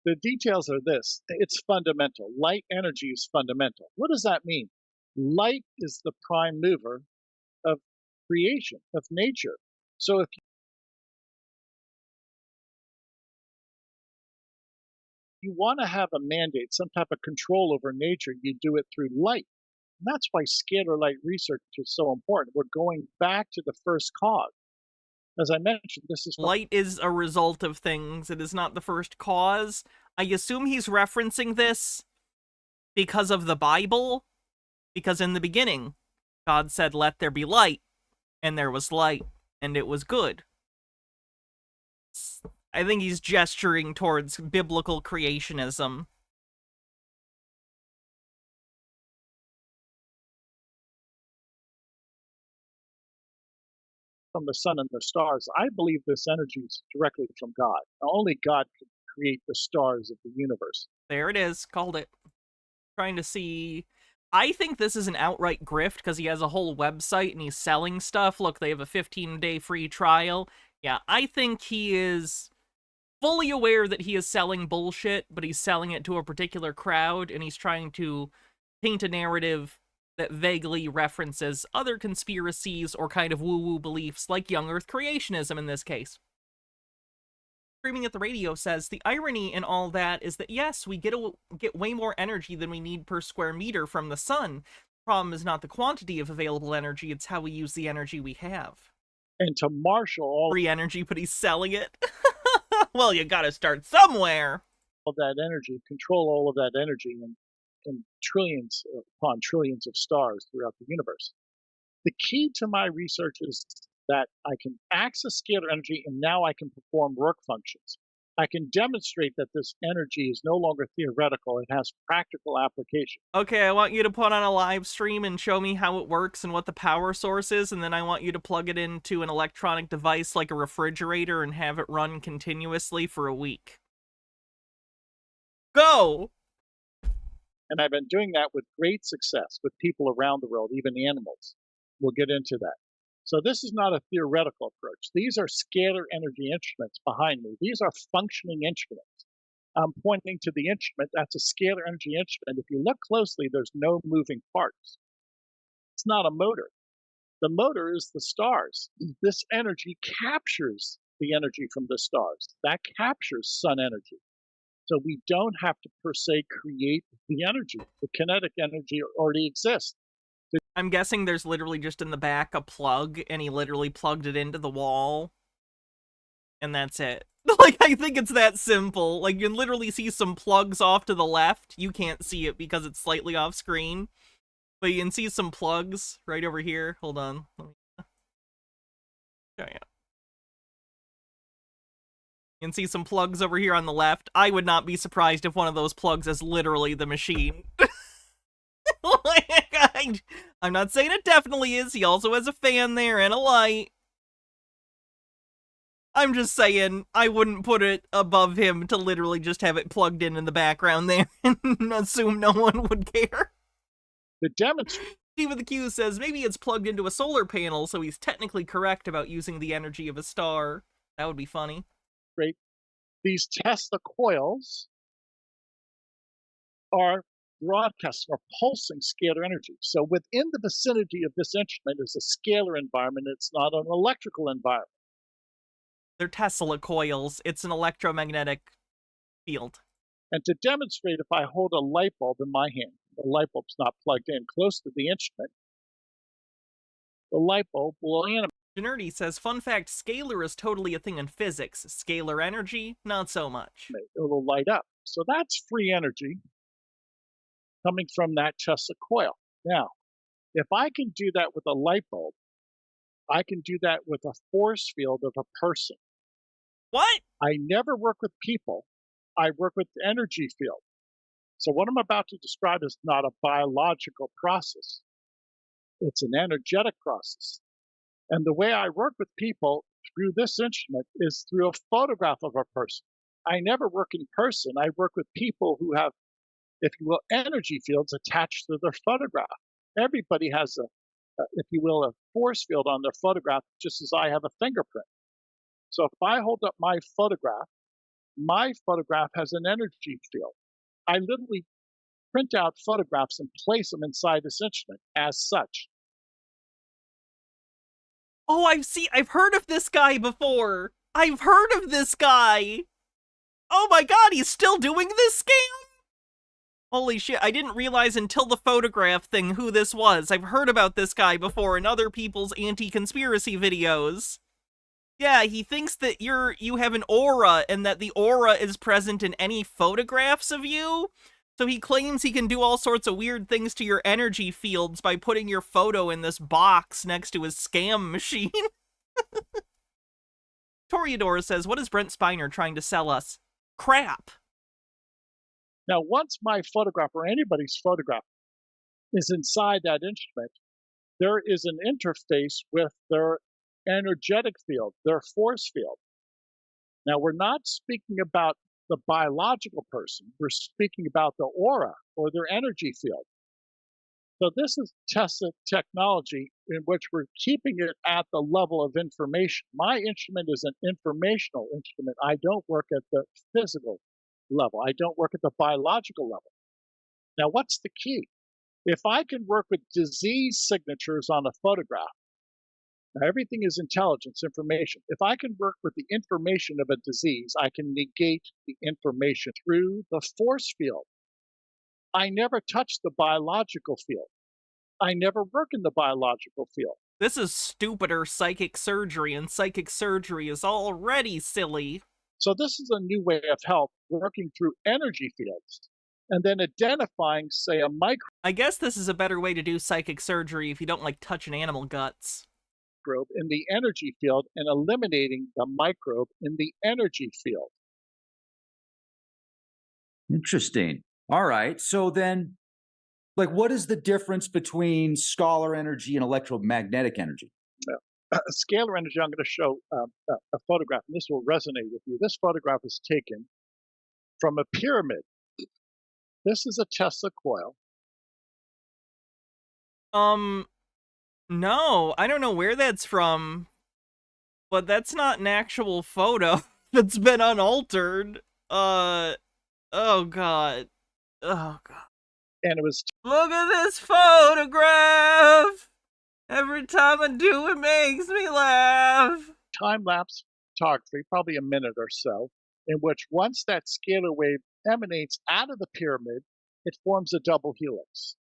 The details are this. It's fundamental. Light energy is fundamental. What does that mean? Light is the prime mover of creation, of nature. So if you want to have a mandate, some type of control over nature, you do it through light. And that's why scalar light research is so important. We're going back to the first cause. As I mentioned, this is... Light is a result of things. It is not the first cause. I assume he's referencing this because of the Bible. Because in the beginning, God said, "Let there be light," and there was light, and it was good. I think he's gesturing towards biblical creationism. From the sun and the stars, I believe this energy is directly from God. Only God can create the stars of the universe. There it is. Called it. Trying to see... I think this is an outright grift because he has a whole website and he's selling stuff. Look, they have a 15-day free trial. Yeah, I think he is fully aware that he is selling bullshit, but he's selling it to a particular crowd, and he's trying to paint a narrative that vaguely references other conspiracies or kind of woo-woo beliefs, like young Earth creationism in this case. Screaming at the Radio says, the irony in all that is that yes, we get way more energy than we need per square meter from the sun. The problem is not the quantity of available energy, it's how we use the energy we have. And to marshal all... free energy, but he's selling it? Well, you gotta start somewhere. All that energy, control all of that energy, and trillions upon trillions of stars throughout the universe. The key to my research is that I can access scalar energy and now I can perform work functions. I can demonstrate that this energy is no longer theoretical, it has practical application. Okay, I want you to put on a live stream and show me how it works and what the power source is, and then I want you to plug it into an electronic device like a refrigerator and have it run continuously for a week. Go! And I've been doing that with great success with people around the world, even animals. We'll get into that. So this is not a theoretical approach. These are scalar energy instruments behind me. These are functioning instruments. I'm pointing to the instrument. That's a scalar energy instrument. If you look closely, there's no moving parts. It's not a motor. The motor is the stars. This energy captures the energy from the stars. That captures sun energy. So we don't have to per se create the energy. The kinetic energy already exists. I'm guessing there's literally just in the back a plug, and he literally plugged it into the wall. And that's it. Like, I think it's that simple. Like, you can literally see some plugs off to the left. You can't see it because it's slightly off screen. But you can see some plugs right over here. Hold on. Let me show you. You can see some plugs over here on the left. I would not be surprised if one of those plugs is literally the machine. I'm not saying it definitely is. He also has a fan there and a light. I'm just saying, I wouldn't put it above him to literally just have it plugged in the background there and assume no one would care. The demonstration. Steve with the Q says, maybe it's plugged into a solar panel, so he's technically correct about using the energy of a star. That would be funny. Great. These Tesla coils are broadcasting or pulsing scalar energy. So within the vicinity of this instrument is a scalar environment. It's not an electrical environment. They're Tesla coils. It's an electromagnetic field. And to demonstrate, if I hold a light bulb in my hand, the light bulb's not plugged in close to the instrument, the light bulb will animate. Nerdy says, fun fact, scalar is totally a thing in physics. Scalar energy, not so much. It will light up. So that's free energy coming from that Tesla coil. Now, if I can do that with a light bulb, I can do that with a force field of a person. What? I never work with people. I work with the energy field. So what I'm about to describe is not a biological process. It's an energetic process. And the way I work with people through this instrument is through a photograph of a person. I never work in person. I work with people who have, if you will, energy fields attached to their photograph. Everybody has if you will, a force field on their photograph, just as I have a fingerprint. So if I hold up my photograph has an energy field. I literally print out photographs and place them inside this instrument as such. Oh, I've heard of this guy before. I've heard of this guy. Oh my god, he's still doing this scam? Holy shit, I didn't realize until the photograph thing who this was. I've heard about this guy before in other people's anti-conspiracy videos. Yeah, he thinks that you have an aura and that the aura is present in any photographs of you. So he claims he can do all sorts of weird things to your energy fields by putting your photo in this box next to his scam machine. Toriador says, what is Brent Spiner trying to sell us? Crap. Now, once my photograph or anybody's photograph is inside that instrument, there is an interface with their energetic field, their force field. Now, we're not speaking about the biological person. We're speaking about the aura or their energy field. So this is Tesla technology in which we're keeping it at the level of information. My instrument is an informational instrument. I don't work at the physical level. I don't work at the biological level. Now, what's the key? If I can work with disease signatures on a photograph, now everything is intelligence, information. If I can work with the information of a disease, I can negate the information through the force field. I never touch the biological field. I never work in the biological field. This is stupider psychic surgery, and psychic surgery is already silly. So this is a new way of help, working through energy fields, and then identifying, say, a micro. I guess this is a better way to do psychic surgery if you don't like touching animal guts. microbe in the energy field and eliminating the microbe in the energy field. Interesting. All right. So then, like, what is the difference between scalar energy and electromagnetic energy? Scalar energy, I'm going to show a photograph, and this will resonate with you. This photograph is taken from a pyramid. This is a Tesla coil. No, I don't know where that's from, but that's not an actual photo that's been unaltered. Oh god. Oh god. And it was... Look at this photograph! Every time I do, it makes me laugh. Time-lapse photography, probably a minute or so, in which once that scalar wave emanates out of the pyramid, it forms a double helix.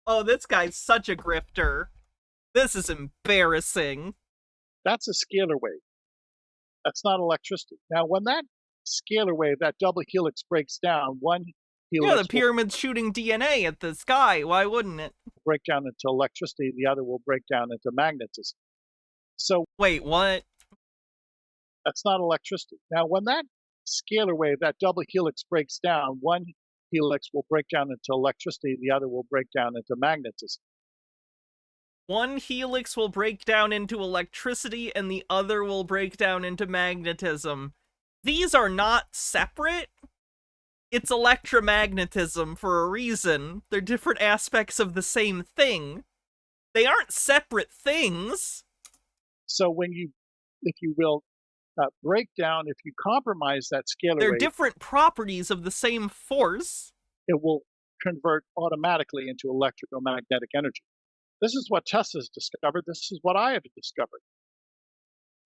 Oh, this guy's such a grifter. This is embarrassing. That's a scalar wave. That's not electricity. Now, when that scalar wave, that double helix breaks down, one helix... Yeah, the pyramid's shooting DNA at the sky. Why wouldn't it? ...break down into electricity, the other will break down into magnetism. So... Wait, what? That's not electricity. Now, when that scalar wave, that double helix breaks down, one helix will break down into electricity, the other will break down into magnetism. One helix will break down into electricity and the other will break down into magnetism. These are not separate. It's electromagnetism for a reason. They're different aspects of the same thing. They aren't separate things. So when you, if you will, break down, if you compromise that scalar They're wave, different properties of the same force. It will convert automatically into electromagnetic energy. This is what Tesla's discovered. This is what I have discovered.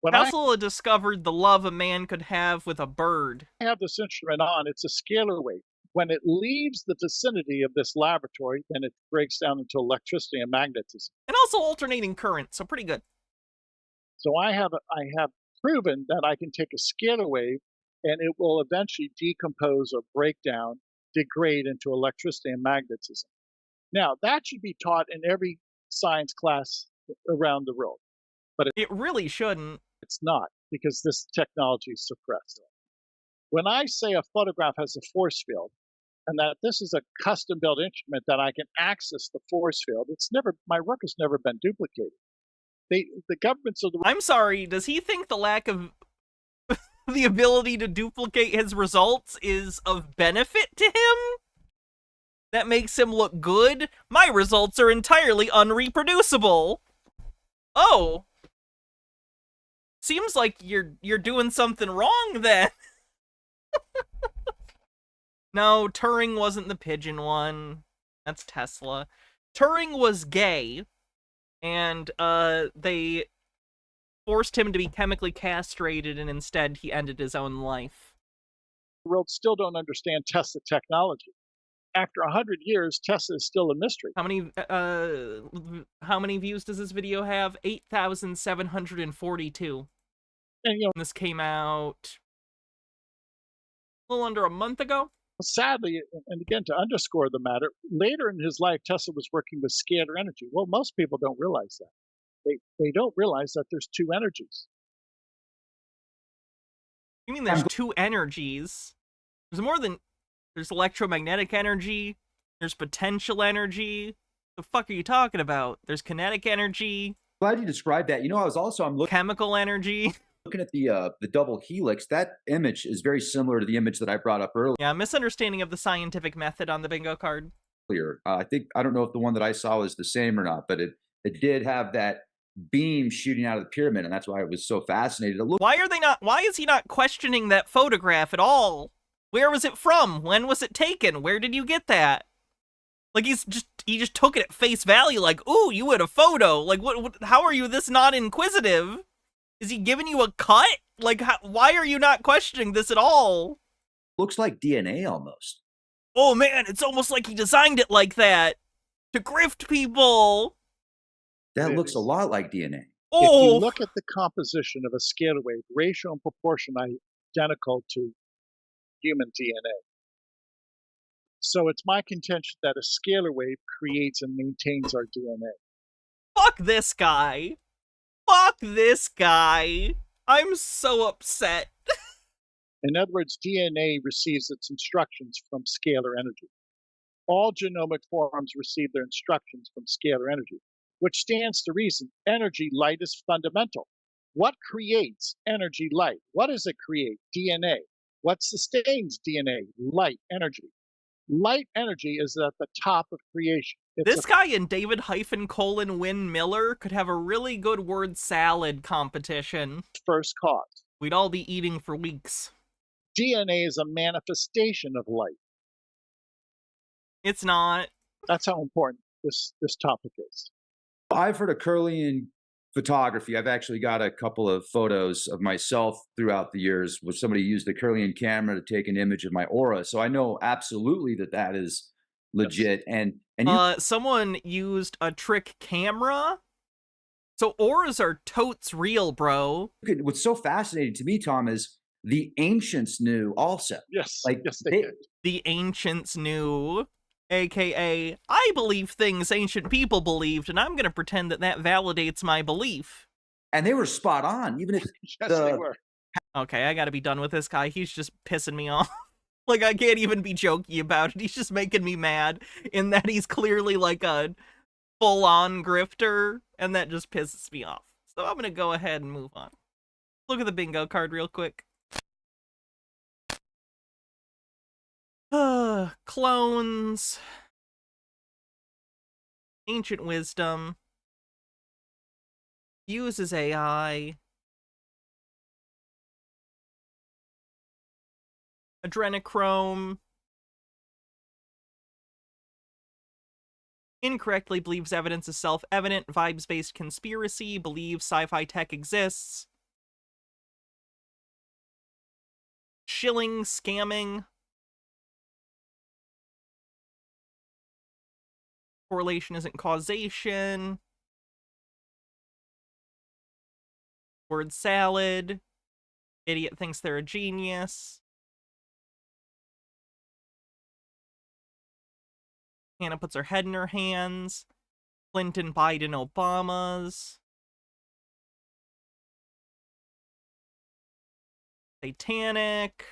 When Tesla discovered the love a man could have with a bird. I have this instrument on, it's a scalar wave. When it leaves the vicinity of this laboratory, then it breaks down into electricity and magnetism. And also alternating current, so pretty good. So I have proven that I can take a scalar wave and it will eventually decompose or break down, degrade into electricity and magnetism. Now, that should be taught in every science class around the world. But it really shouldn't. It's not, because this technology is suppressed. When I say a photograph has a force field, and that this is a custom-built instrument that I can access the force field, my work has never been duplicated. The governments of the... I'm sorry, does he think the lack of the ability to duplicate his results is of benefit to him? That makes him look good? My results are entirely unreproducible. Oh. Seems like you're doing something wrong then. No, Turing wasn't the pigeon one. That's Tesla. Turing was gay. And they forced him to be chemically castrated, and instead he ended his own life. The world still don't understand Tesla technology. After 100 years, Tesla is still a mystery. How many views does this video have? 8,742. And this came out a little under a month ago. Sadly, and again, to underscore the matter, later in his life, Tesla was working with scalar energy. Well, most people don't realize that. They don't realize that there's two energies. You mean there's two energies? There's more than... There's electromagnetic energy, there's potential energy. The fuck are you talking about? There's kinetic energy. Glad you described that. You know, I'm looking... Chemical energy. Looking at the double helix, that image is very similar to the image that I brought up earlier. Yeah, misunderstanding of the scientific method on the bingo card. I don't know if the one that I saw was the same or not, but it did have that beam shooting out of the pyramid, and that's why I was so fascinated. Why is he not questioning that photograph at all? Where was it from? When was it taken? Where did you get that? Like, he just took it at face value, like, ooh, you had a photo. Like, how are you this not inquisitive? Is he giving you a cut? Like, why are you not questioning this at all? Looks like DNA almost. Oh man, it's almost like he designed it like that. To grift people. That looks a lot like DNA. Oh. If you look at the composition of a scalar wave, ratio and proportion are identical to human DNA. So it's my contention that a scalar wave creates and maintains our DNA. Fuck this guy. Fuck this guy. I'm so upset. In other words, DNA receives its instructions from scalar energy. All genomic forms receive their instructions from scalar energy, which stands to reason energy light is fundamental. What creates energy light? What does it create? DNA. What sustains DNA? Light energy. Light energy is at the top of creation. This guy and David Wynn Miller could have a really good word salad competition. First cause. We'd all be eating for weeks. DNA is a manifestation of light. It's not. That's how important this topic is. I've heard of Kirlian photography. I've actually got a couple of photos of myself throughout the years where somebody used the Kirlian camera to take an image of my aura. So I know absolutely that is legit. Yes. And someone used a trick camera. So auras are totes real, bro. What's so fascinating to me, Tom, is the ancients knew also. Yes, like yes, they did. The ancients knew. AKA, I believe things ancient people believed, and I'm going to pretend that validates my belief. And they were spot on, even if yes, they were. Okay, I got to be done with this guy. He's just pissing me off. Like, I can't even be jokey about it. He's just making me mad in that he's clearly like a full-on grifter, and that just pisses me off. So I'm going to go ahead and move on. Look at the bingo card real quick. Clones. Ancient wisdom. Uses AI. Adrenochrome. Incorrectly believes evidence is self-evident. Vibes-based conspiracy. Believes sci-fi tech exists. Shilling, scamming. Correlation isn't causation. Word salad. Idiot thinks they're a genius. Hannah puts her head in her hands. Clinton, Biden, Obama's. Satanic.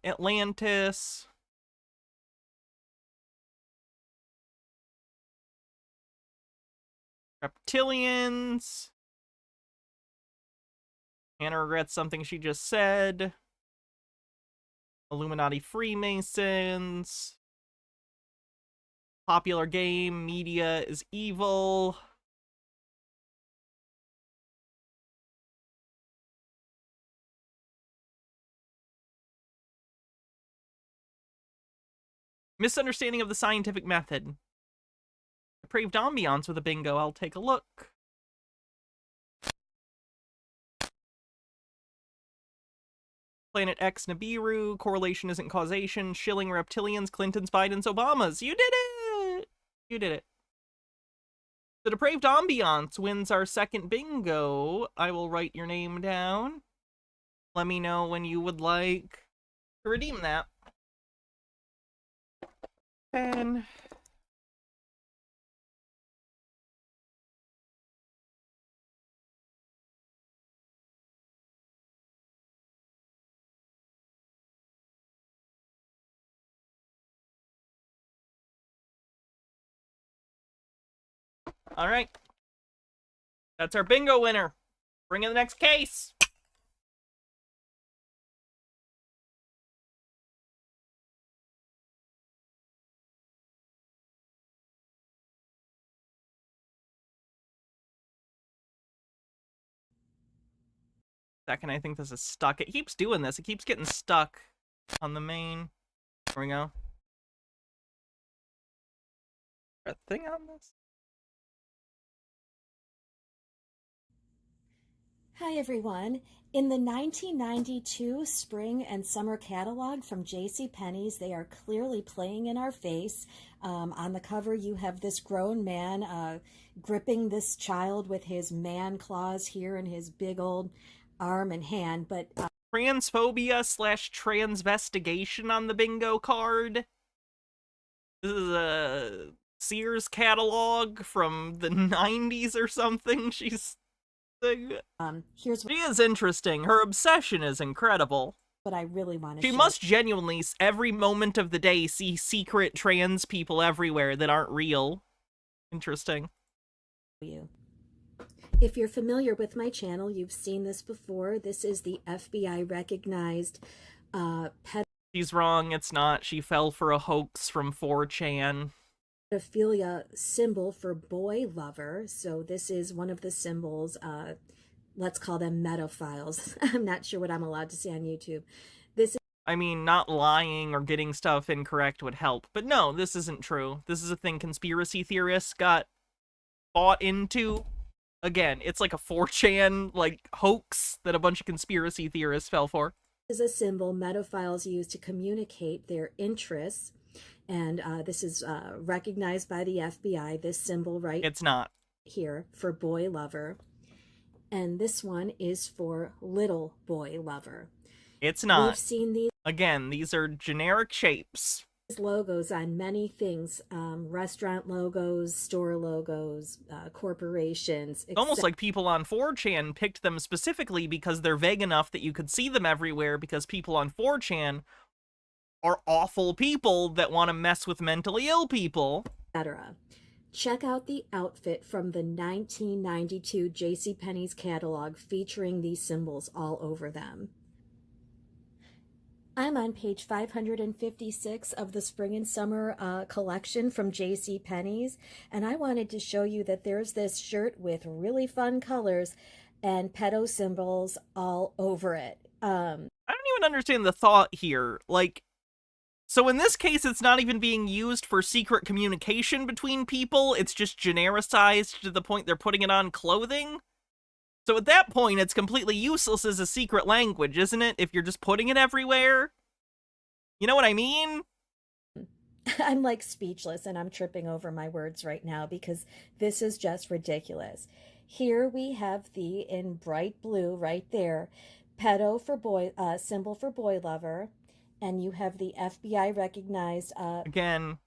Atlantis. Reptilians. Hannah regrets something she just said. Illuminati Freemasons. Popular game, media is evil. Misunderstanding of the scientific method. Depraved ambiance with a bingo. I'll take a look. Planet X Nibiru. Correlation isn't causation. Shilling Reptilians. Clintons, Bidens, Obamas. You did it! You did it. The Depraved Ambiance wins our second bingo. I will write your name down. Let me know when you would like to redeem that. 10. All right. That's our bingo winner. Bring in the next case. Second, I think this is stuck. It keeps doing this. It keeps getting stuck on the main. There we go. A thing on this? Hi, everyone. In the 1992 spring and summer catalog from JCPenney's, they are clearly playing in our face. On the cover, you have this grown man gripping this child with his man claws here in his big old arm and hand. But transphobia / transvestigation on the bingo card. This is a Sears catalog from the 90s or something. She's she is interesting. Her obsession is incredible. What I really want to She must genuinely, every moment of the day, see secret trans people everywhere that aren't real. Interesting. You. If you're familiar with my channel, you've seen this before. This is the FBI recognized She's wrong, it's not. She fell for a hoax from 4chan. Pedophilia symbol for boy lover. So this is one of the symbols. Let's call them metaphiles. I'm not sure what I'm allowed to say on YouTube. This is, I mean, not lying or getting stuff incorrect would help. But no, this isn't true. This is a thing conspiracy theorists got bought into. Again, it's like a 4chan, like, hoax that a bunch of conspiracy theorists fell for. Is a symbol metaphiles use to communicate their interests. And this is recognized by the FBI, this symbol right It's not. Here for boy lover. And this one is for little boy lover. It's not. We've seen these. Again, these are generic shapes. Logos on many things, restaurant logos, store logos, corporations. It's almost like people on 4chan picked them specifically because they're vague enough that you could see them everywhere, because people on 4chan are awful people that want to mess with mentally ill people. Etc. Check out the outfit from the 1992 JCPenney's catalog featuring these symbols all over them. I'm on page 556 of the spring and summer collection from JCPenney's, and I wanted to show you that there's this shirt with really fun colors and pedo symbols all over it. I don't even understand the thought here. Like, so in this case, it's not even being used for secret communication between people. It's just genericized to the point they're putting it on clothing. So at that point, it's completely useless as a secret language, isn't it? If you're just putting it everywhere. You know what I mean? I'm like speechless, and I'm tripping over my words right now because this is just ridiculous. Here we have the, in bright blue right there, pedo for boy, symbol for boy lover. And you have the FBI recognized. Again,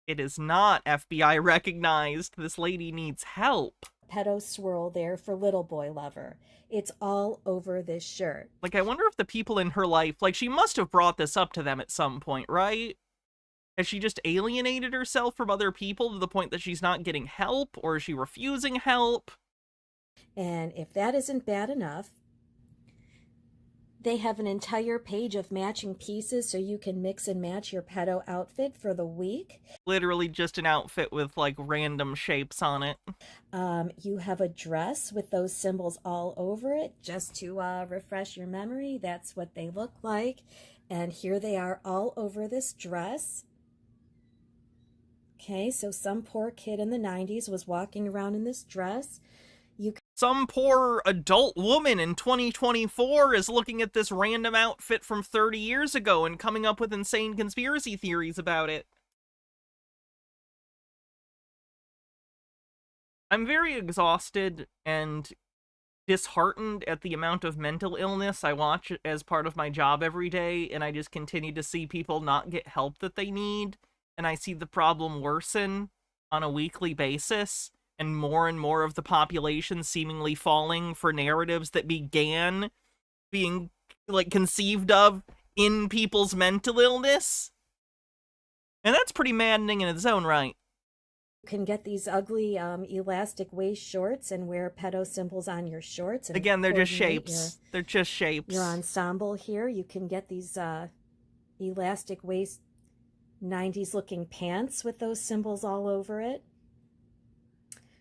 it is not FBI recognized. This lady needs help. Pedo swirl there for little boy lover. It's all over this shirt. Like, I wonder if the people in her life, like, she must have brought this up to them at some point, right? Has she just alienated herself from other people to the point that she's not getting help, or is she refusing help? And if that isn't bad enough, they have an entire page of matching pieces so you can mix and match your pedo outfit for the week. Literally just an outfit with, like, random shapes on it. You have a dress with those symbols all over it. Just to refresh your memory, that's what they look like. And here they are all over this dress. Okay, so some poor kid in the 90s was walking around in this dress. Some poor adult woman in 2024 is looking at this random outfit from 30 years ago and coming up with insane conspiracy theories about it. I'm very exhausted and disheartened at the amount of mental illness I watch as part of my job every day, and I just continue to see people not get help that they need, and I see the problem worsen on a weekly basis. And more of the population seemingly falling for narratives that began being, like, conceived of in people's mental illness. And that's pretty maddening in its own right. You can get these ugly elastic waist shorts and wear pedo symbols on your shorts. And again, they're just shapes. They're just shapes. Your ensemble here, you can get these elastic waist 90s looking pants with those symbols all over it.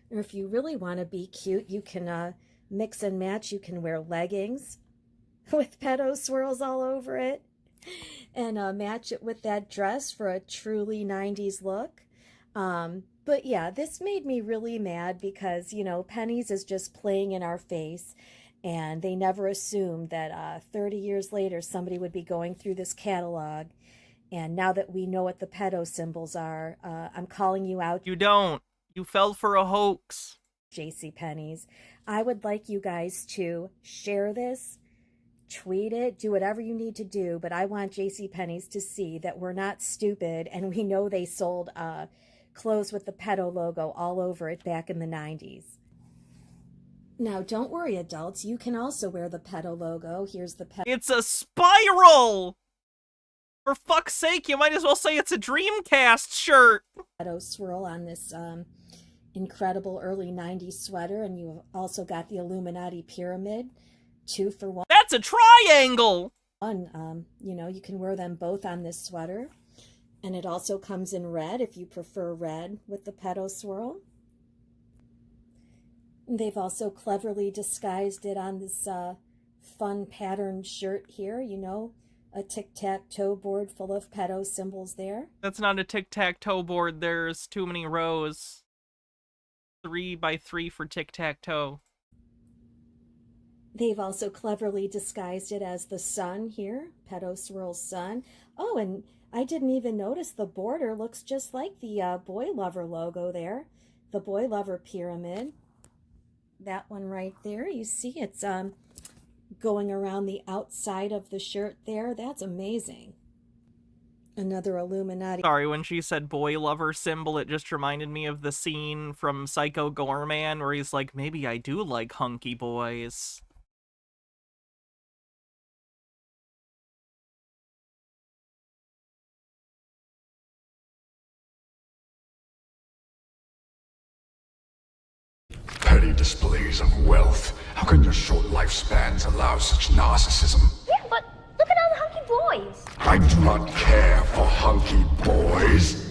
Or if you really want to be cute, you can mix and match. You can wear leggings with pedo swirls all over it and match it with that dress for a truly 90s look. But yeah, this made me really mad because, you know, Penny's is just playing in our face. And they never assumed that 30 years later somebody would be going through this catalog. And now that we know what the pedo symbols are, I'm calling you out. You don't. You fell for a hoax. JCPenney's. I would like you guys to share this, tweet it, do whatever you need to do, but I want JCPenney's to see that we're not stupid and we know they sold clothes with the pedo logo all over it back in the 90s. Now, don't worry, adults. You can also wear the pedo logo. Here's the pedo. It's a spiral! For fuck's sake, you might as well say it's a Dreamcast shirt. Pedo swirl on this incredible early 90s sweater, and you also got the Illuminati pyramid, 2 for 1. That's a triangle! You know, you can wear them both on this sweater. And it also comes in red if you prefer red with the pedo swirl. They've also cleverly disguised it on this fun patterned shirt here, you know, a tic-tac-toe board full of pedo symbols there. That's not a tic-tac-toe board. There's too many rows. 3 by 3 for tic-tac-toe. They've also cleverly disguised it as the sun here, pedo swirl's sun. Oh, and I didn't even notice the border looks just like the Boy Lover logo there. The Boy Lover pyramid. That one right there, you see it's going around the outside of the shirt there. That's amazing. Another Illuminati. Sorry, when she said boy lover symbol, it just reminded me of the scene from Psycho Goreman where he's like, maybe I do like hunky boys. Petty displays of wealth. How can your short lifespans allow such narcissism? Yeah, but look at all the hunky boys. I do not care for hunky boys.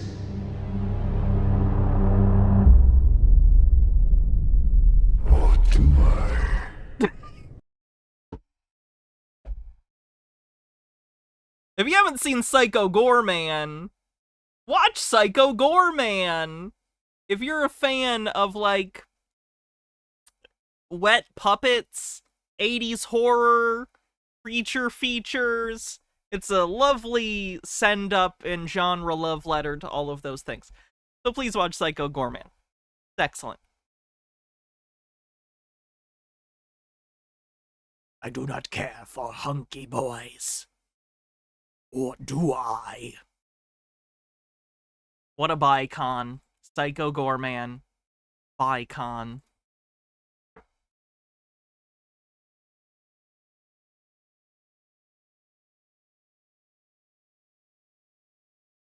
Or do I? If you haven't seen Psycho Goreman, watch Psycho Goreman! If you're a fan of, like, wet puppets, 80s horror, creature features, it's a lovely send-up and genre love letter to all of those things. So please watch Psycho Goreman. It's excellent. I do not care for hunky boys. Or do I? What a bicon. Psycho Goreman. Bicon.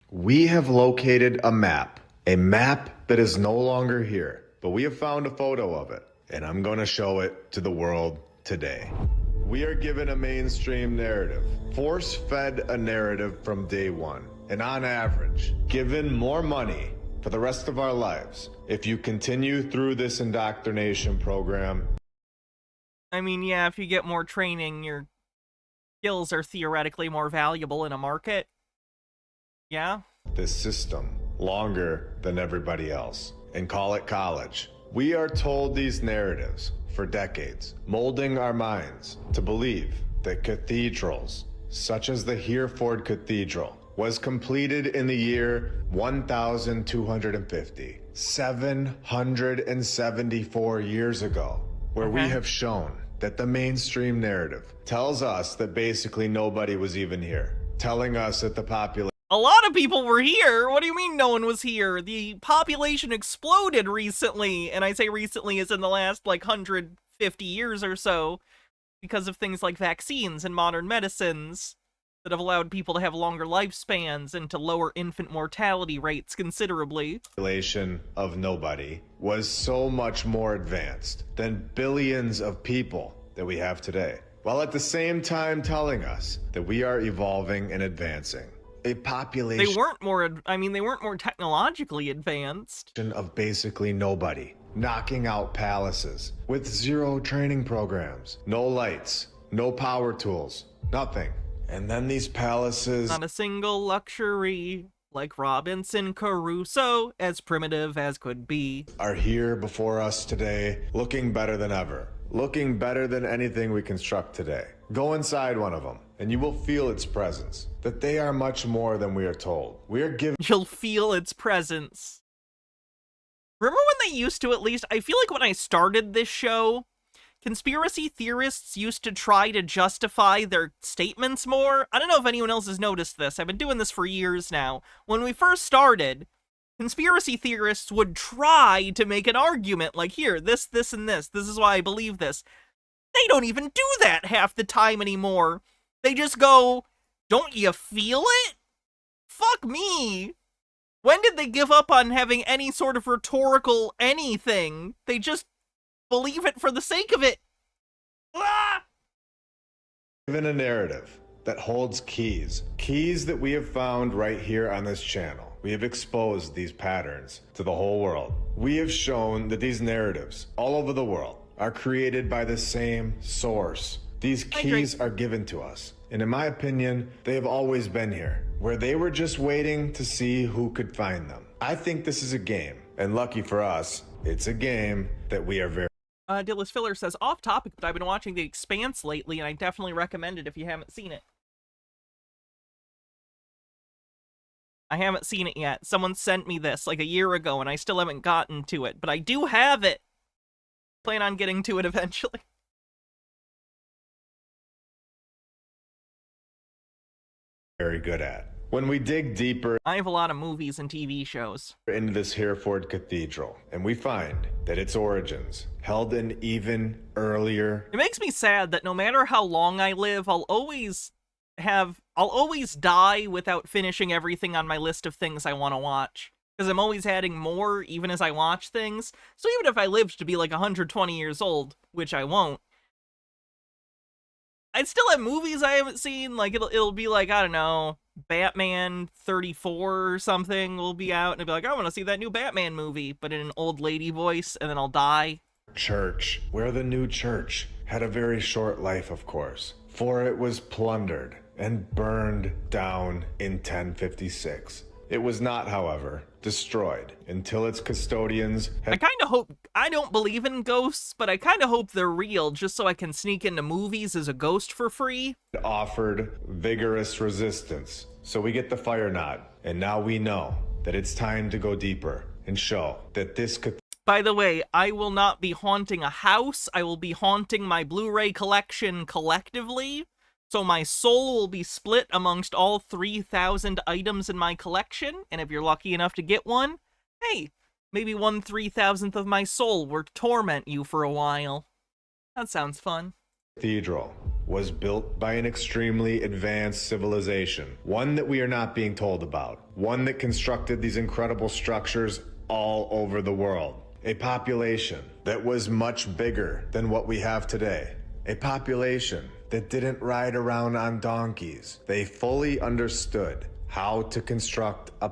We have located a map that is no longer here, but we have found a photo of it, and I'm going to show it to the world today. We are given a mainstream narrative, force-fed a narrative from day one, and on average, given more money for the rest of our lives if you continue through this indoctrination program. I mean, yeah, if you get more training, your skills are theoretically more valuable in a market. Yeah? This system longer than everybody else and call it college. We are told these narratives for decades, molding our minds to believe that cathedrals, such as the Hereford Cathedral, was completed in the year 1250, 774 years ago, where we have shown that the mainstream narrative tells us that basically nobody was even here, telling us that the population. A lot of people were here. What do you mean no one was here? The population exploded recently, and I say recently as in the last, like, 150 years or so, because of things like vaccines and modern medicines that have allowed people to have longer lifespans and to lower infant mortality rates considerably. Population of nobody was so much more advanced than billions of people that we have today, while at the same time telling us that we are evolving and advancing. A population. They weren't more technologically advanced. Of basically nobody, knocking out palaces with zero training programs, no lights, no power tools, nothing. And then these palaces. Not a single luxury like Robinson Crusoe, as primitive as could be. Are here before us today, looking better than ever. Looking better than anything we construct today. Go inside one of them, and you will feel its presence. That they are much more than we are told. We are given... You'll feel its presence. Remember when they used to, at least, I feel like when I started this show, conspiracy theorists used to try to justify their statements more. I don't know if anyone else has noticed this. I've been doing this for years now. When we first started, conspiracy theorists would try to make an argument like, here, this, and this. This is why I believe this. They don't even do that half the time anymore. They just go, don't you feel it? Fuck me. When did they give up on having any sort of rhetorical anything? They just believe it for the sake of it. Ah! Given a narrative that holds keys. Keys that we have found right here on this channel. We have exposed these patterns to the whole world. We have shown that these narratives all over the world are created by the same source. These keys are given to us. And in my opinion, they have always been here, where they were just waiting to see who could find them. I think this is a game, and lucky for us, it's a game that we are very... Dillis Filler says, off topic, but I've been watching The Expanse lately, and I definitely recommend it if you haven't seen it. I haven't seen it yet. Someone sent me this like a year ago, and I still haven't gotten to it, but I do have it. Plan on getting to it eventually. Very good at. When we dig deeper, I have a lot of movies and TV shows into this Hereford Cathedral, and we find that its origins held an even earlier... It makes me sad that no matter how long I live, I'll always die without finishing everything on my list of things I want to watch. Because I'm always adding more even as I watch things. So even if I lived to be like 120 years old, which I won't, I'd still have movies I haven't seen. Like, it'll be like, I don't know, Batman 34 or something will be out, and I'll be like, I want to see that new Batman movie, but in an old lady voice, and then I'll die. Church, where the new church had a very short life, of course, for it was plundered and burned down in 1056. It was not, however, destroyed until its custodians had... I kind of hope... I don't believe in ghosts, but I kind of hope they're real just so I can sneak into movies as a ghost for free. Offered vigorous resistance. So we get the fire nod, and now we know that it's time to go deeper and show that this could... By the way, I will not be haunting a house. I will be haunting my Blu-ray collection collectively. So my soul will be split amongst all 3,000 items in my collection, and if you're lucky enough to get one, hey, maybe 1/3,000th of my soul will torment you for a while. That sounds fun. Cathedral was built by an extremely advanced civilization, one that we are not being told about, one that constructed these incredible structures all over the world. A population that was much bigger than what we have today. A population that didn't ride around on donkeys. They fully understood how to construct a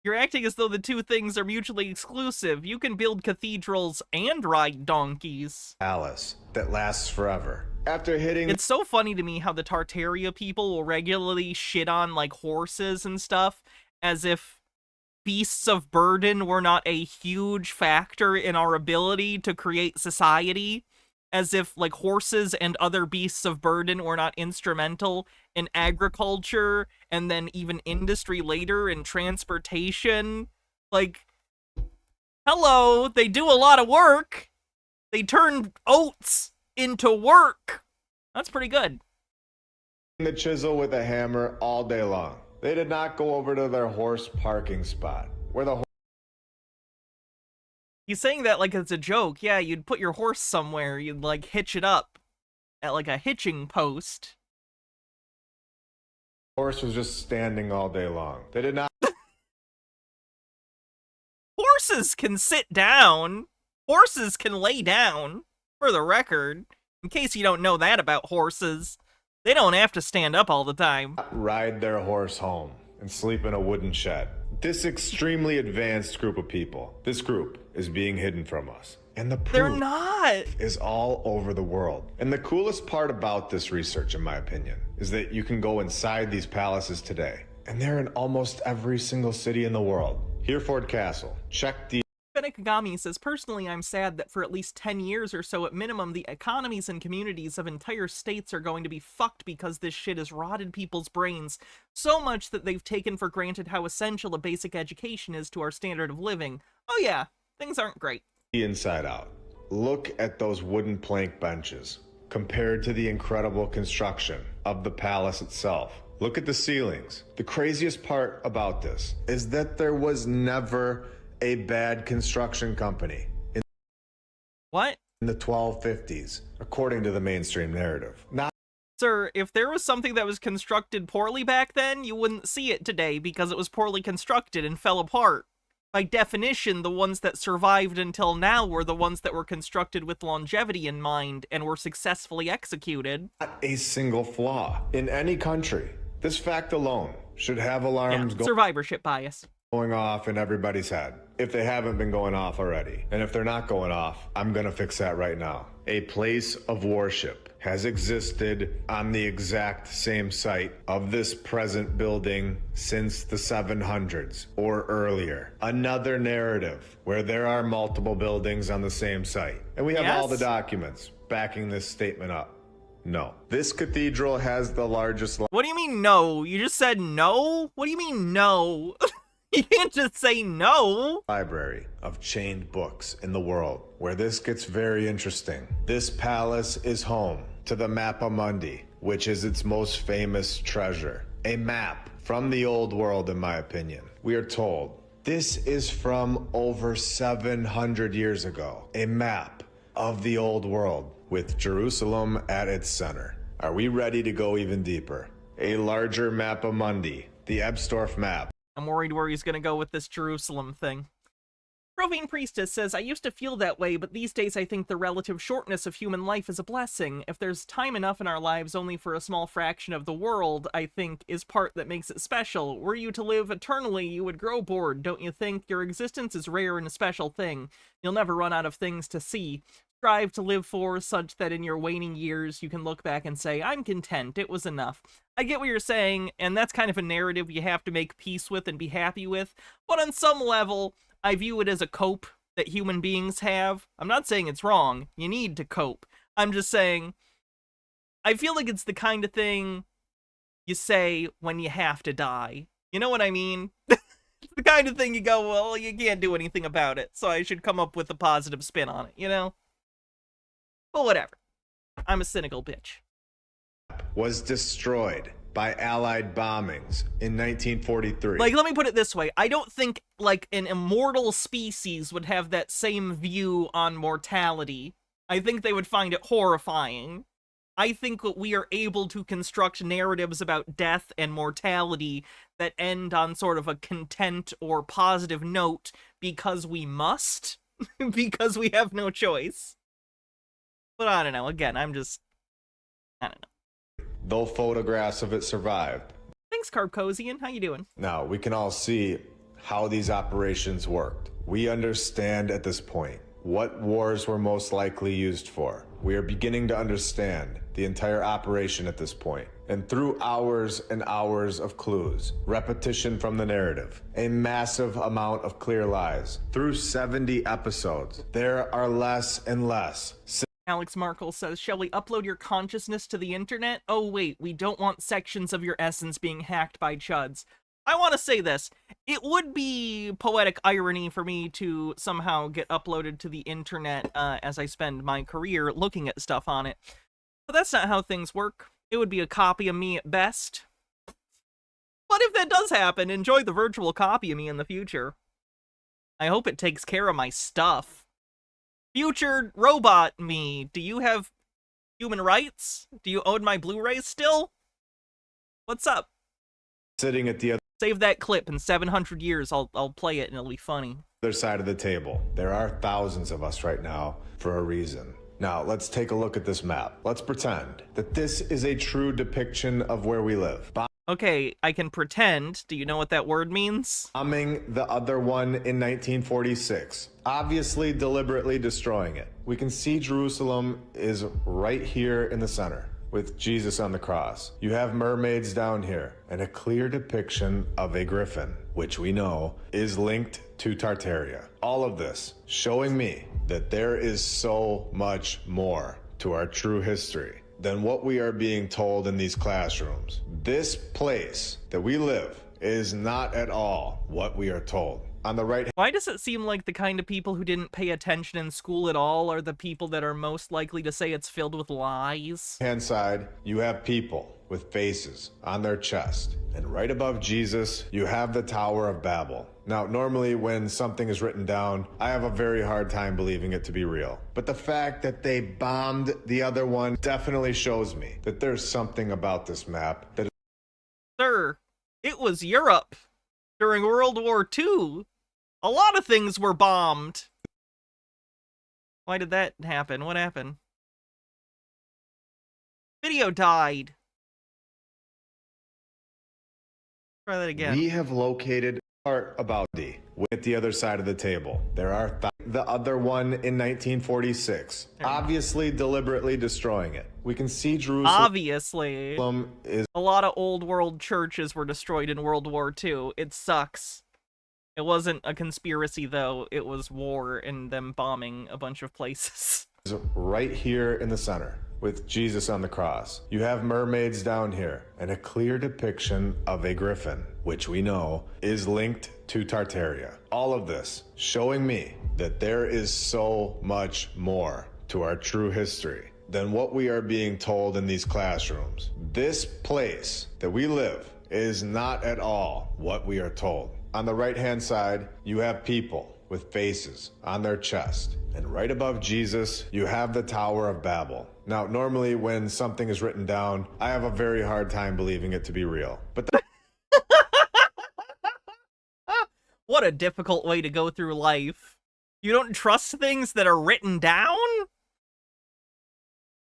You're acting as though the two things are mutually exclusive. You can build cathedrals and ride donkeys. palace that lasts forever. After hitting... It's so funny to me how the Tartaria people will regularly shit on, like, horses and stuff, as if beasts of burden were not a huge factor in our ability to create society. As if, like, horses and other beasts of burden were not instrumental in agriculture, and then even industry later in transportation. Like, hello, they do a lot of work. They turn oats into work. That's pretty good. The chisel with a hammer all day long. They did not go over to their horse parking spot, where the He's saying that like it's a joke. Yeah, you'd put your horse somewhere. You'd, like, hitch it up at, like, a hitching post. horse was just standing all day long. They did not... Horses can sit down. Horses can lay down, for the record. In case you don't know that about horses, they don't have to stand up all the time. ride their horse home and sleep in a wooden shed. This extremely advanced group of people, this group is being hidden from us. And the proof They're not. is all over the world. And the coolest part about this research, in my opinion, is that you can go inside these palaces today And they're in almost every single city in the world. Hereford Castle. Check the... Benekagami says, personally, I'm sad that for at least 10 years or so at minimum, the economies and communities of entire states are going to be fucked because this shit has rotted people's brains so much that they've taken for granted how essential a basic education is to our standard of living. Oh yeah, things aren't great. Inside out. Look at those wooden plank benches compared to the incredible construction of the palace itself. Look at the ceilings. The craziest part about this is that there was never a bad construction company in the 1250s, according to the mainstream narrative. Not Sir, if there was something that was constructed poorly back then, you wouldn't see it today because it was poorly constructed and fell apart. By definition, the ones that survived until now were the ones that were constructed with longevity in mind and were successfully executed. Not a single flaw in any country. This fact alone should have alarms survivorship bias going off in everybody's head, if they haven't been going off already. And if they're not going off, I'm gonna fix that right now. A place of worship has existed on the exact same site of this present building since the 700s or earlier. Another narrative where there are multiple buildings on the same site. And we have all the documents backing this statement up. No. This cathedral has the largest... What do you mean no? You just said no? What do you mean no? You can't just say no. Library of chained books in the world, where this gets very interesting. This palace is home to the Mappa Mundi, which is its most famous treasure. A map from the old world, in my opinion. We are told this is from over 700 years ago. A map of the old world with Jerusalem at its center. Are we ready to go even deeper? A larger Mappa Mundi, the Ebstorf map. I'm worried where he's gonna go with this Jerusalem thing. Profane Priestess says, I used to feel that way, but these days I think the relative shortness of human life is a blessing. If there's time enough in our lives only for a small fraction of the world, I think, is part that makes it special. Were you to live eternally, you would grow bored, don't you think? Your existence is rare and a special thing. You'll never run out of things to see. Strive to live for such that in your waning years you can look back and say, I'm content, it was enough. I get what you're saying, and that's kind of a narrative you have to make peace with and be happy with, but on some level, I view it as a cope that human beings have. I'm not saying it's wrong, you need to cope. I'm just saying, I feel like it's the kind of thing you say when you have to die. You know what I mean? It's the kind of thing you go, well, you can't do anything about it, so I should come up with a positive spin on it, you know? But whatever. I'm a cynical bitch. Was destroyed by Allied bombings in 1943. Like, let me put it this way. I don't think, like, an immortal species would have that same view on mortality. I think they would find it horrifying. I think that we are able to construct narratives about death and mortality that end on sort of a content or positive note because we must, because we have no choice. But I don't know, again, I don't know. Though photographs of it survived. Thanks, Carpcosian. How you doing? Now, we can all see how these operations worked. We understand at this point what wars were most likely used for. We are beginning to understand the entire operation at this point. And through hours and hours of clues, repetition from the narrative, a massive amount of clear lies, through 70 episodes, there are less and less. Alex Markle says, shall we upload your consciousness to the internet? Oh wait, we don't want sections of your essence being hacked by chuds. I want to say this. It would be poetic irony for me to somehow get uploaded to the internet as I spend my career looking at stuff on it. But that's not how things work. It would be a copy of me at best. But if that does happen, enjoy the virtual copy of me in the future. I hope it takes care of my stuff. Future robot me, do you have human rights? Do you own my Blu-rays still? What's up? Sitting at the Save that clip. In 700 years, I'll play it and it'll be funny. other side of the table. There are thousands of us right now for a reason. Now, let's take a look at this map. Let's pretend that this is a true depiction of where we live. Okay, I can pretend. Do you know what that word means? Bombing the other one in 1946. Obviously, deliberately destroying it. We can see Jerusalem is right here in the center. with Jesus on the cross. You have mermaids down here and a clear depiction of a griffin, which we know is linked to Tartaria. All of this showing me that there is so much more to our true history than what we are being told in these classrooms. This place that we live is not at all what we are told. On the right, why does it seem like the kind of people who didn't pay attention in school at all are the people that are most likely to say it's filled with lies? hand side, you have people with faces on their chest. And right above Jesus, you have the Tower of Babel. Now, normally when something is written down, I have a very hard time believing it to be real. But the fact that they bombed the other one definitely shows me that there's something about this map that... Sir, it was Europe during World War II. A lot of things were bombed. Why did that happen? What happened? Video died. Try that again. We have located part about D at the other side of the table. There are the other one in 1946, obviously deliberately destroying it. We can see Jerusalem. Obviously. A lot of old world churches were destroyed in World War II. It sucks. It wasn't a conspiracy, though. It was war and them bombing a bunch of places. Right here in the center, with Jesus on the cross. You have mermaids down here, and a clear depiction of a griffin, which we know is linked to Tartaria. All of this showing me that there is so much more to our true history than what we are being told in these classrooms. This place that we live is not at all what we are told. On the right-hand side, you have people with faces on their chest. And right above Jesus, you have the Tower of Babel. Now, normally when something is written down, I have a very hard time believing it to be real. But What a difficult way to go through life. You don't trust things that are written down?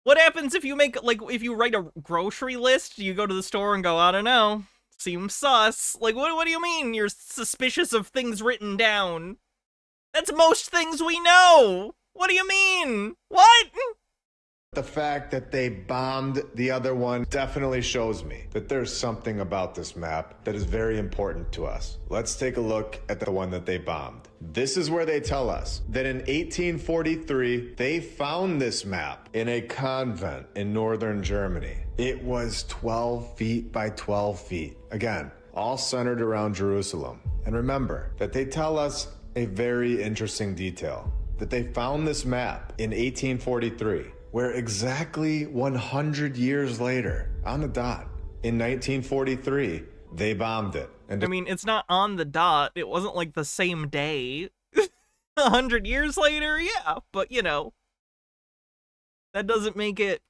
What happens if you make, like, if you write a grocery list, you go to the store and go, I don't know, seems sus. Like, what do you mean you're suspicious of things written down? That's most things we know! What do you mean? What? the fact that they bombed the other one definitely shows me that there's something about this map that is very important to us. Let's take a look at the one that they bombed. This is where they tell us that in 1843, they found this map in a convent in northern Germany. It was 12 feet by 12 feet. Again, all centered around Jerusalem. And remember that they tell us a very interesting detail, that they found this map in 1843, where exactly 100 years later, on the dot, in 1943, they bombed it. And I mean, it's not on the dot. It wasn't like the same day. 100 years later, yeah, but you know, that doesn't make it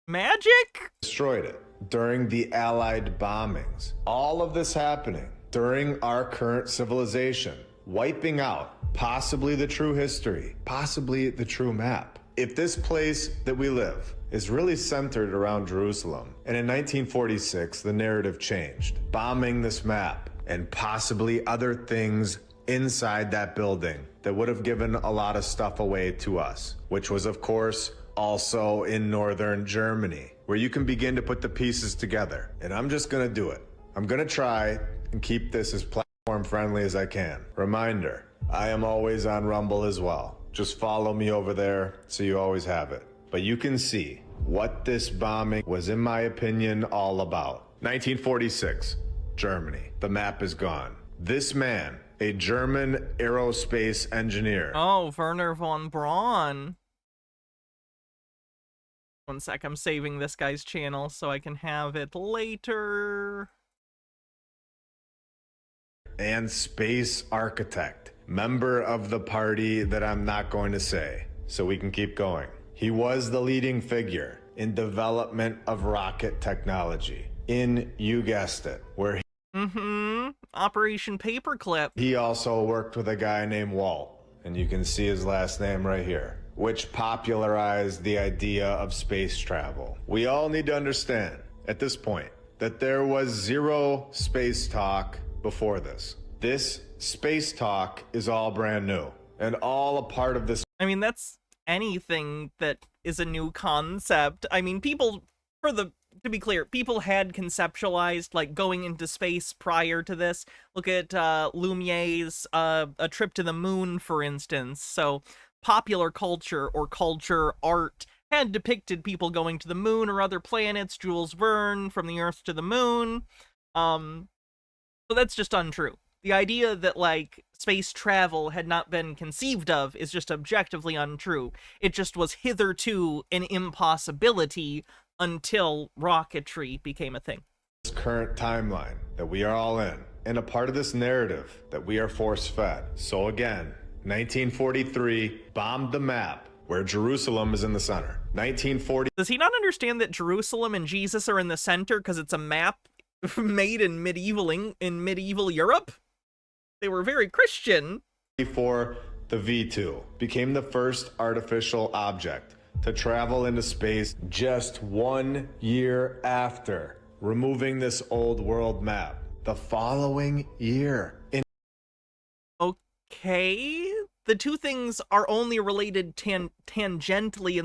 magic? Destroyed it during the Allied bombings. All of this happening during our current civilization, wiping out possibly the true history, possibly the true map. If this place that we live is really centered around Jerusalem, and in 1946 the narrative changed, bombing this map and possibly other things inside that building that would have given a lot of stuff away to us, which was of course also in northern Germany, where you can begin to put the pieces together. And I'm just gonna do it. I'm gonna try and keep this as platform friendly as I can. Reminder, I am always on Rumble as well. Just follow me over there so you always have it. But you can see what this bombing was, in my opinion, all about. 1946, Germany. The map is gone. This man, a German aerospace engineer. Oh, Werner von Braun. One sec, I'm saving this guy's channel so I can have it later. And space architect. Member of the party that I'm not going to say, so we can keep going. He was the leading figure in development of rocket technology in, you guessed it, where he Operation Paperclip. He also worked with a guy named Walt, and you can see his last name right here, which popularized the idea of space travel. We all need to understand at this point that there was zero space talk before this. This space talk is all brand new and all a part of this. I mean, that's anything that is a new concept. I mean, people, to be clear, people had conceptualized, like, going into space prior to this. Look at Lumiere's A Trip to the Moon, for instance. So popular culture or culture art had depicted people going to the moon or other planets. Jules Verne, From the Earth to the Moon. So that's just untrue. The idea that, like, space travel had not been conceived of is just objectively untrue. It just was hitherto an impossibility until rocketry became a thing. This current timeline that we are all in, and a part of this narrative that we are force-fed. So again, 1943 bombed the map where Jerusalem is in the center. 1940. Does he not understand that Jerusalem and Jesus are in the center because it's a map made in medieval Europe? They were very Christian. Before the V2 became the first artificial object to travel into space just 1 year after removing this old world map. The following year. Okay. The two things are only related tangentially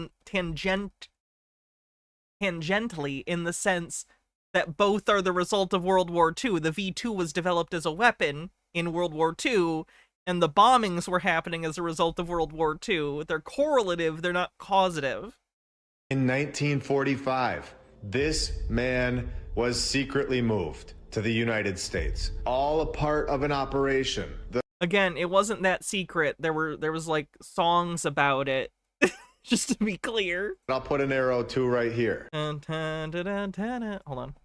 in the sense that both are the result of World War II. The V2 was developed as a weapon in World War II, and the bombings were happening as a result of World War II. They're correlative, they're not causative. In 1945, this man was secretly moved to the United States, all a part of an operation. Again, it wasn't that secret. There was like songs about it. Just to be clear. I'll put an arrow too right here. Hold on.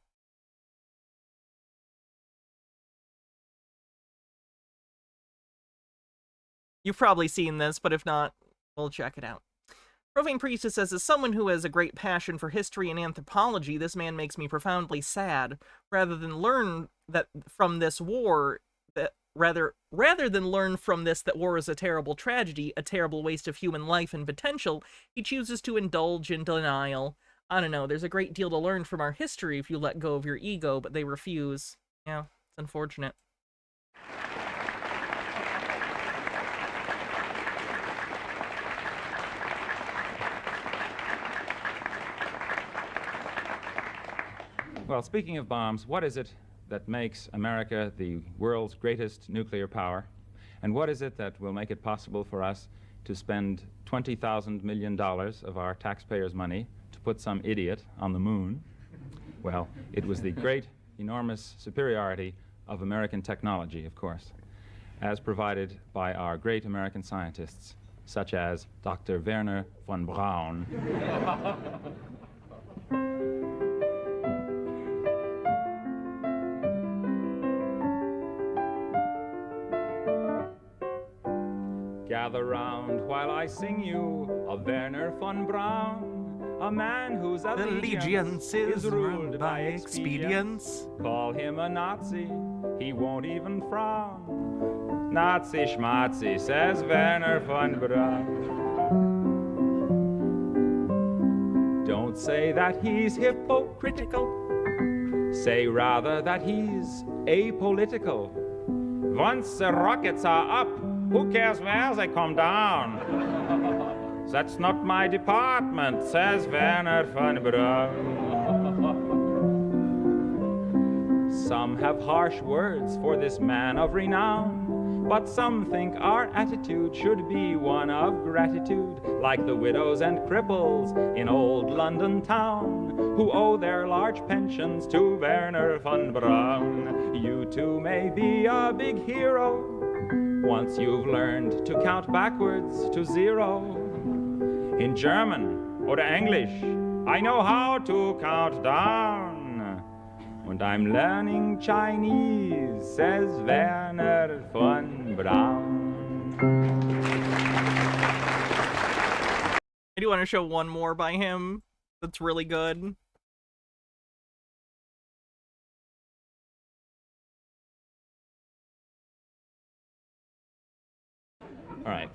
You've probably seen this, but if not, we'll check it out. Profane Priestess says, as someone who has a great passion for history and anthropology, this man makes me profoundly sad. Rather than learn that from this war, rather than learn from this that war is a terrible tragedy, a terrible waste of human life and potential, he chooses to indulge in denial. I don't know, there's a great deal to learn from our history if you let go of your ego, but they refuse. Yeah, it's unfortunate. Well, speaking of bombs, what is it that makes America the world's greatest nuclear power? And what is it that will make it possible for us to spend $20,000 million of our taxpayers' money to put some idiot on the moon? Well, it was the great, enormous superiority of American technology, of course, as provided by our great American scientists, such as Dr. Werner von Braun. Gather round while I sing you of Werner von Braun, a man whose allegiance is ruled by expedience. Call him a Nazi, he won't even frown. Nazi schmazi, says Werner von Braun. Don't say that he's hypocritical, say rather that he's apolitical. Once the rockets are up, who cares where they come down? That's not my department, says Werner von Braun. Some have harsh words for this man of renown, but some think our attitude should be one of gratitude, like the widows and cripples in old London town, who owe their large pensions to Werner von Braun. You too may be a big hero once you've learned to count backwards to zero. In German or English, I know how to count down. And I'm learning Chinese, says Werner von Braun. I do want to show one more by him that's really good. All right.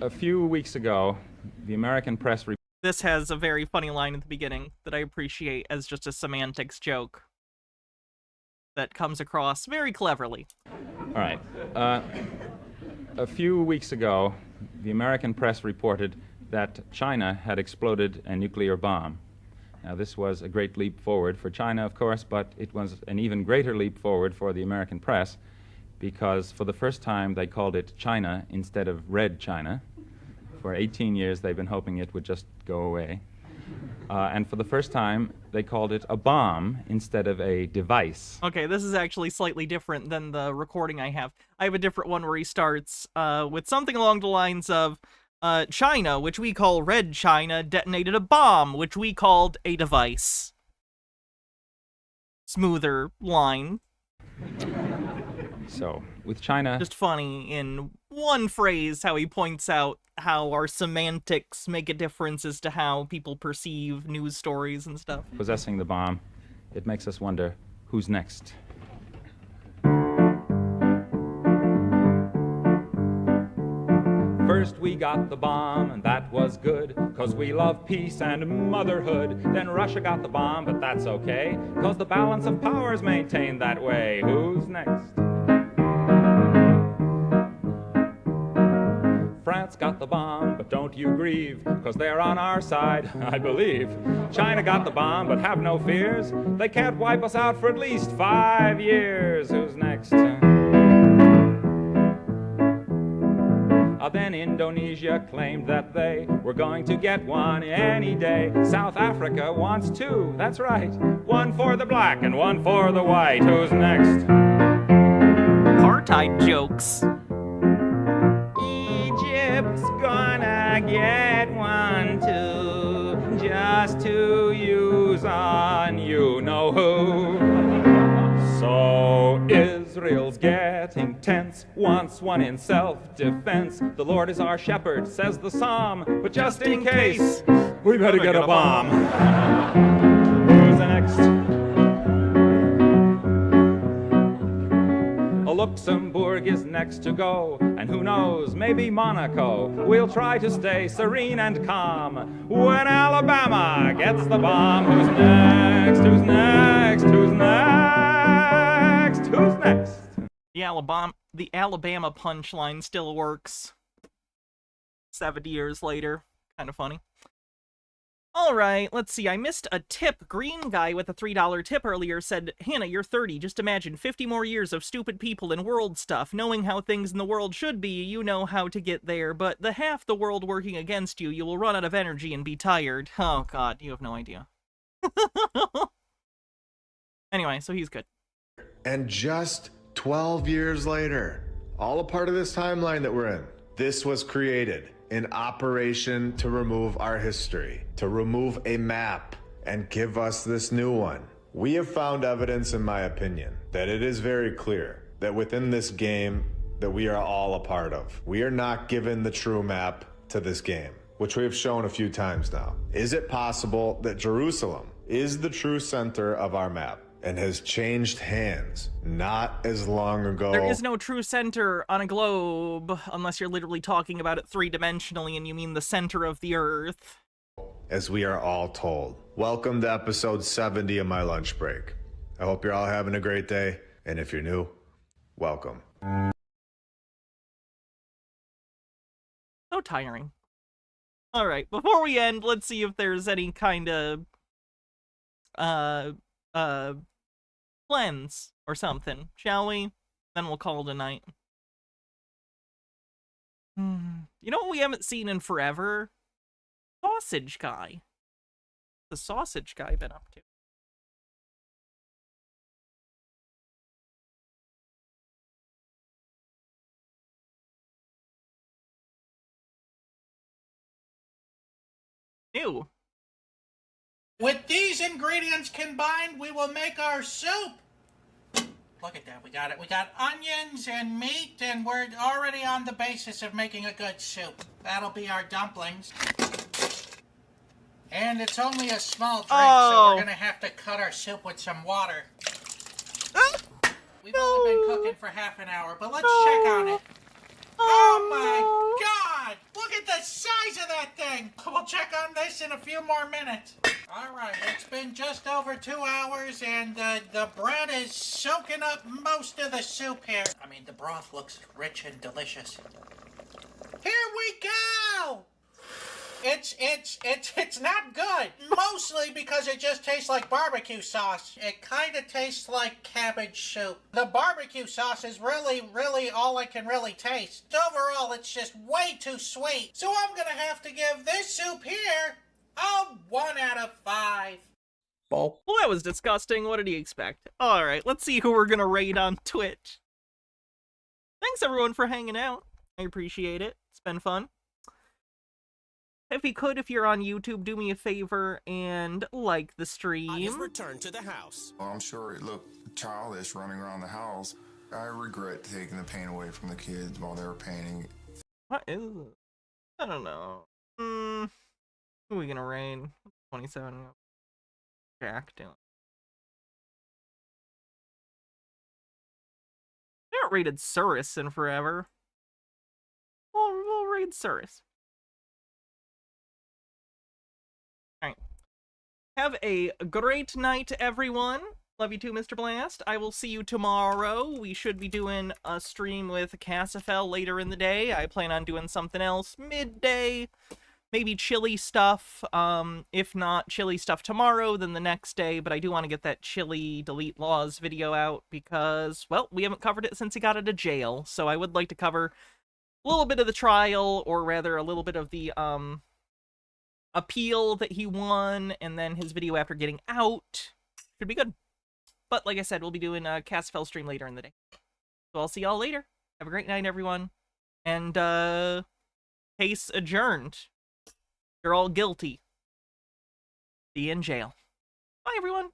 A few weeks ago, the American press... This has a very funny line at the beginning that I appreciate as just a semantics joke that comes across very cleverly. All right. A few weeks ago, the American press reported that China had exploded a nuclear bomb. Now, this was a great leap forward for China, of course, but it was an even greater leap forward for the American press, because for the first time they called it China instead of Red China. For 18 years they've been hoping it would just go away. And for the first time they called it a bomb instead of a device. Okay, this is actually slightly different than the recording I have. I have a different one where he starts with something along the lines of, China, which we call Red China, detonated a bomb, which we called a device. Smoother line. So, with China... Just funny in one phrase how he points out how our semantics make a difference as to how people perceive news stories and stuff. Possessing the bomb, it makes us wonder, who's next? First we got the bomb, and that was good, 'cause we love peace and motherhood. Then Russia got the bomb, but that's okay, 'cause the balance of power's maintained that way. Who's next? France got the bomb, but don't you grieve, 'cause they're on our side, I believe. China got the bomb, but have no fears, they can't wipe us out for at least 5 years. Who's next? Then Indonesia claimed that they were going to get one any day. South Africa wants 2, that's right. 1 for the black and 1 for the white. Who's next? Apartheid jokes. Egypt's gonna get one too, just to use on you-know-who. So Israel's getting tense, wants one in self-defense. The Lord is our shepherd, says the psalm, but just in case, we better get a bomb. Who's next? Luxembourg is next to go, and who knows, maybe Monaco. We'll try to stay serene and calm when Alabama gets the bomb. Who's next? Who's next? Who's next? Who's next? The Alabama punchline still works. 70 years later. Kind of funny. Alright, let's see. I missed a tip. Green guy with a $3 tip earlier said, Hannah, you're 30. Just imagine 50 more years of stupid people and world stuff. Knowing how things in the world should be, you know how to get there. But the half the world working against you, you will run out of energy and be tired. Oh, God, you have no idea. Anyway, so he's good. And just 12 years later, all a part of this timeline that we're in, this was created. An operation to remove our history, to remove a map and give us this new one. We have found evidence, in my opinion, that it is very clear that within this game that we are all a part of, we are not given the true map to this game, which we have shown a few times now. Is it possible that Jerusalem is the true center of our map and has changed hands not as long ago? There is no true center on a globe, unless you're literally talking about it three-dimensionally and you mean the center of the Earth. As we are all told. Welcome to episode 70 of My Lunch Break. I hope you're all having a great day, and if you're new, welcome. So tiring. Alright, before we end, let's see if there's any kind of cleanse or something, shall we? Then we'll call it a night. You know what we haven't seen in forever? Sausage Guy. The Sausage Guy been up to? Ew. With these ingredients combined, we will make our soup. Look at that, we got it. We got onions and meat, and we're already on the basis of making a good soup. That'll be our dumplings. And it's only a small drink, so we're gonna have to cut our soup with some water. We've only been cooking for half an hour, but let's check on it. Oh my God! Look at the size of that thing! We'll check on this in a few more minutes. Alright, it's been just over 2 hours, and the bread is soaking up most of the soup here. I mean, the broth looks rich and delicious. Here we go! It's not good. Mostly because it just tastes like barbecue sauce. It kind of tastes like cabbage soup. The barbecue sauce is really all I can really taste. Overall, it's just way too sweet. So I'm gonna have to give this soup here a 1 out of 5. Well, that was disgusting. What did he expect? Alright, let's see who we're gonna raid on Twitch. Thanks everyone for hanging out. I appreciate it. It's been fun. If you could, if you're on YouTube, do me a favor and like the stream. Return to the house. Well, I'm sure it looked childish running around the house. I regret taking the paint away from the kids while they were painting. What is it? I don't know. Who are we gonna raid? 27. Jack doing. I haven't raided Surus in forever. We'll raid Surus. Alright. Have a great night, everyone. Love you too, Mr. Blast. I will see you tomorrow. We should be doing a stream with Cassifel later in the day. I plan on doing something else midday. Maybe chili stuff. If not chili stuff tomorrow, then the next day. But I do want to get that chili delete laws video out because, well, we haven't covered it since he got out of jail. So I would like to cover a little bit of the trial, or rather a little bit of the, appeal that he won, and then his video after getting out. Should be good. But like I said, we'll be doing a Cassifel stream later in the day. So I'll see y'all later. Have a great night, everyone. And, case adjourned. You're all guilty. See you in jail. Bye, everyone.